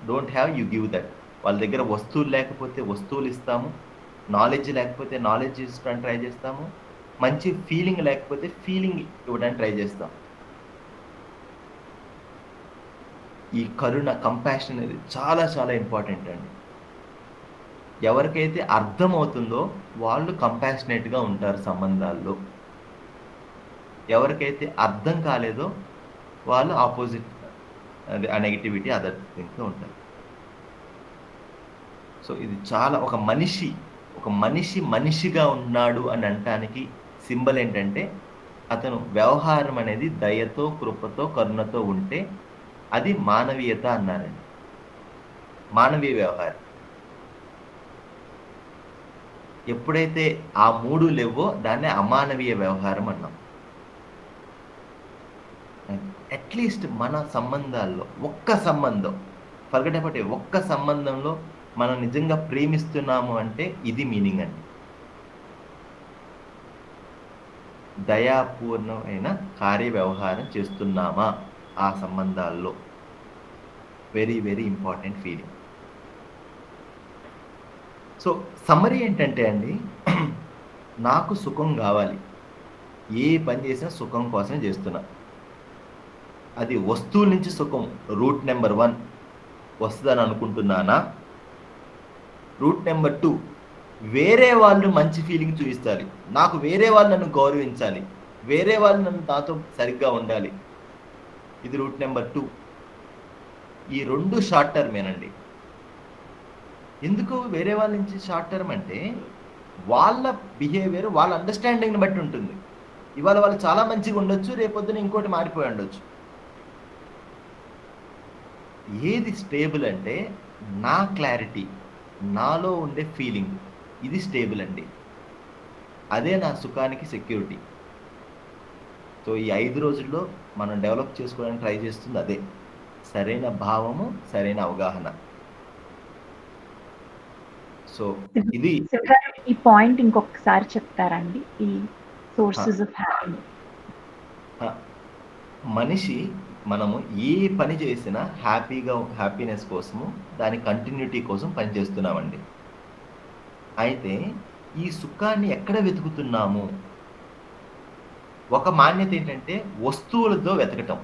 don't have, you give that. వాళ్ళ దగ్గర వస్తువులు లేకపోతే వస్తువులు ఇస్తాము, నాలెడ్జ్ లేకపోతే నాలెడ్జ్ ఇవ్వడానికి ట్రై చేస్తాము, మంచి ఫీలింగ్ లేకపోతే ఫీలింగ్ ఇవ్వడానికి ట్రై చేస్తాం. ఈ కరుణ, కంపాషన్ అనేది చాలా చాలా ఇంపార్టెంట్ అండి. ఎవరికైతే అర్థమవుతుందో వాళ్ళు కంపాషనేట్గా ఉంటారు సంబంధాల్లో. ఎవరికైతే అర్థం కాలేదో వాళ్ళు ఆపోజిట్, అది ఆ నెగిటివిటీ, అదర్ థింగ్స్తో ఉంటారు. సో ఇది చాలా, ఒక మనిషి మనిషిగా ఉన్నాడు అని అనటానికి సింబల్ ఏంటంటే అతను వ్యవహారం అనేది దయతో, కృపతో, కరుణతో ఉంటే అది మానవీయత అన్నారండి. మానవీయ వ్యవహారం. ఎప్పుడైతే ఆ 3 లేవో దాన్నే అమానవీయ వ్యవహారం అన్నాం. అట్లీస్ట్ మన సంబంధాల్లో ఒక్క సంబంధం, ఫర్గెట్ అబౌట్ ఇట్, ఒక్క సంబంధంలో మనం నిజంగా ప్రేమిస్తున్నాము అంటే ఇది మీనింగ్ అండి. దయాపూర్ణమైన కార్యవ్యవహారం చేస్తున్నామా ఆ సంబంధాల్లో. Very very important feeling. So summary ఏంటంటే అండి, నాకు సుఖం కావాలి, ఏ పని చేసినా సుఖం కోసమే చేస్తున్నా. అది వస్తువుల నుంచి సుఖం రూట్ నెంబర్ 1 వస్తుందని అనుకుంటున్నానా. రూట్ నెంబర్ 2, వేరే వాళ్ళు మంచి ఫీలింగ్ చూపిస్తారు, నాకు వేరే వాళ్ళు నన్ను గౌరవించాలి, వేరే వాళ్ళు నన్ను నాతో సరిగ్గా ఉండాలి. ఇది రూట్ నెంబర్ 2. ఈ 2 షార్ట్ టర్మేనండి. ఎందుకు వేరే వాళ్ళ నుంచి షార్ట్ టర్మ్ అంటే, వాళ్ళ బిహేవియర్ వాళ్ళ అండర్స్టాండింగ్ని బట్టి ఉంటుంది. ఇవాళ వాళ్ళు చాలా మంచిగా ఉండొచ్చు, రేపొద్దున ఇంకోటి మారిపోయి ఉండొచ్చు. ఏది స్టేబుల్ అంటే నా క్లారిటీ, నాలో ఉండే ఫీలింగ్, ఇది స్టేబుల్ అండి. అదే నా సుఖానికి సెక్యూరిటీ. సో ఈ 5 రోజుల్లో మనం డెవలప్ చేసుకోవడానికి ట్రై చేస్తుంది అదే, సరైన భావము, సరైన అవగాహన. సో ఇది ఈ పాయింట్ ఇంకొకసారి చెప్తారండి, ఈ సోర్సెస్ ఆఫ్ హ్యాపీనెస్. మనిషి మనము ఏ పని చేసినా హ్యాపీనెస్ కోసము, దాని కంటిన్యూటీ కోసం పనిచేస్తున్నామండి. అయితే ఈ సుఖాన్ని ఎక్కడ వెతుకుతున్నాము? ఒక మాన్యత ఏంటంటే వస్తువులతో వెతకటం,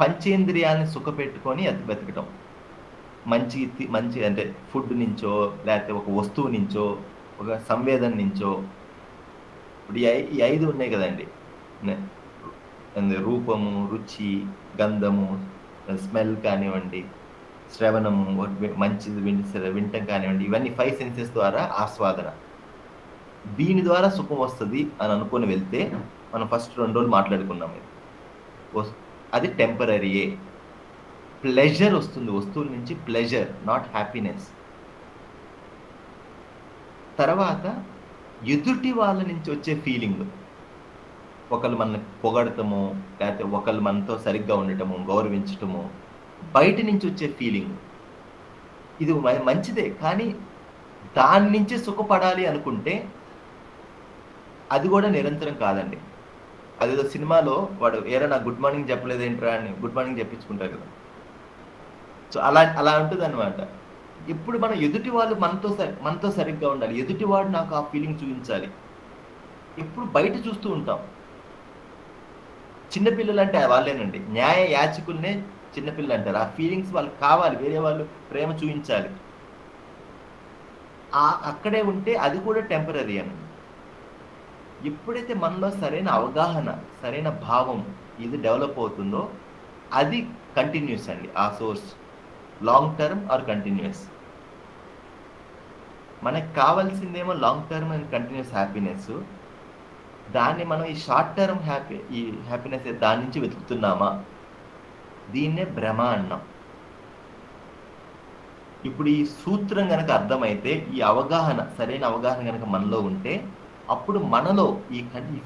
పంచేంద్రియాలను సుఖపెట్టుకొని వెతకటం. మంచి అంటే ఫుడ్ నుంచో, లేకపోతే ఒక వస్తువు నుంచో, ఒక సంవేదన నుంచో. ఇప్పుడు ఈ 5 ఉన్నాయి కదండి, రూపము, రుచి, గంధము, స్మెల్ కానివ్వండి, శ్రవణము, మంచిది వింటం కానివ్వండి, ఇవన్నీ 5 సెన్సెస్ ద్వారా ఆస్వాదన. దీని ద్వారా సుఖం వస్తుంది అని అనుకుని వెళ్తే, మనం ఫస్ట్ 2 రోజులు మాట్లాడుకున్నాం, అది టెంపరీయే. ప్లెజర్ వస్తుంది వస్తువుల నుంచి, ప్లెజర్, నాట్ హ్యాపీనెస్. తర్వాత ఎదుటి వాళ్ళ నుంచి వచ్చే ఫీలింగ్, ఒకళ్ళు మన పొగడటము, లేకపోతే ఒకళ్ళు మనతో సరిగ్గా ఉండటము, గౌరవించటము, బయట నుంచి వచ్చే ఫీలింగ్, ఇది మంచిదే. కానీ దాని నుంచి సుఖపడాలి అనుకుంటే అది కూడా నిరంతరం కాదండి. అదేదో సినిమాలో వాడు ఏరా నాకు గుడ్ మార్నింగ్ చెప్పలేదేంట్రా అని గుడ్ మార్నింగ్ చెప్పించుకుంటారు కదా. సో అలా ఉంటుంది అనమాట. ఇప్పుడు మనం ఎదుటి వాళ్ళు మనతో సరిగ్గా ఉండాలి, ఎదుటివాడు నాకు ఆ ఫీలింగ్ చూపించాలి. ఇప్పుడు బయట చూస్తూ ఉంటాం, చిన్నపిల్లలు అంటే వాళ్ళేనండి, న్యాయ యాచకుల్నే చిన్నపిల్లలు అంటారు. ఆ ఫీలింగ్స్ వాళ్ళకి కావాలి, వేరే వాళ్ళు ప్రేమ చూపించాలి. అక్కడే ఉంటే అది కూడా టెంపరీ అని. ఎప్పుడైతే మనలో సరైన అవగాహన, సరైన భావం ఇది డెవలప్ అవుతుందో అది కంటిన్యూస్ అండి. ఆ source long term or continuous. మనకు కావాల్సిందేమో long term and continuous happiness. దాన్ని మనం ఈ షార్ట్ టర్మ్ హ్యాపీనెస్ దాని నుంచి వెతుకుతున్నామా, దీన్నే భ్రమ అన్నాం. ఇప్పుడు ఈ సూత్రం కనుక అర్థమైతే, ఈ అవగాహన, సరైన అవగాహన కనుక మనలో ఉంటే, అప్పుడు మనలో ఈ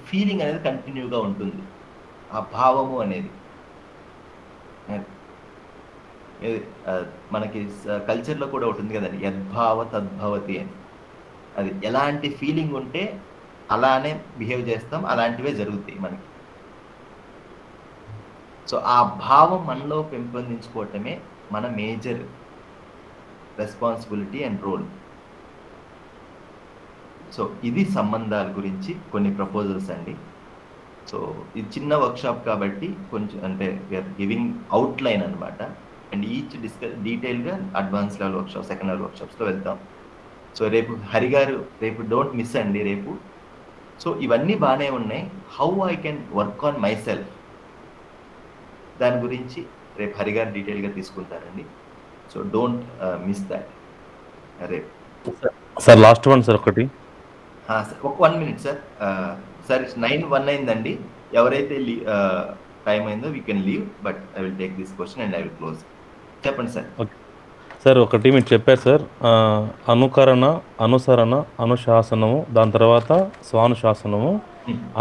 ఫీలింగ్ అనేది కంటిన్యూగా ఉంటుంది, ఆ భావము అనేది. మనకి కల్చర్లో కూడా ఉంటుంది కదండి, యద్భావ తద్భవతి అని. అది ఎలాంటి ఫీలింగ్ ఉంటే అలానే బిహేవ్ చేస్తాం, అలాంటివే జరుగుతాయి మనకి. సో ఆ భావం మనలో పెంపొందించుకోవటమే మన major responsibility and role. So ఇది సంబంధాల గురించి కొన్ని ప్రపోజల్స్ అండి. సో ఇది చిన్న వర్క్షాప్ కాబట్టి కొంచెం అంటే వీఆర్ గివింగ్ అవుట్లైన్ అనమాట. అండ్ ఈచ్ డీటెయిల్గా advance level workshop, second level వర్క్షాప్స్లో వెళ్తాం. సో రేపు హరిగారు, రేపు డోంట్ మిస్ అండి రేపు. సో ఇవన్నీ బాగానే ఉన్నాయి, how I can work on my self, దాని గురించి రేపు హరిగారు డీటెయిల్గా తీసుకుంటారండి. సో డోంట్ మిస్ దాట్ రేపు. సార్ లాస్ట్ వన్ సార్ ఒకటి. ఒక 1 minute సార్. సార్ 9:01 అయిందండి. ఎవరైతే టైం అయిందో we can leave, but I will take this question and I will close. చెప్పండి సార్. సార్ ఒకటి మీరు చెప్పారు సార్, అనుకరణ, అనుసరణ, అనుశాసనము, దాని తర్వాత స్వానుశాసనము.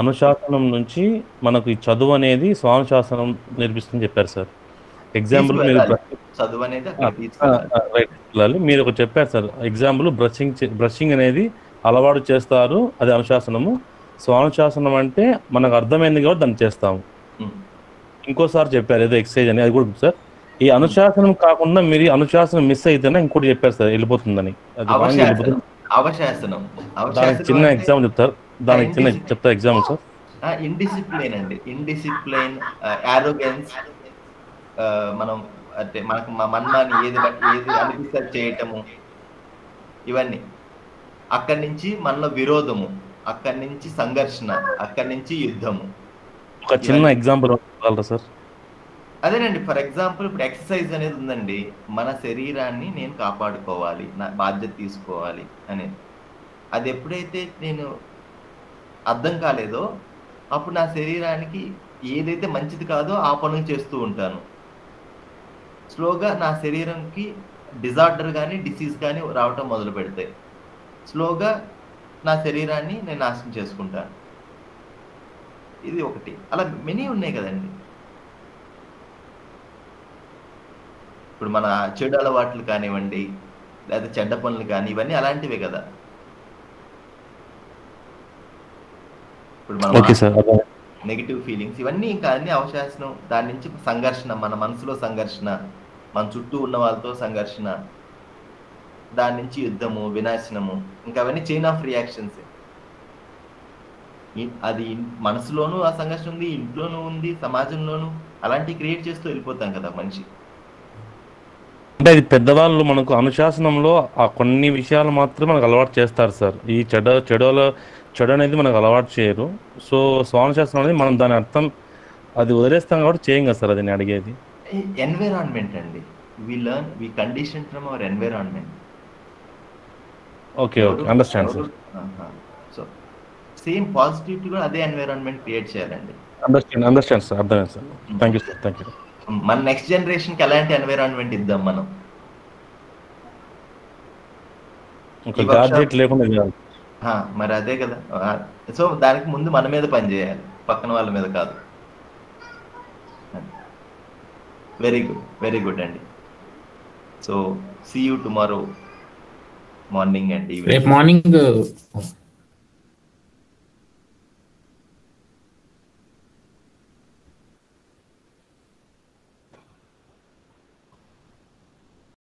అనుశాసనం నుంచి మనకు ఈ చదువు అనేది స్వానుశాసనం నేర్పిస్తుందని చెప్పారు సార్. ఎగ్జాంపుల్ మీరు చదువు అనేది రైట్ మీరు ఒక చెప్పారు సార్ ఎగ్జాంపుల్, బ్రషింగ్ అనేది అలవాటు చేస్తారు, అది అనుశాసనము. స్వానుశాసనం అంటే మనకు అర్థమైంది కాబట్టి దాన్ని చేస్తాము. ఇంకోసారి చెప్పారు ఏదో ఎక్సర్సైజ్ అని, అది కూడా సార్. ఈ అనుశాసనం కాకుండా మీరు అనుశాసనం మిస్ అయితేనే ఇంకోటి చెప్పారు సార్, వెళ్ళిపోతుందని. అది దానికి చిన్న ఎగ్జాంపుల్ చెప్తారు, దానికి చిన్న చెప్తారు ఎగ్జాంపుల్ సార్. ఇండిసిప్లైన్ అండి, ఇండిసిప్లైన్, యారోగెన్స్, మనం అంటే మనకు మన్మాని ఏది అనిపిస్తే చేయటము, ఇవన్నీ. అక్కడి నుంచి మనలో విరోధము, అక్కడి నుంచి సంఘర్షణ, అక్కడి నుంచి యుద్ధము. ఒక చిన్న ఎగ్జాంపుల్ ఇవ్వాలరా సార్? అదేనండి, ఫర్ ఎగ్జాంపుల్ ఇప్పుడు ఎక్సర్సైజ్ అనేది ఉందండి, మన శరీరాన్ని నేను కాపాడుకోవాలి, నా బాధ్యత తీసుకోవాలి అనేది. అది ఎప్పుడైతే నేను అర్థం కాలేదో అప్పుడు నా శరీరానికి ఏదైతే మంచిది కాదో ఆ పనులు చేస్తూ ఉంటాను. స్లోగా నా శరీరంకి డిజార్డర్ కానీ డిసీజ్ కానీ రావటం మొదలు పెడతాయి. స్లోగా నా శరీరాన్ని నేను నాశనం చేసుకుంటాను. ఇది ఒకటి. అలా మెనీ ఉన్నాయి కదండి. ఇప్పుడు మన చెడు అలవాట్లు కానివ్వండి, లేదా చెడ్డ పనులు కానీ, ఇవన్నీ అలాంటివే కదా. ఇప్పుడు మన నెగిటివ్ ఫీలింగ్స్ ఇవన్నీ ఇంకా అన్ని అవశాసనం. దాని నుంచి సంఘర్షణ, మన మనసులో సంఘర్షణ, మన చుట్టూ ఉన్న వాళ్ళతో సంఘర్షణ, దాని నుంచి యుద్ధము, వినాశనము, ఇంకా అవన్నీ చైన్ ఆఫ్ రియాక్షన్స్. అది మనసులోనూ ఆ సంఘర్షణ ఉంది, ఇంట్లోనూ ఉంది, సమాజంలోనూ అలాంటివి క్రియేట్ చేస్తూ వెళ్ళిపోతాం కదా మనిషి. అంటే ఇది పెద్దవాళ్ళు మనకు అనుశాసనంలో ఆ కొన్ని విషయాలు మాత్రమే మనకు అలవాటు చేస్తారు సార్. ఈ చెడు అనేది మనకు అలవాటు చేయరు. సో స్వానుశాసనం అనేది మనం దాని అర్థం అది వదిలేస్తాం కాబట్టి చేయం కదా సార్. అది నేను అడిగేది. ఎన్విరాన్మెంట్ అండి, we condition from our environment. Okay, understand sir. So same positivity కూడా అదే ఎన్విరాన్మెంట్ క్రియేట్ చేయాలండి. అండర్స్టాండ్ సార్, అర్థమైంది sir. Thank you sir, thank you. మన నెక్స్ట్ జనరేషన్ కి ఎలాంటి ఎన్విరాన్మెంట్ ఇద్దాం మనం? మరి అదే కదా. సో దానికి ముందు మన మీద పని చేయాలి, పక్కన వాళ్ళ మీద కాదు. వెరీ గుడ్ అండి. So see you tomorrow morning అండి. రేపు మార్నింగ్